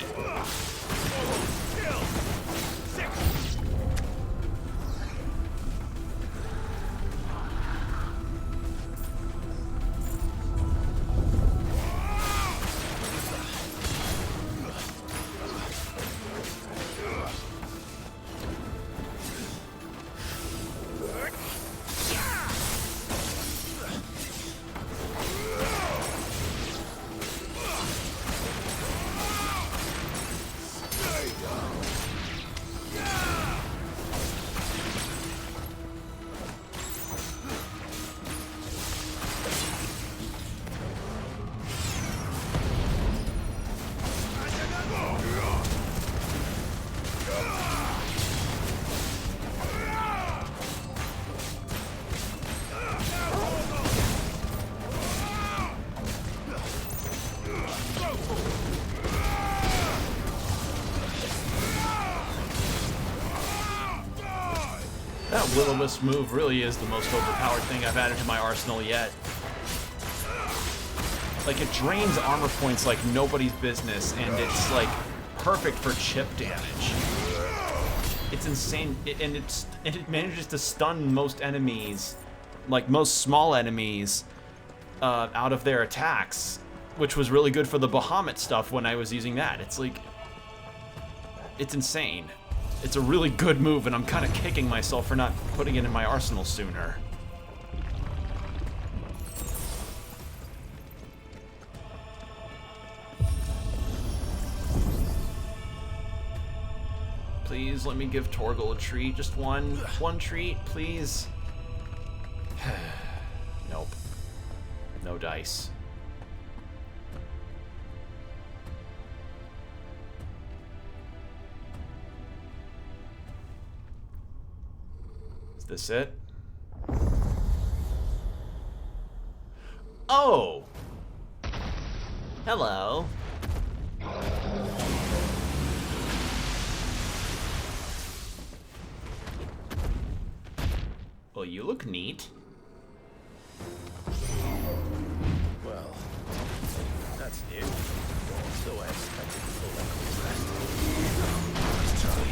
That Will-O-Wisp move really is the most overpowered thing I've added to my arsenal yet. Like, it drains armor points like nobody's business, and it's, like, perfect for chip damage. It's insane, and it manages to stun most enemies, like most small enemies, out of their attacks, which was really good for the Bahamut stuff when I was using that. It's like, it's insane. It's a really good move, and I'm kind of kicking myself for not putting it in my arsenal sooner. Please let me give Torgal a treat. Just one treat, please. no dice. Is this it? Oh! Hello. Well, you look neat. Well, that's new. So I expected full equal rest. Let's try.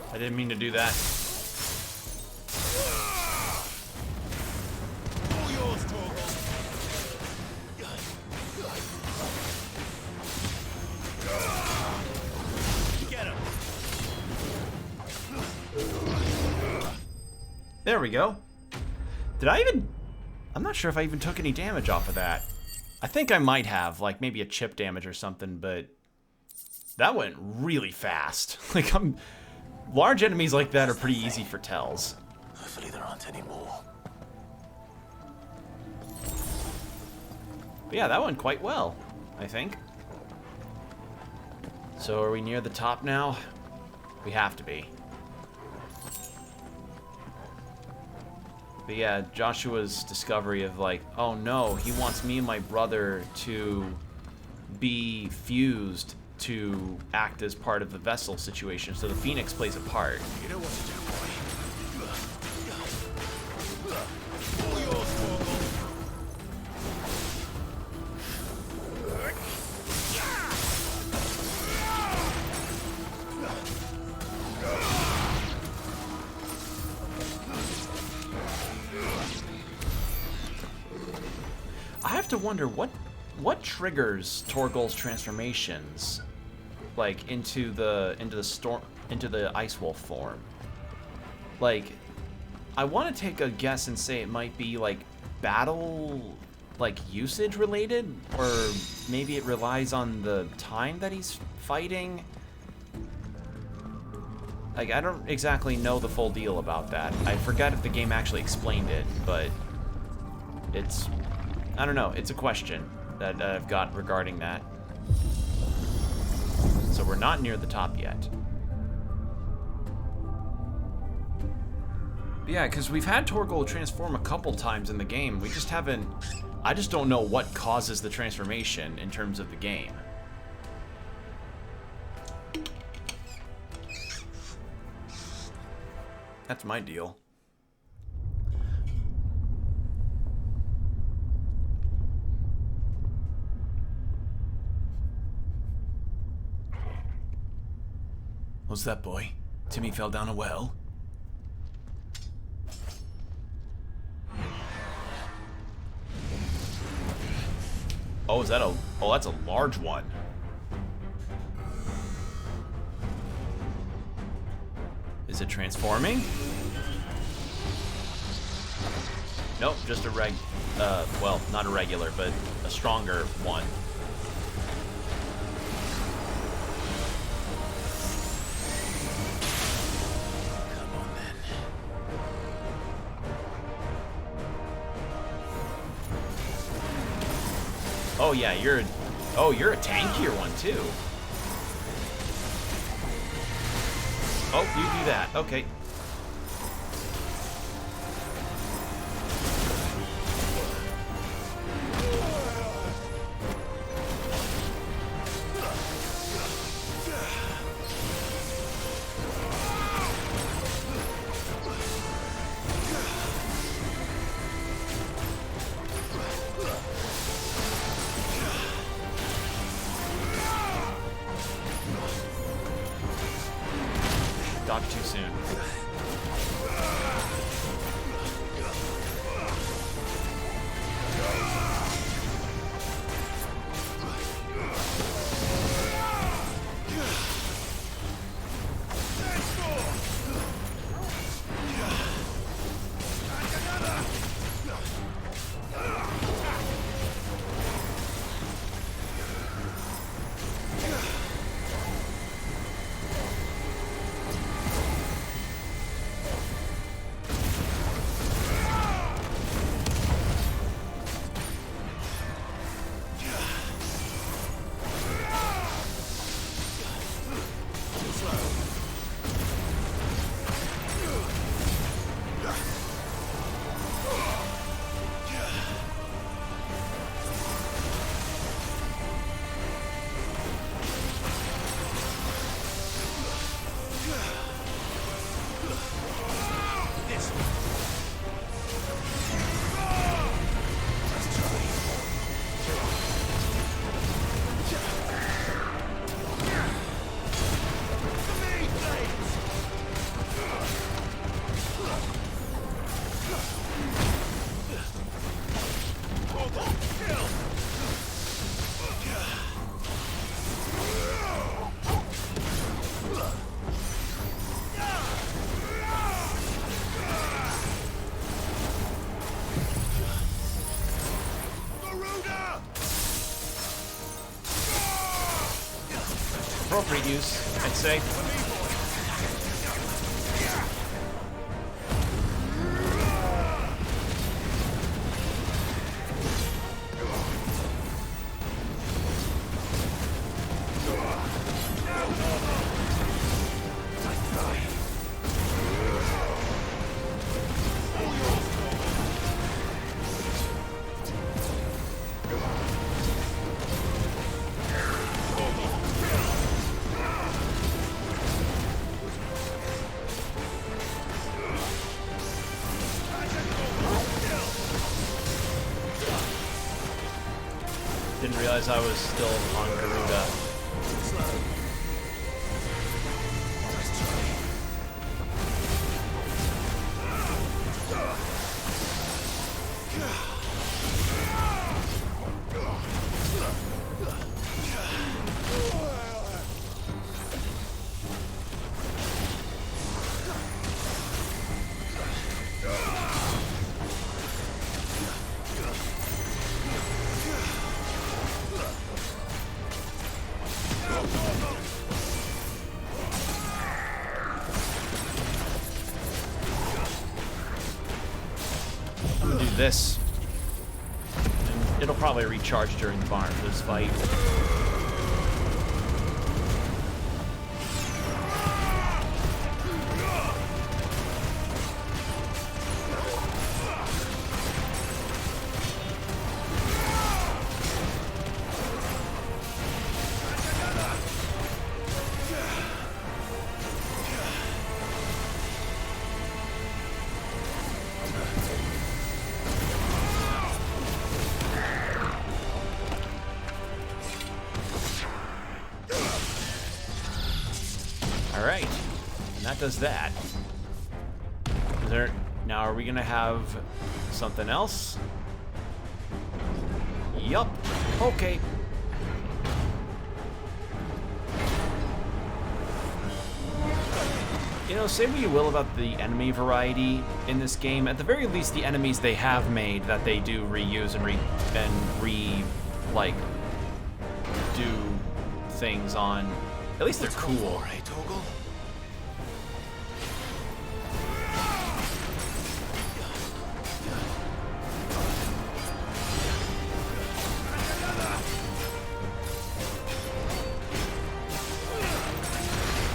I didn't mean to do that. There we go. Did I even... I'm not sure if I even took any damage off of that. I think I might have, like maybe a chip damage or something, but that went really fast. Like, large enemies like that are pretty easy for tells. Hopefully there aren't any more. But yeah, that went quite well, I think. So are we near the top now? We have to be. But yeah, Joshua's discovery of like, oh no, he wants me and my brother to be fused to act as part of the vessel situation, so the Phoenix plays a part. You know what to do, boy. I have to wonder what triggers Torgal's transformations, like into the Ice Wolf form. Like, I want to take a guess and say it might be like battle, like usage related, or maybe it relies on the time that he's fighting. Like, I don't exactly know the full deal about that. I forgot if the game actually explained it, but it's, I don't know, it's a question that I've got regarding that. So we're not near the top yet. But yeah, because we've had Torgal transform a couple times in the game. We just haven't... I just don't know what causes the transformation in terms of the game. That's my deal. What's that, boy? Timmy fell down a well? Oh, is that a... Oh, that's a large one. Is it transforming? Nope, just a well, not a regular, but a stronger one. Oh yeah, you're a tankier one too. Oh, you do that. Okay. Dodge too soon. Appropriate use, I'd say. Didn't realize I was still on Garuda. I'm gonna do this. And it'll probably recharge during this fight. Alright, and that does that. Now are we gonna have something else? Yup. Okay. You know, say what you will about the enemy variety in this game, at the very least the enemies they have made that they do reuse and do things on, at least they're cool. Hey, Torgal?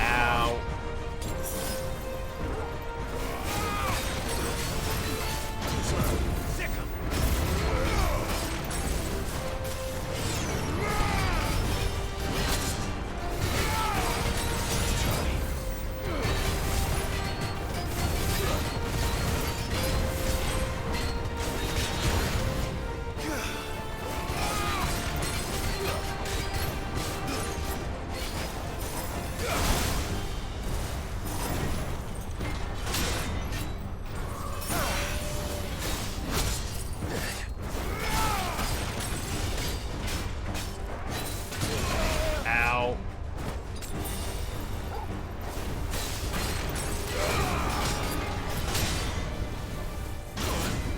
Ow. Ow.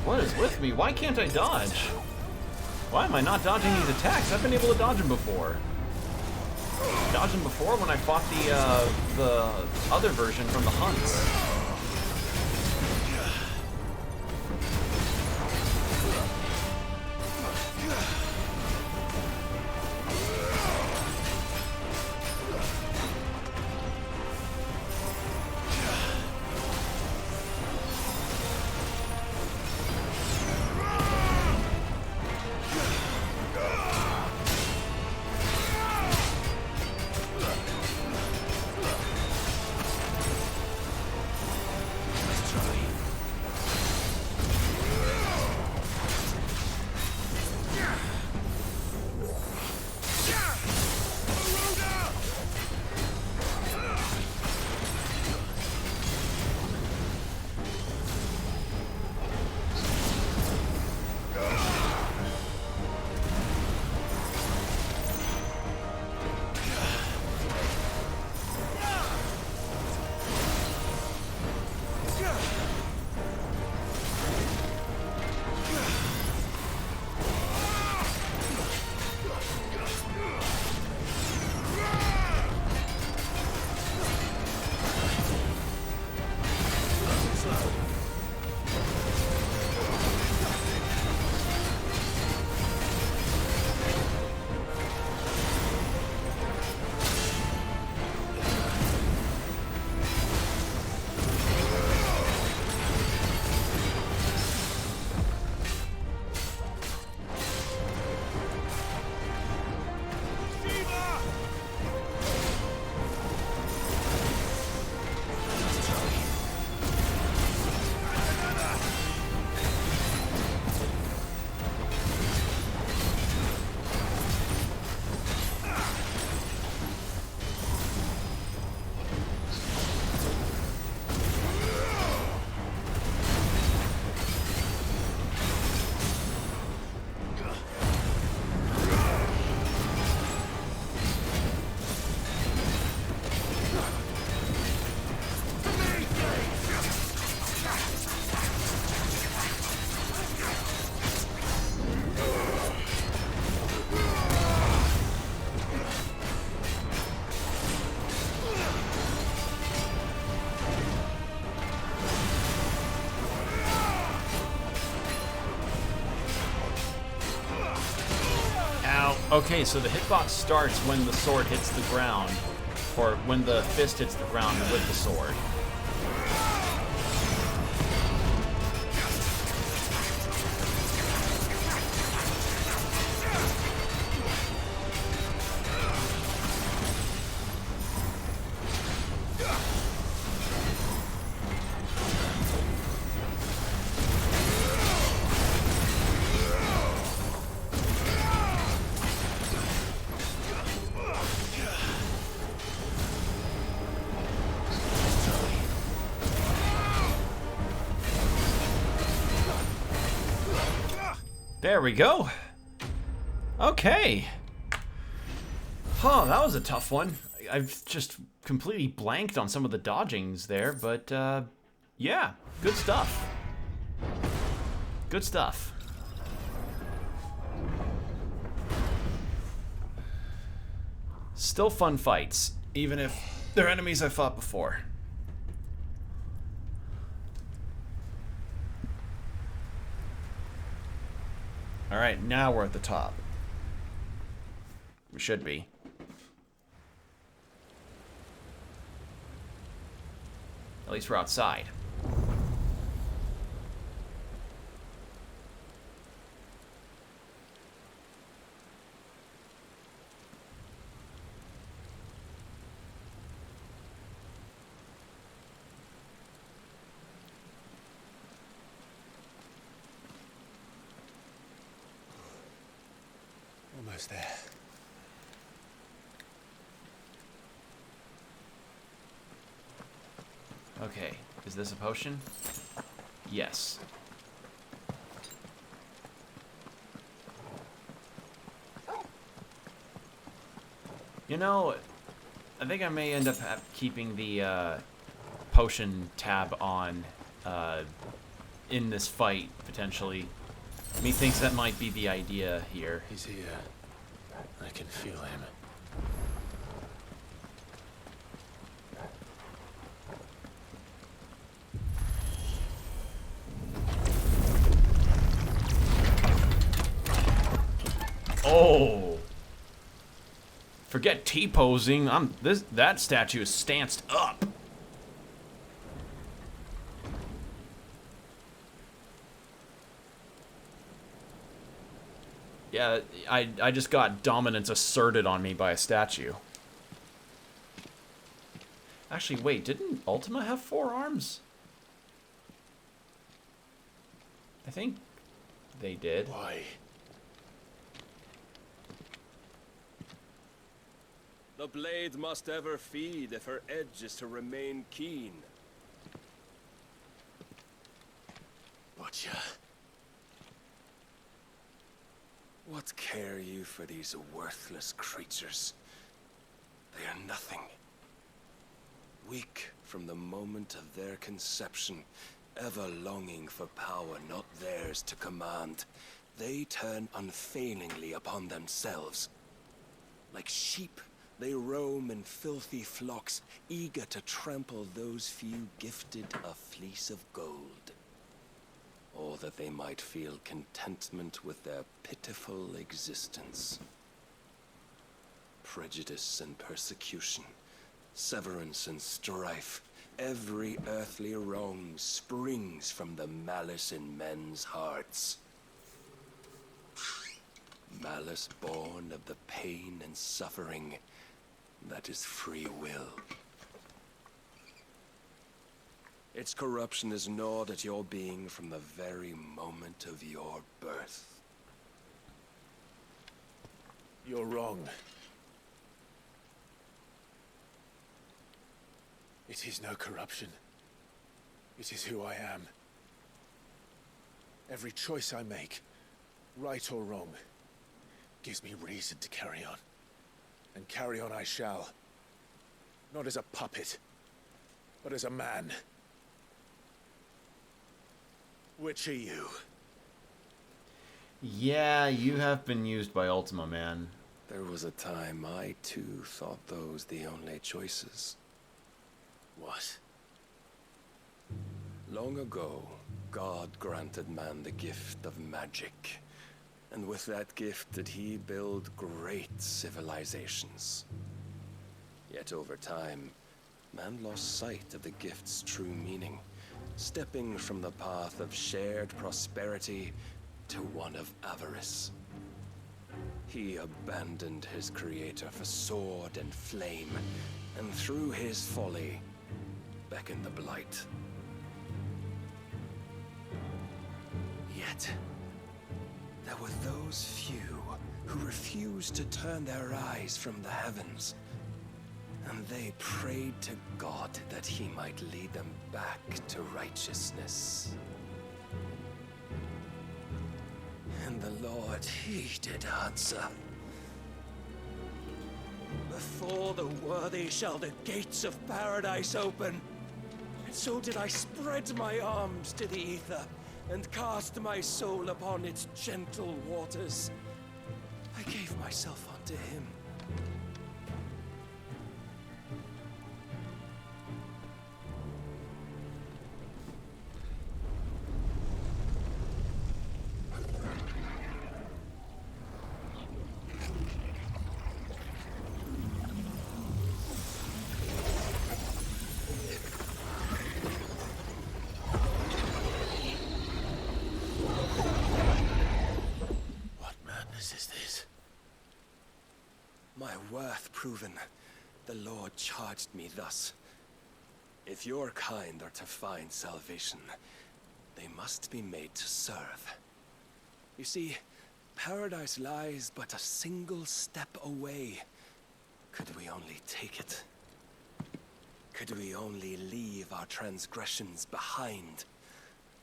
What is with me? Why can't I dodge? Why am I not dodging these attacks? I've been able to dodge them before. Dodged them before when I fought the other version from the hunts. Okay, so the hitbox starts when the sword hits the ground, or when the fist hits the ground with the sword. There we go. Okay. Oh, that was a tough one. I've just completely blanked on some of the dodgings there, but yeah, good stuff. Good stuff. Still fun fights, even if they're enemies I fought before. Alright, now we're at the top. We should be. At least we're outside. Almost there. Okay, is this a potion? Yes. You know, I think I may end up keeping the potion tab on in this fight, potentially. Methinks that might be the idea here. He's here. I can feel him. Oh! Forget T-posing. That statue is stanced up. Yeah, I just got dominance asserted on me by a statue. Actually, wait, didn't Ultima have 4 arms? I think they did. Why? The blade must ever feed if her edge is to remain keen. Butcher. What care you for these worthless creatures? They are nothing. Weak from the moment of their conception, ever longing for power not theirs to command, they turn unfailingly upon themselves. Like sheep, they roam in filthy flocks, eager to trample those few gifted a fleece of gold. Or that they might feel contentment with their pitiful existence. Prejudice and persecution, severance and strife, every earthly wrong springs from the malice in men's hearts. Malice born of the pain and suffering that is free will. Its corruption is gnawed at your being from the very moment of your birth. You're wrong. It is no corruption. It is who I am. Every choice I make, right or wrong, gives me reason to carry on. And carry on I shall. Not as a puppet, but as a man. Which are you? Yeah, you have been used by Ultima, man. There was a time I too thought those the only choices. What? Long ago, God granted man the gift of magic. And with that gift did he build great civilizations. Yet over time, man lost sight of the gift's true meaning, stepping from the path of shared prosperity to one of avarice. He abandoned his creator for sword and flame, and through his folly, beckoned the blight. Yet, there were those few who refused to turn their eyes from the heavens, and they prayed to God that he might lead them back to righteousness. And the Lord, he did answer. For the worthy shall the gates of paradise open. And so did I spread my arms to the ether, and cast my soul upon its gentle waters. I gave myself unto him. My worth proven, the Lord charged me thus. If your kind are to find salvation, they must be made to serve. You see, paradise lies but a single step away. Could we only take it? Could we only leave our transgressions behind?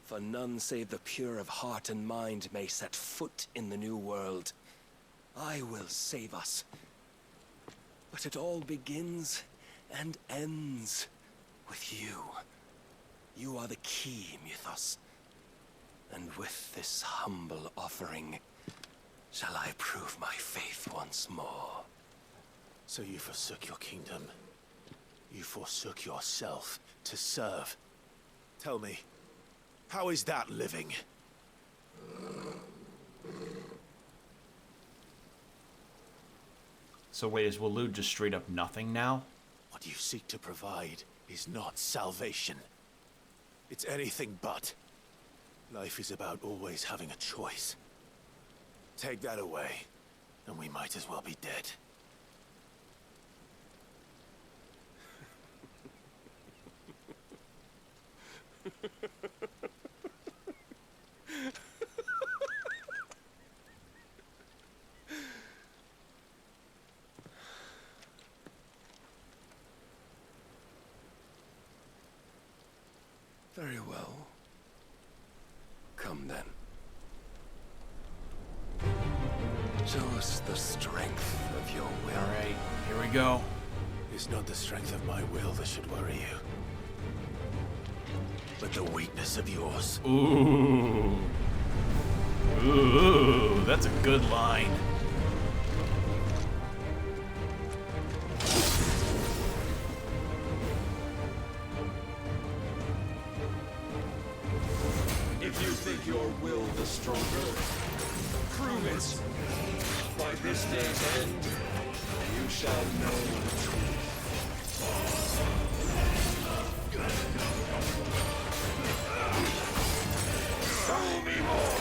For none save the pure of heart and mind may set foot in the new world. I will save us. But it all begins and ends with you. You are the key, Mythos. And with this humble offering, shall I prove my faith once more. So you forsook your kingdom. You forsook yourself to serve. Tell me, how is that living? So wait, is Waloed just straight up nothing now? What you seek to provide is not salvation. It's anything but. Life is about always having a choice. Take that away, and we might as well be dead. Very well. Come then. Show us the strength of your will. All right, here we go. It's not the strength of my will that should worry you, but the weakness of yours. Ooh. Ooh, that's a good line. If you think your will the stronger, prove it. By this day's end, you shall know the truth. Show me more!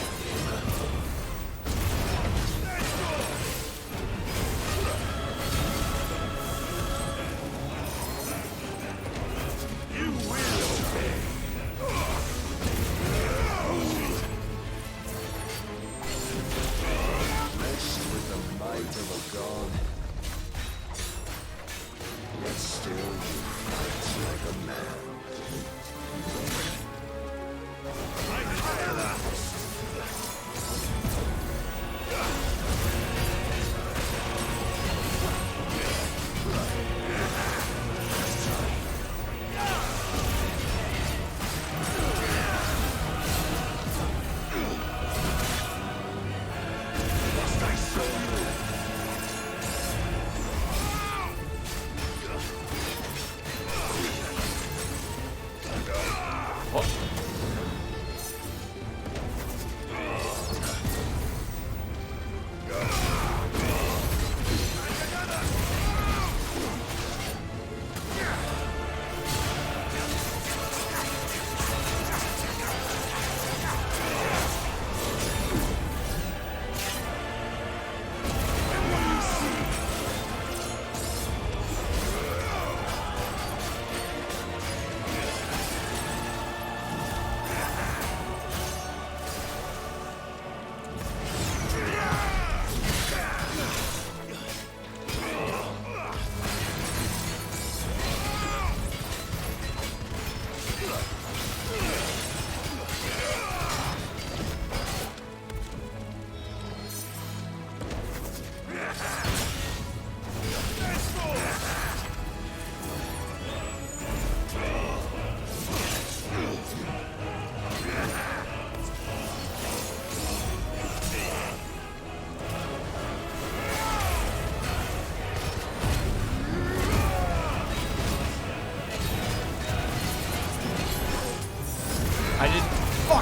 You will obey. Blessed with the might of a god, yet still you fight like a man.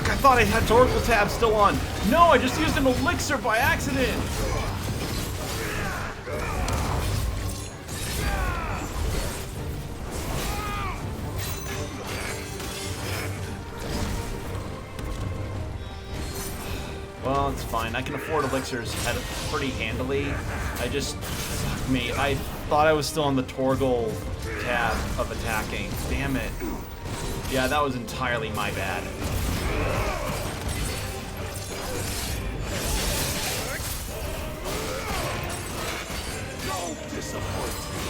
Fuck, I thought I had Torgal tab still on. No, I just used an elixir by accident. Well, it's fine. I can afford elixirs pretty handily. I just... Fuck me. I thought I was still on the Torgal tab of attacking. Damn it. Yeah, that was entirely my bad. Don't disappoint me.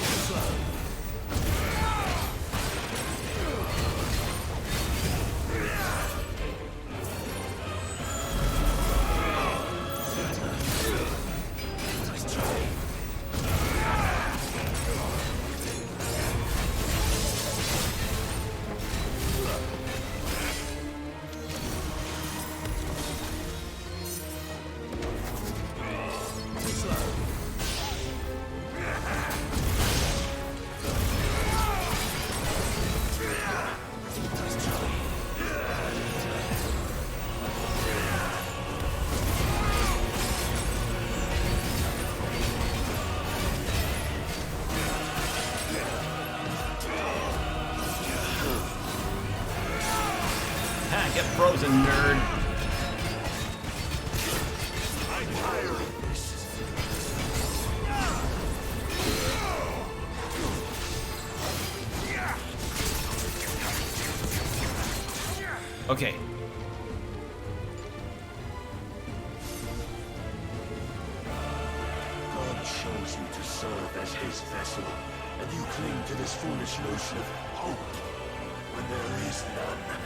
Get frozen, nerd. Okay. God chose you to serve as his vessel, and you cling to this foolish notion of hope when there is none.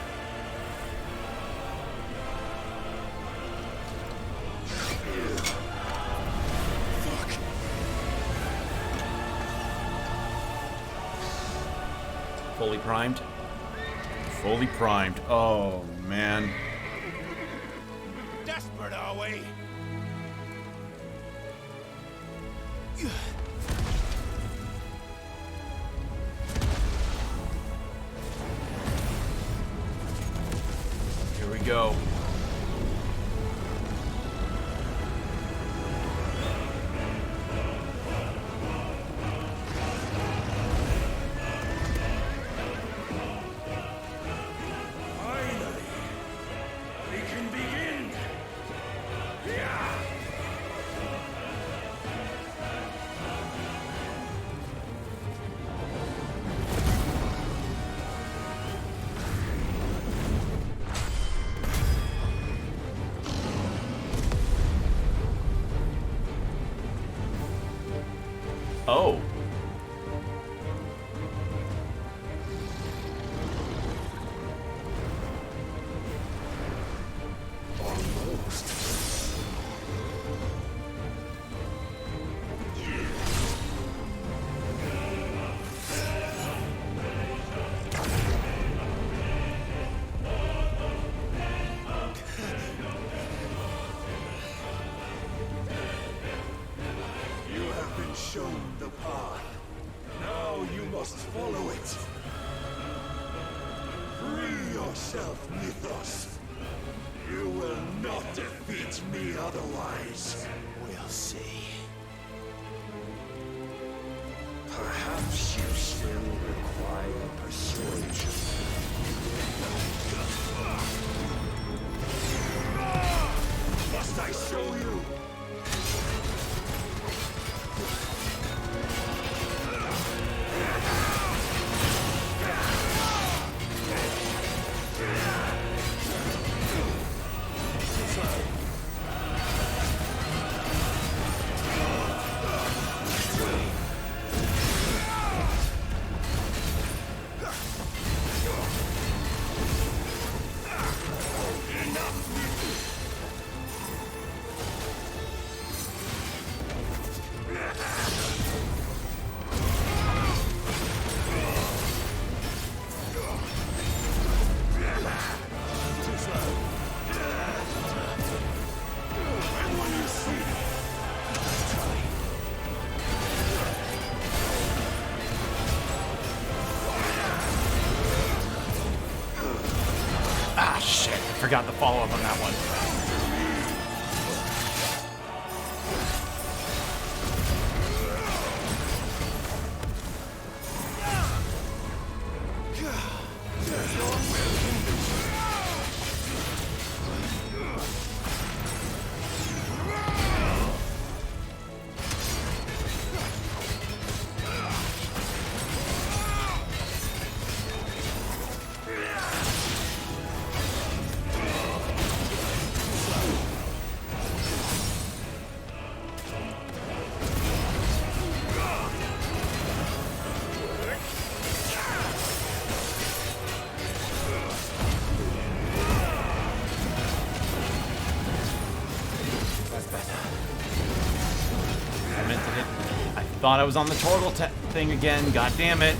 Fully primed? Fully primed. Oh, man. Desperate, are we? Here we go. Oh. Shown the path. Now you must follow it. Free yourself, Mythos. You will not defeat me otherwise. We'll see. Perhaps you still require persuasion. Must I show you? forgot the follow-up on that one. Thought I was on the Torgal thing again. God damn it.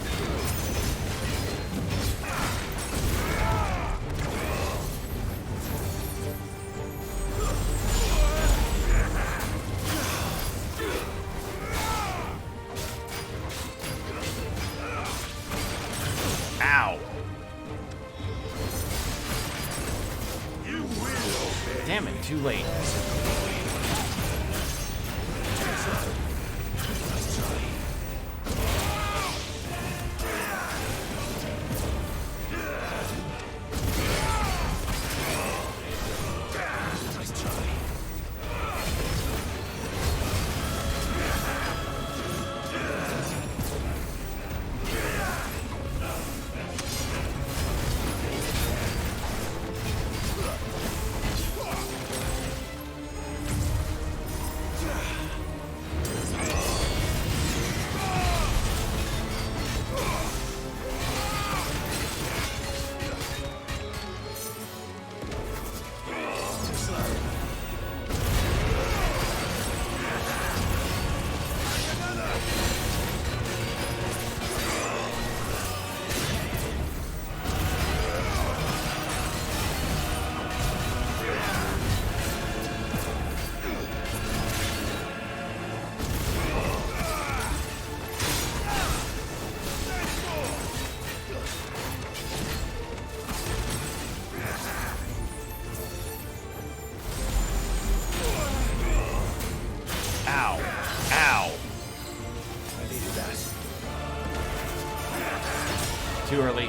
Ow. Damn it, too late. Too early.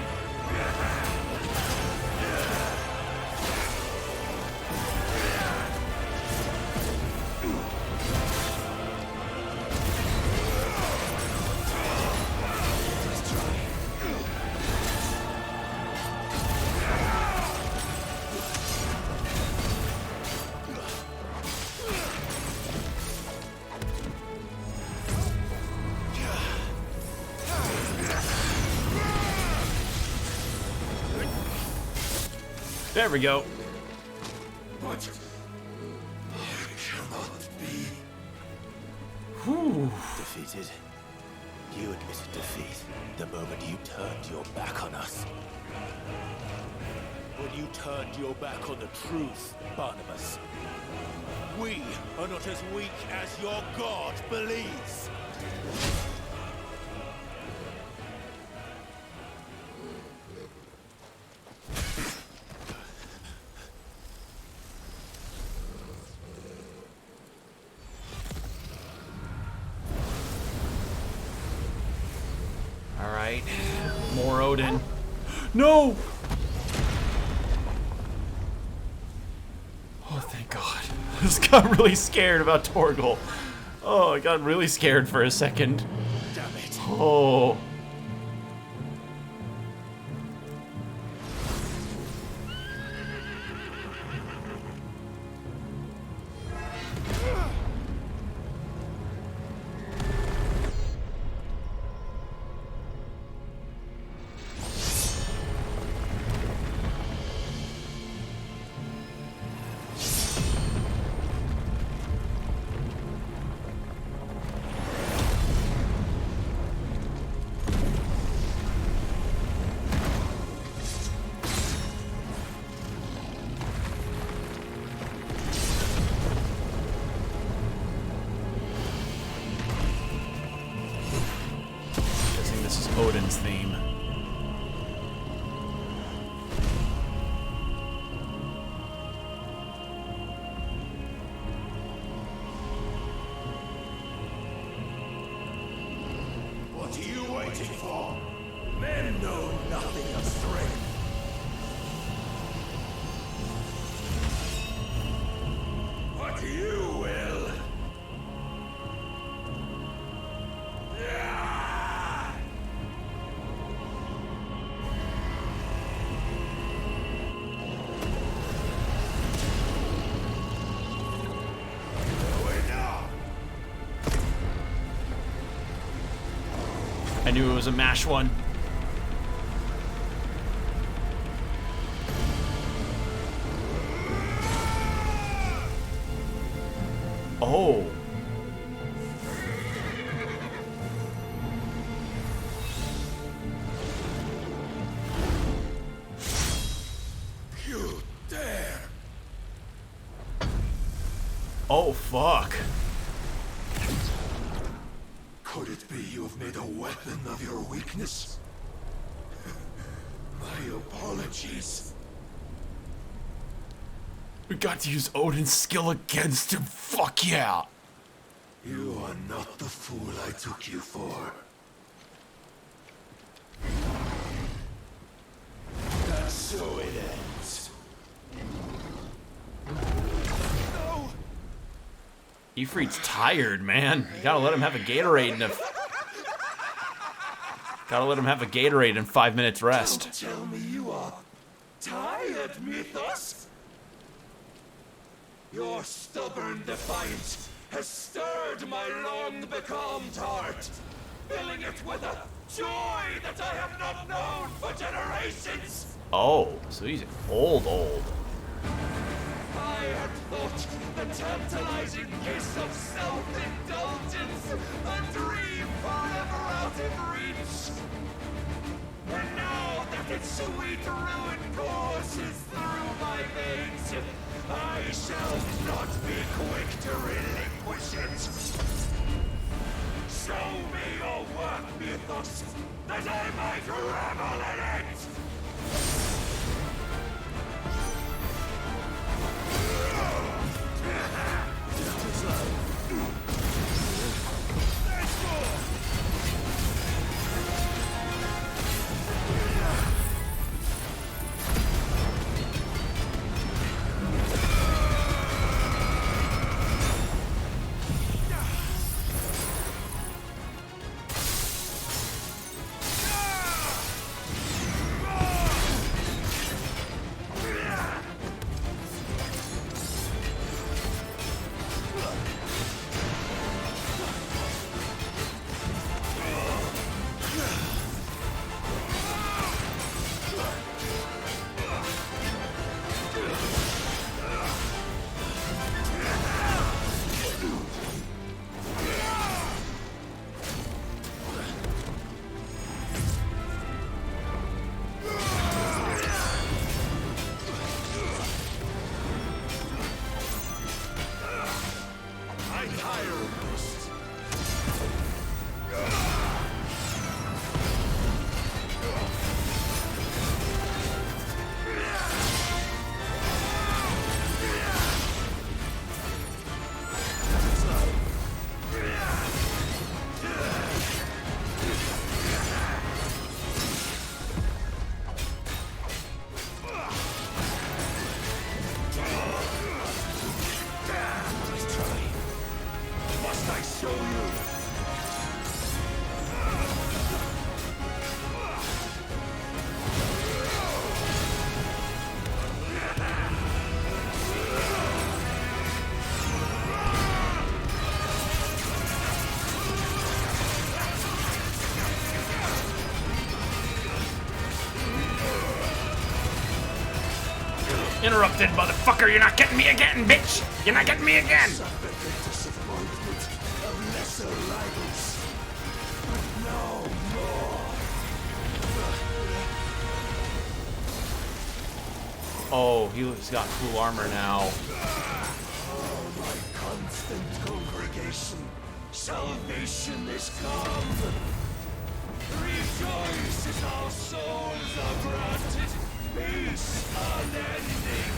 There we go. What? It cannot be. Whew. Defeated. You admitted defeat the moment you turned your back on us. When you turned your back on the truth, Barnabas. We are not as weak as your God believes. Alright. More Odin. No! Oh, thank God. I just got really scared about Torgal. Oh, I got really scared for a second. Damn it. Oh. Odin's theme. fighting for? Men know nothing of strength. But you will. I knew it was a MASH one. Oh. You dare! Oh, fuck. Could it be you have made a weapon of your weakness? My apologies. We got to use Odin's skill against him. Fuck yeah. You are not the fool I took you for. And so it ends. No! Ifrit's tired, man. You gotta let him have a Gatorade and gotta let him have a Gatorade and 5 minutes rest. Don't tell me you are tired, Mythos. Your stubborn defiance has stirred my long-becalmed heart, filling it with a joy that I have not known for generations. Oh, so he's old. I had thought the tantalizing kiss of self-indulgence a dream forever out of reach. And now that its sweet ruin courses through my veins, I shall not be quick to relinquish it. Show me your work, Mythos, that I might revel in it! Interrupted, motherfucker. You're not getting me again, bitch. You're not getting me again. Oh, he's got cool armor now. Oh, my constant congregation, salvation is come. Rejoice as our souls are granted peace unending.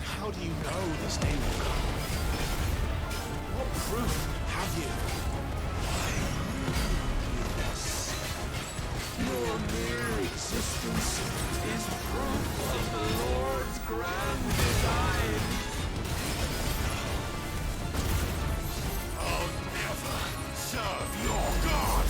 How do you know this day will come? What proof have you? I knew this. Your mere existence is proof of the Lord's grand design. I'll never serve your god.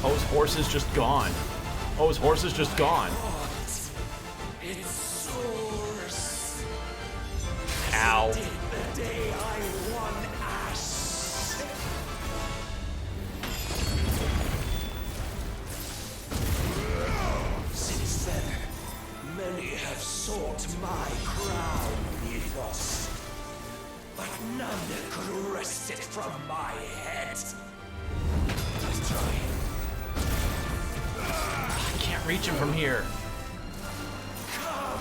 Oh, his horse is just gone. Oh, his horse is just gone. Its source. Ow. Did the day I won Ash. Since then, many have sought my crown, Ethos. But none could wrest it from my head. Let's try. I can't reach him from here. Come.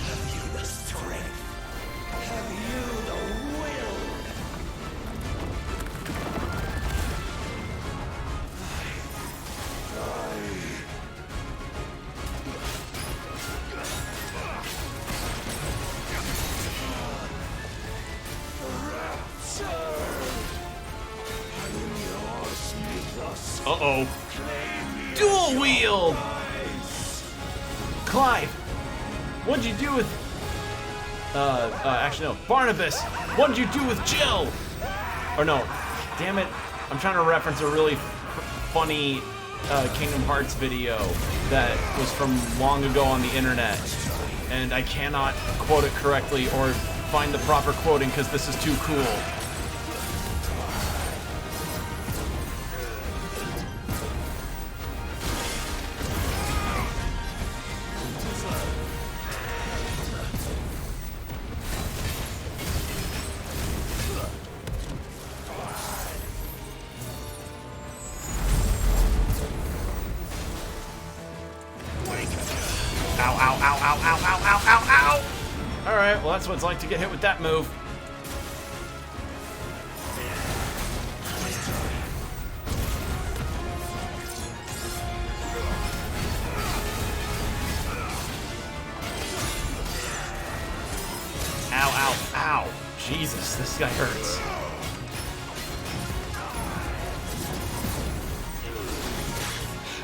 Have you the strength? Have you the will? Uh-oh. Dual wield! Clive, what'd you do with... actually no, Barnabas, what'd you do with Jill? Or no, damn it, I'm trying to reference a really funny Kingdom Hearts video that was from long ago on the internet, and I cannot quote it correctly or find the proper quoting because this is too cool. Alright, well that's what it's like to get hit with that move. Ow. Jesus, this guy hurts.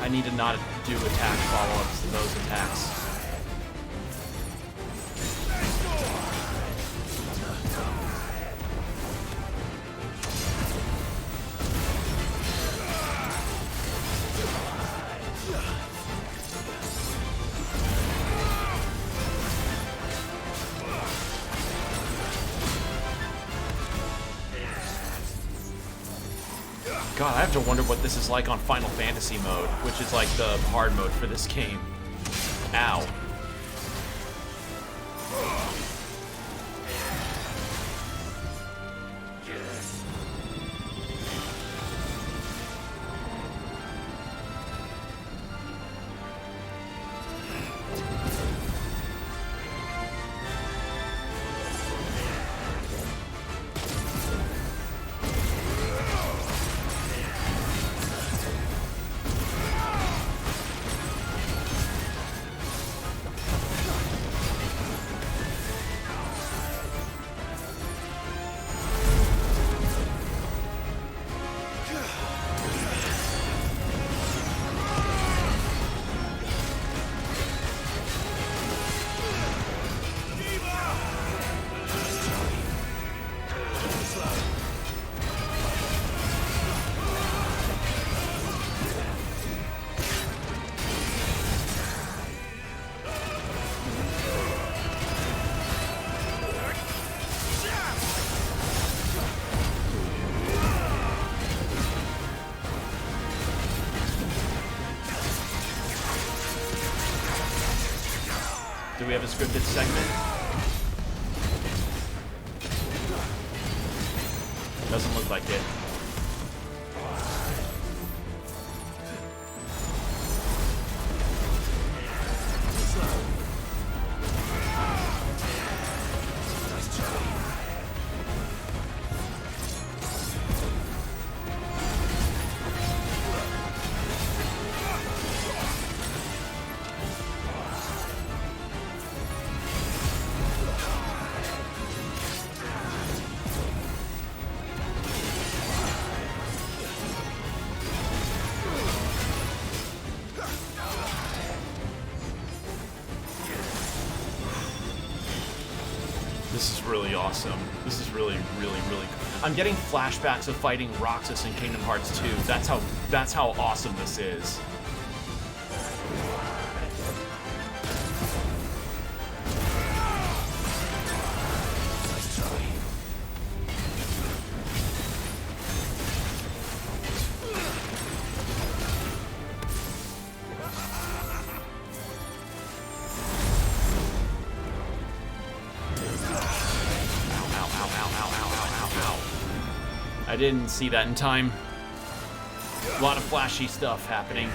I need to not do attack follow-ups to those attacks. God, I have to wonder what this is like on Final Fantasy mode, which is like the hard mode for this game. Ow. Do we have a scripted segment? Doesn't look like it. This is really awesome. This is really cool. I'm getting flashbacks of fighting Roxas in Kingdom Hearts 2. That's how awesome this is. I didn't see that in time. A lot of flashy stuff happening.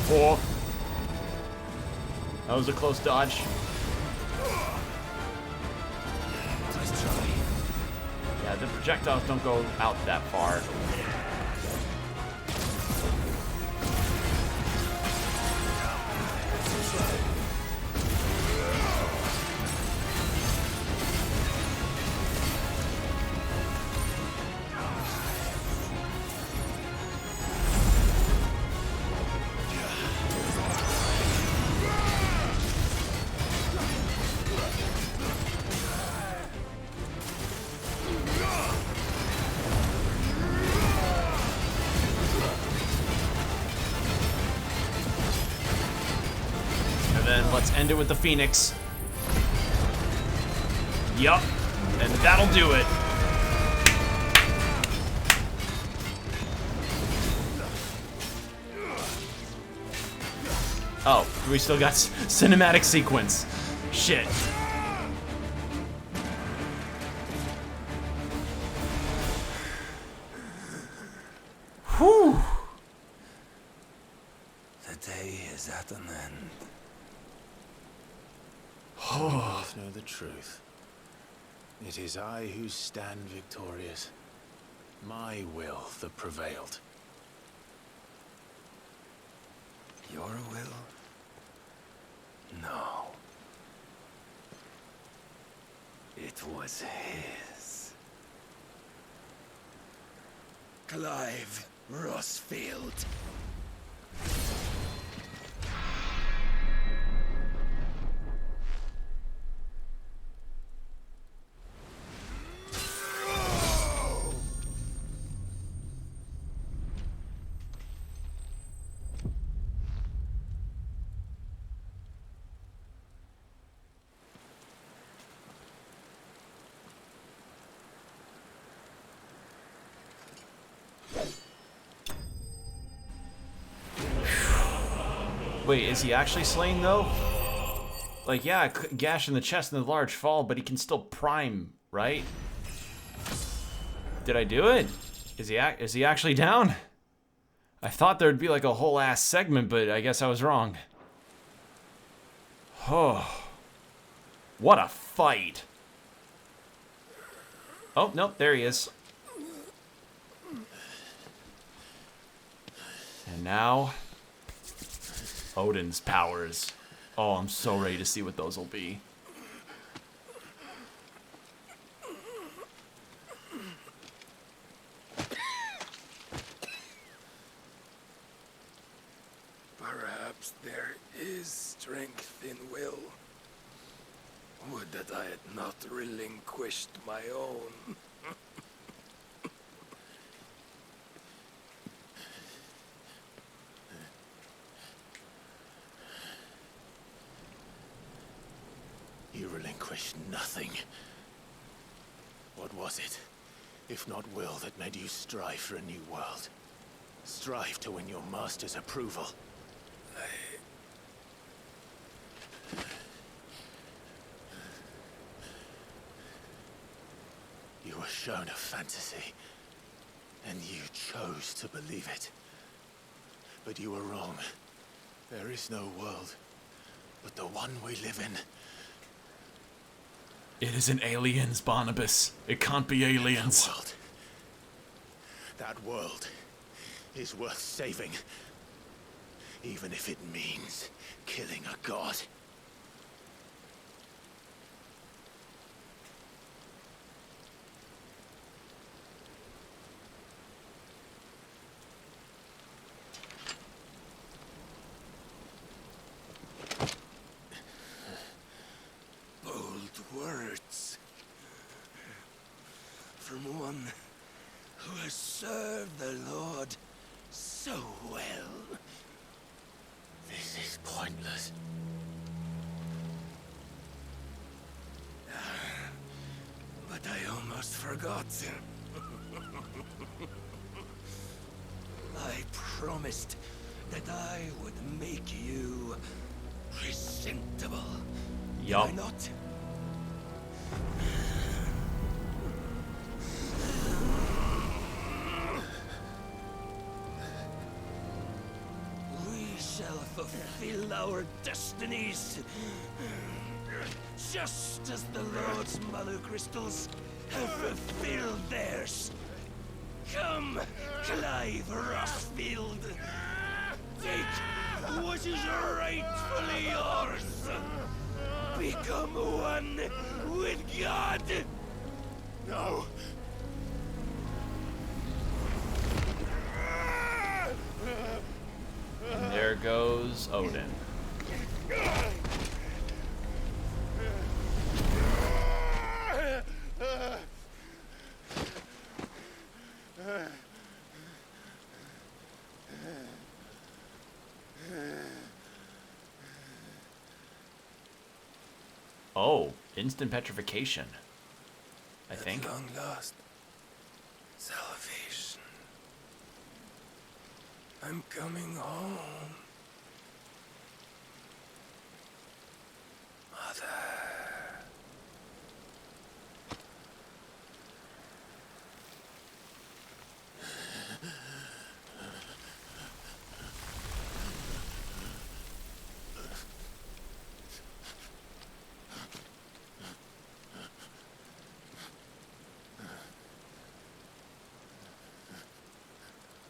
Oh. That was a close dodge. Yeah, the projectiles don't go out that far. Let's end it with the Phoenix. Yup. And that'll do it. Oh, we still got cinematic sequence. Shit. Whew. The day is at an end. You both know the truth. It is I who stand victorious. My will that prevailed. Your will? No. It was his. Clive Rossfield. Wait, is he actually slain though? Like, yeah, gash in the chest and a large fall, but he can still prime, right? Did I do it? Is he actually down? I thought there'd be like a whole ass segment, but I guess I was wrong. Oh, what a fight! Oh nope, there he is. And now, Odin's powers. Oh, I'm so ready to see what those will be. Perhaps there is strength in will. Would that I had not relinquished my own. You relinquished nothing. What was it, if not will, that made you strive for a new world? Strive to win your master's approval? You were shown a fantasy, and you chose to believe it. But you were wrong. There is no world, but the one we live in. It isn't aliens, Barnabas. It can't be aliens. That world is worth saving, even if it means killing a god. Words from one who has served the Lord so well. This is pointless. But I almost forgot. I promised that I would make you presentable. Yup. Did I not? We shall fulfill our destinies, just as the Lord's Mother Crystals have fulfilled theirs. Come, Clive Rossfield. Take what is rightfully yours. Become one with God. No. And there goes Odin. Oh, instant petrification. I think. At long last, salvation. I'm coming home. Mother.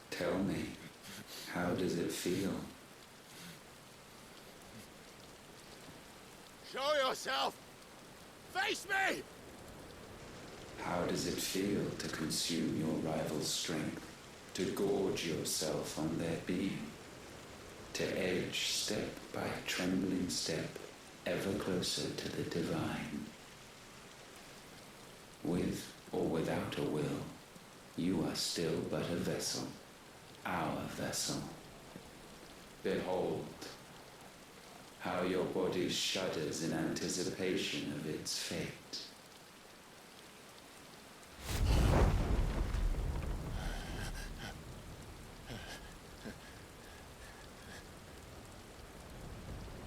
Tell me, how does it feel? Show yourself! Face me! How does it feel to consume your rival's strength, to gorge yourself on their beam, to edge step by trembling step ever closer to the divine? With or without a will, you are still but a vessel, our vessel. Behold, how your body shudders in anticipation of its fate.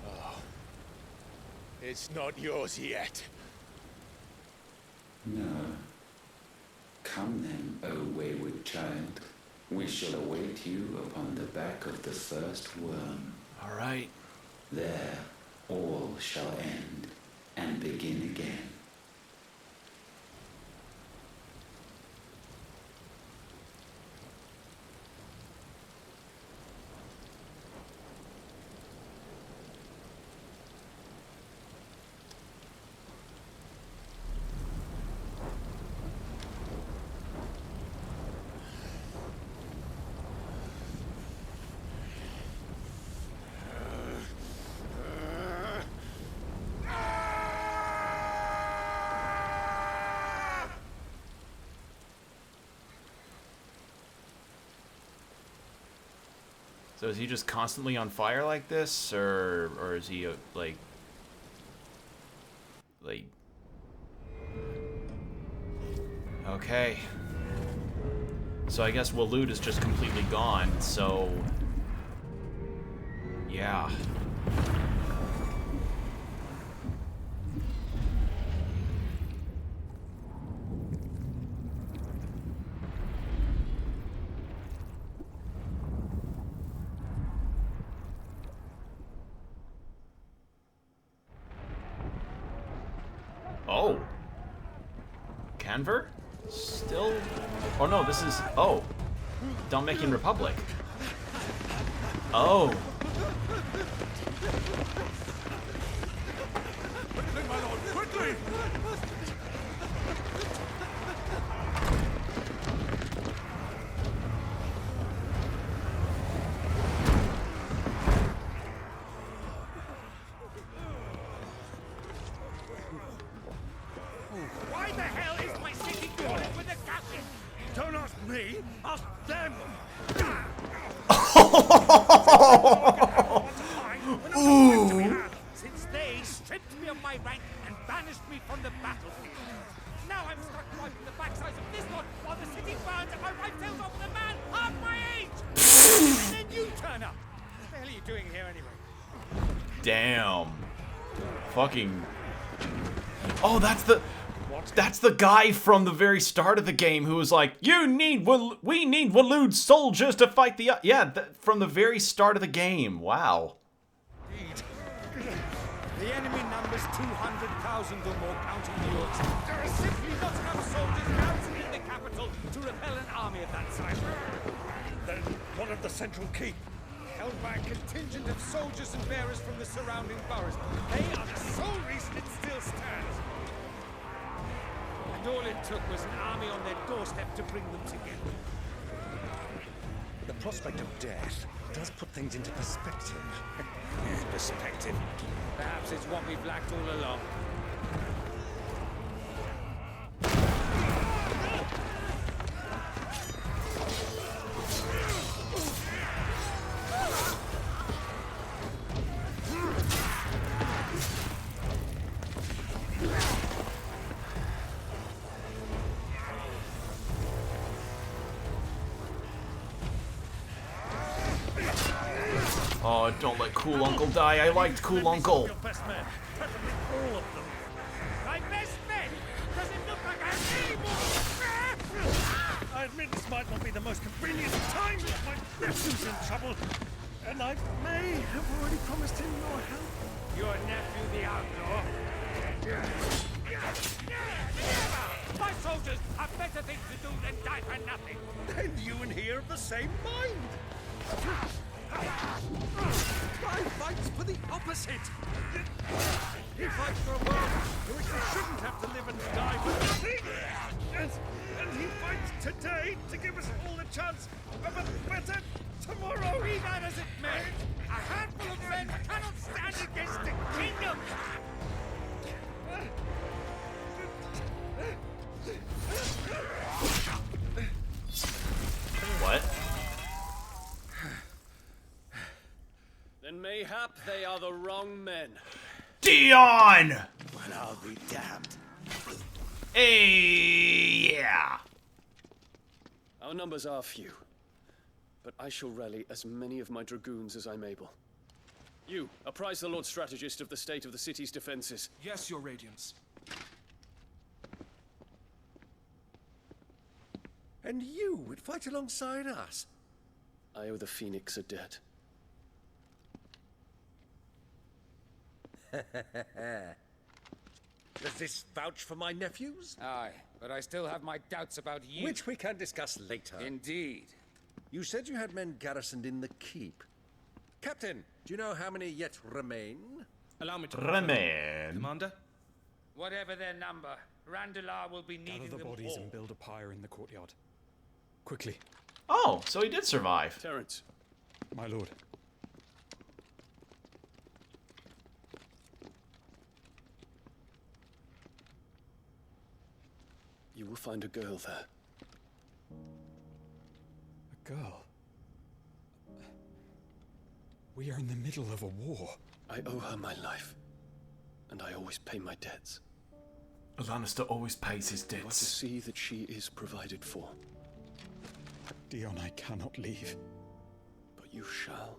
Oh. It's not yours yet. No. Come then, O wayward child. We shall await you upon the back of the first worm. All right. There, all shall end and begin again. So is he just constantly on fire like this, or is he like? Okay. So I guess Waloed is just completely gone. So yeah. Oh. Canver? Still? Oh no, this is... Oh. Dalmatian Republic. Oh. Quickly, my lord, quickly! Why the hell is my city going with the captain? Don't ask me, ask them! Ooh. Since they stripped me of my rank and banished me from the battlefield. Now I'm stuck wiping the backsides of this lot while the city burns and my wife tails off with a man half my age! And then you turn up! What the hell are you doing here anyway? Damn. Fucking... Oh, that's the guy from the very start of the game who was like, we need Waloed soldiers to fight the... Yeah, from the very start of the game. Wow. The enemy numbers 200,000 or more, counting yours. There are simply not enough soldiers outside the capital to repel an army of that size. Then one of the central keep, held by a contingent of soldiers and bearers from the surrounding boroughs. They are the sole reason it still stands. And all it took was an army on their doorstep to bring them together. The prospect of death does put things into perspective. Perspective. Perhaps it's what we've lacked all along. Oh, don't let Cool Uncle die. I liked Cool Uncle. Your best men, preferably all of them. My best men? Does it look like I have any more? I admit this might not be the most convenient time, but my nephew's in trouble, and I may have already promised him your help. Your nephew, the outlaw? My soldiers have better things to do than die for nothing. Then you and he are of the same mind. I fights for the opposite. He fights for a world in which we shouldn't have to live and die for nothing. And he fights today to give us all a chance of a better tomorrow. Be that as it may, a handful of men cannot stand against the kingdom. What? Then mayhap they are the wrong men. Dion! Well, I'll be damned. Hey, yeah. Our numbers are few, but I shall rally as many of my dragoons as I'm able. You, apprise the Lord Strategist of the state of the city's defenses. Yes, Your Radiance. And you would fight alongside us? I owe the Phoenix a debt. Does this vouch for my nephews? Aye, but I still have my doubts about you. Which we can discuss later. Indeed. You said you had men garrisoned in the keep. Captain, do you know how many yet remain? Allow me to Remain. Commander? Whatever their number, Randalar will be needing Gather the them bodies all. and build a pyre in the courtyard. Quickly. Oh, so he did survive. Terrence. My lord. You will find a girl there. A girl? We are in the middle of a war. I owe her my life, and I always pay my debts. A Lannister always pays his You are to debts. see that she is provided for. Dion, I cannot leave. But you shall.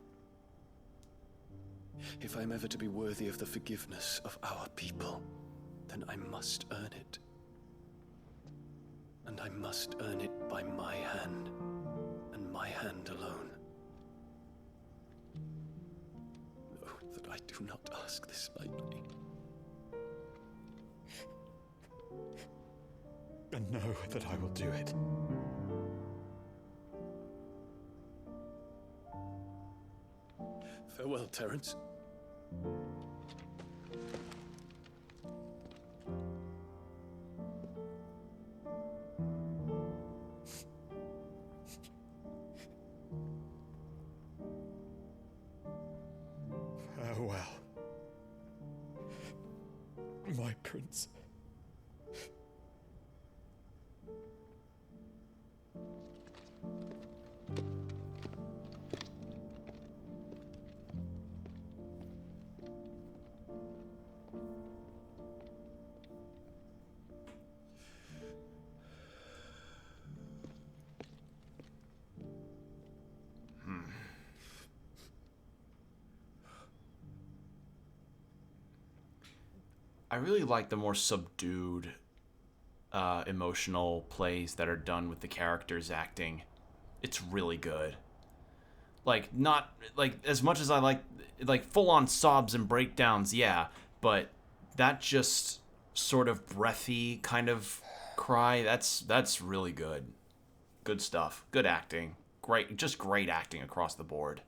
If I am ever to be worthy of the forgiveness of our people, then I must earn it. And I must earn it by my hand, and my hand alone. Know that I do not ask this lightly. And know that I will do it. Farewell, Terrence. Farewell. My prince. I really like the more subdued, emotional plays that are done with the characters acting. It's really good. Like, not, like, as much as I like full-on sobs and breakdowns, yeah, but that just sort of breathy kind of cry, that's really good. Good stuff. Good acting. Just great acting across the board.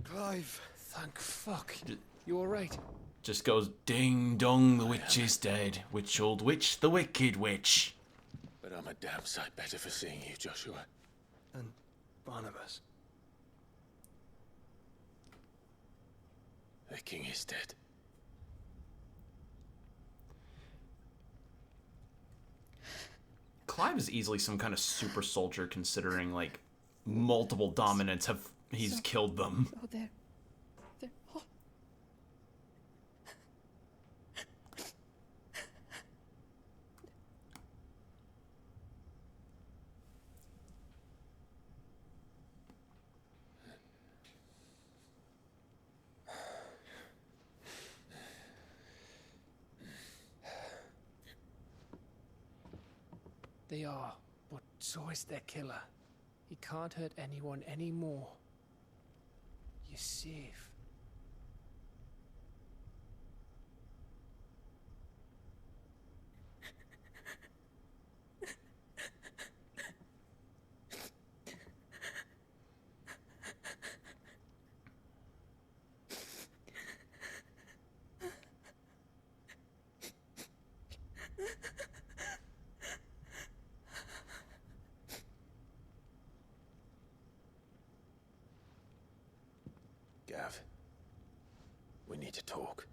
Clive, thank fuck. You alright? Just goes ding dong, the witch is dead. Witch old witch, the wicked witch. But I'm a damn sight better for seeing you, Joshua. And Barnabas. The king is dead. Clive is easily some kind of super soldier, considering like multiple dominants he's killed them. Oh, they're hot. They are, but so is their killer. He can't hurt anyone anymore. You're safe. Gav, we need to talk.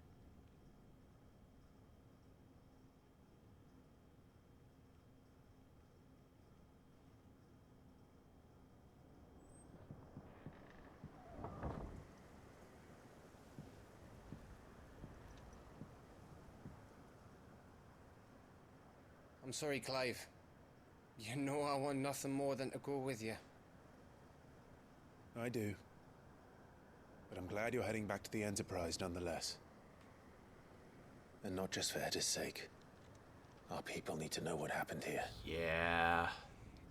I'm sorry, Clive. You know I want nothing more than to go with you. I do. But I'm glad you're heading back to the Enterprise nonetheless. And not just for Edda's sake. Our people need to know what happened here. Yeah.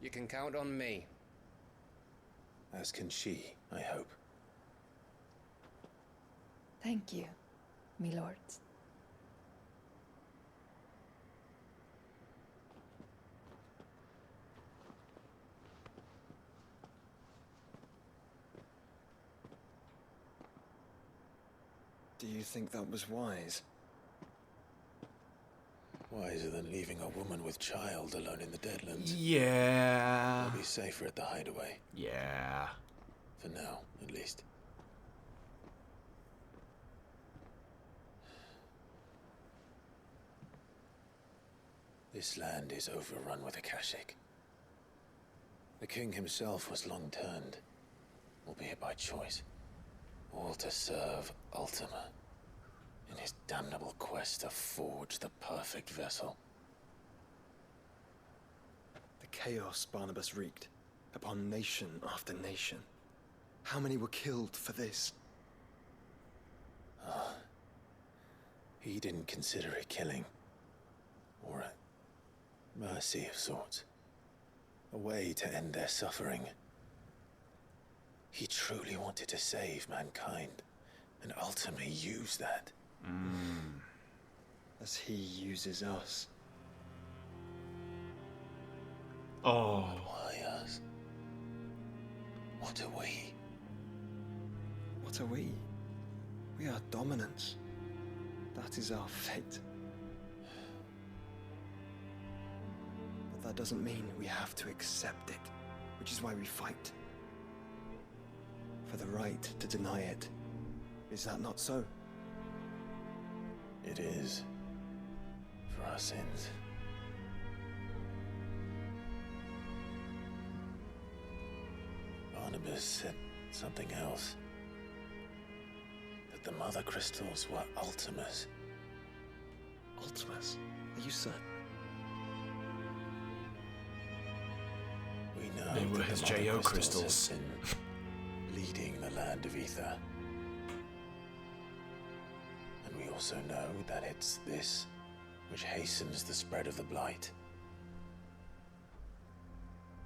You can count on me. As can she, I hope. Thank you, my lords. Do you think that was wise? Wiser than leaving a woman with child alone in the Deadlands. Yeah. We'll be safer at the hideaway. Yeah. For now, at least. This land is overrun with Akashic. The king himself was long turned, albeit by choice, all to serve Ultima in his damnable quest to forge the perfect vessel. The chaos Barnabas wreaked upon nation after nation. How many were killed for this? He didn't consider it killing, or a mercy of sorts. A way to end their suffering. He truly wanted to save mankind, and ultimately used that. As he uses us. Oh. But why us? What are we? What are we? We are dominance. That is our fate. But that doesn't mean we have to accept it, which is why we fight. For the right to deny it. Is that not so? It is. For our sins. Barnabas said something else. That the Mother Crystals were Ultimas. Ultimas? Are you certain? We know They were that his the Mother J.O. Crystals crystals. have been leading the land of ether. And we also know that it's this which hastens the spread of the blight.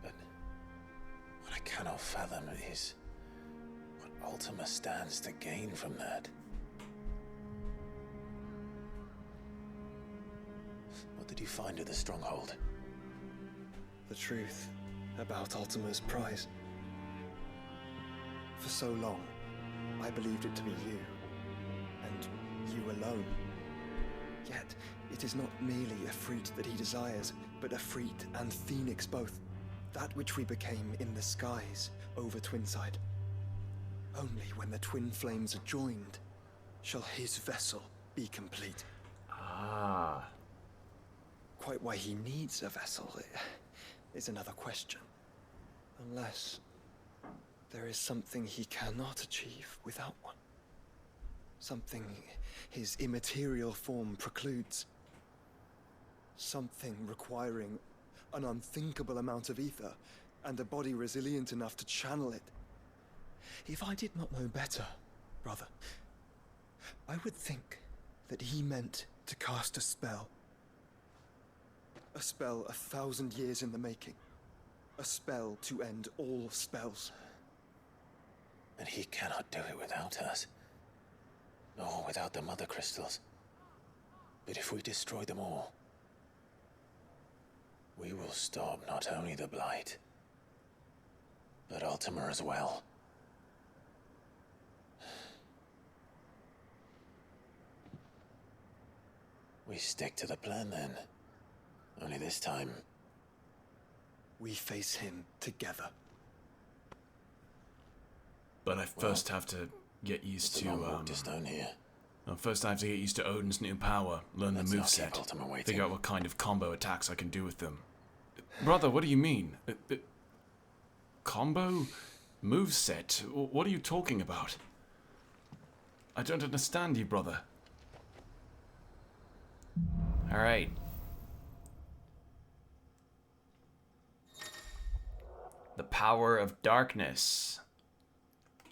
But what I cannot fathom is what Ultima stands to gain from that. What did you find at the stronghold? The truth about Ultima's prize. For so long, I believed it to be you, and you alone. Yet, it is not merely a fruit that he desires, but a fruit and phoenix both. That which we became in the skies over Twinside. Only when the twin flames are joined shall his vessel be complete. Ah. Quite why he needs a vessel is another question. Unless there is something he cannot achieve without one. Something his immaterial form precludes. Something requiring an unthinkable amount of ether and a body resilient enough to channel it. If I did not know better, brother, I would think that he meant to cast a spell. A spell 1,000 years in the making. A spell to end all spells. And he cannot do it without us. Nor without the Mother Crystals. But if we destroy them all, we will stop not only the Blight, but Ultima as well. We stick to the plan then. Only this time, we face him together. But I first have to get used to stone here. First I have to get used to Odin's new power, learn the moveset, figure out what kind of combo attacks I can do with them. Brother, what do you mean? Combo? Moveset? What are you talking about? I don't understand you, brother. Alright. The Power of Darkness.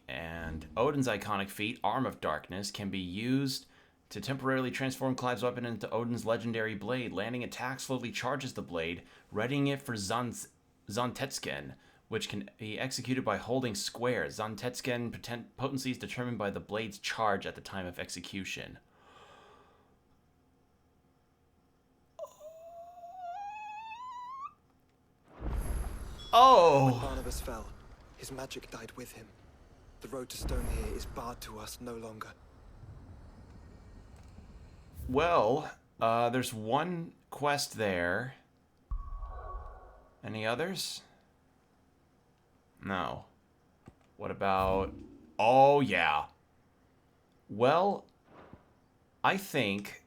And Odin's iconic feat, Arm of Darkness, can be used to temporarily transform Clive's weapon into Odin's legendary blade. Landing attack slowly charges the blade, readying it for Zontetsken, which can be executed by holding square. Zontetsken potency is determined by the blade's charge at the time of execution. Oh! When Barnabas fell, his magic died with him. The road to stone here is barred to us no longer. Well, there's one quest there. Any others? No. What about... Oh, yeah. Well, I think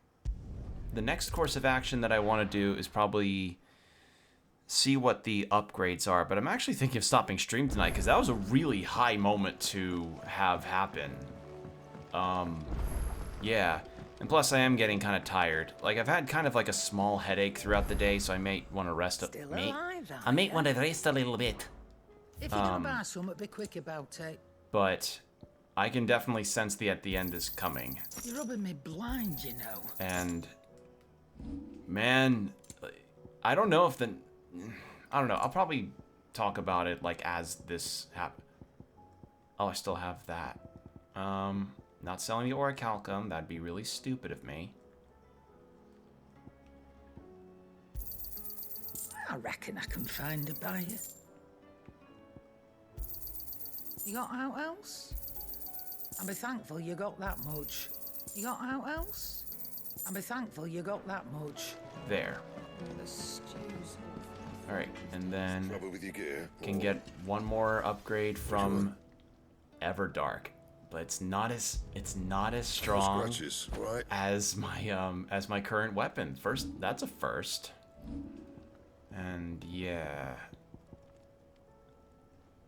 the next course of action that I want to do is probably see what the upgrades are, but I'm actually thinking of stopping stream tonight because that was a really high moment to have happen. Yeah, and plus I am getting kind of tired. Like, I've had kind of like a small headache throughout the day, so I may want to rest Still alive, I may want to rest a little bit. If you don't buy something, be quick about it. But I can definitely sense the end is coming. You're rubbing me blind, you know. And man, I don't know if I don't know. I'll probably talk about it like as this happens. Oh, I still have that. Not selling the orichalcum. That'd be really stupid of me. I reckon I can find a buyer. You got out else? I'll be thankful you got that much. You got out else? I'll be thankful you got that much. There. Alright, and then can get one more upgrade from Everdark. But it's not as strong as my current weapon. That's a first. And yeah.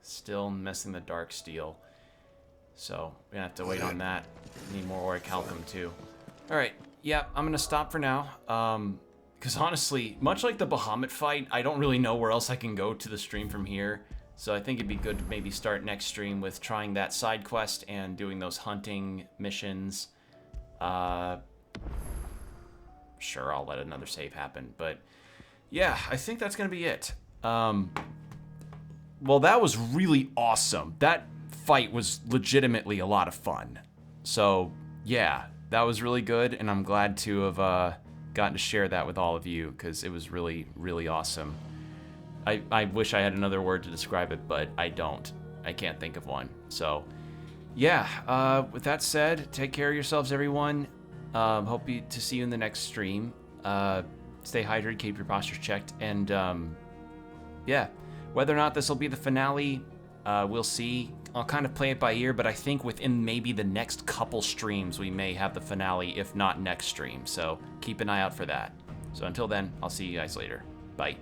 Still missing the dark steel. So we're gonna have to wait on that. Need more orichalcum too. Alright, yeah, I'm gonna stop for now. Because honestly, much like the Bahamut fight, I don't really know where else I can go to the stream from here. So I think it'd be good to maybe start next stream with trying that side quest and doing those hunting missions. Sure, I'll let another save happen. But yeah, I think that's going to be it. Well, that was really awesome. That fight was legitimately a lot of fun. So yeah, that was really good. And I'm glad to have gotten to share that with all of you because it was really, really awesome. I wish I had another word to describe it, but I don't. I can't think of one. So, yeah, with that said, take care of yourselves, everyone. Hope to see you in the next stream. Stay hydrated, keep your postures checked, and, yeah. Whether or not this will be the finale, we'll see. I'll kind of play it by ear, but I think within maybe the next couple streams, we may have the finale, if not next stream. So, keep an eye out for that. So, until then, I'll see you guys later. Bye.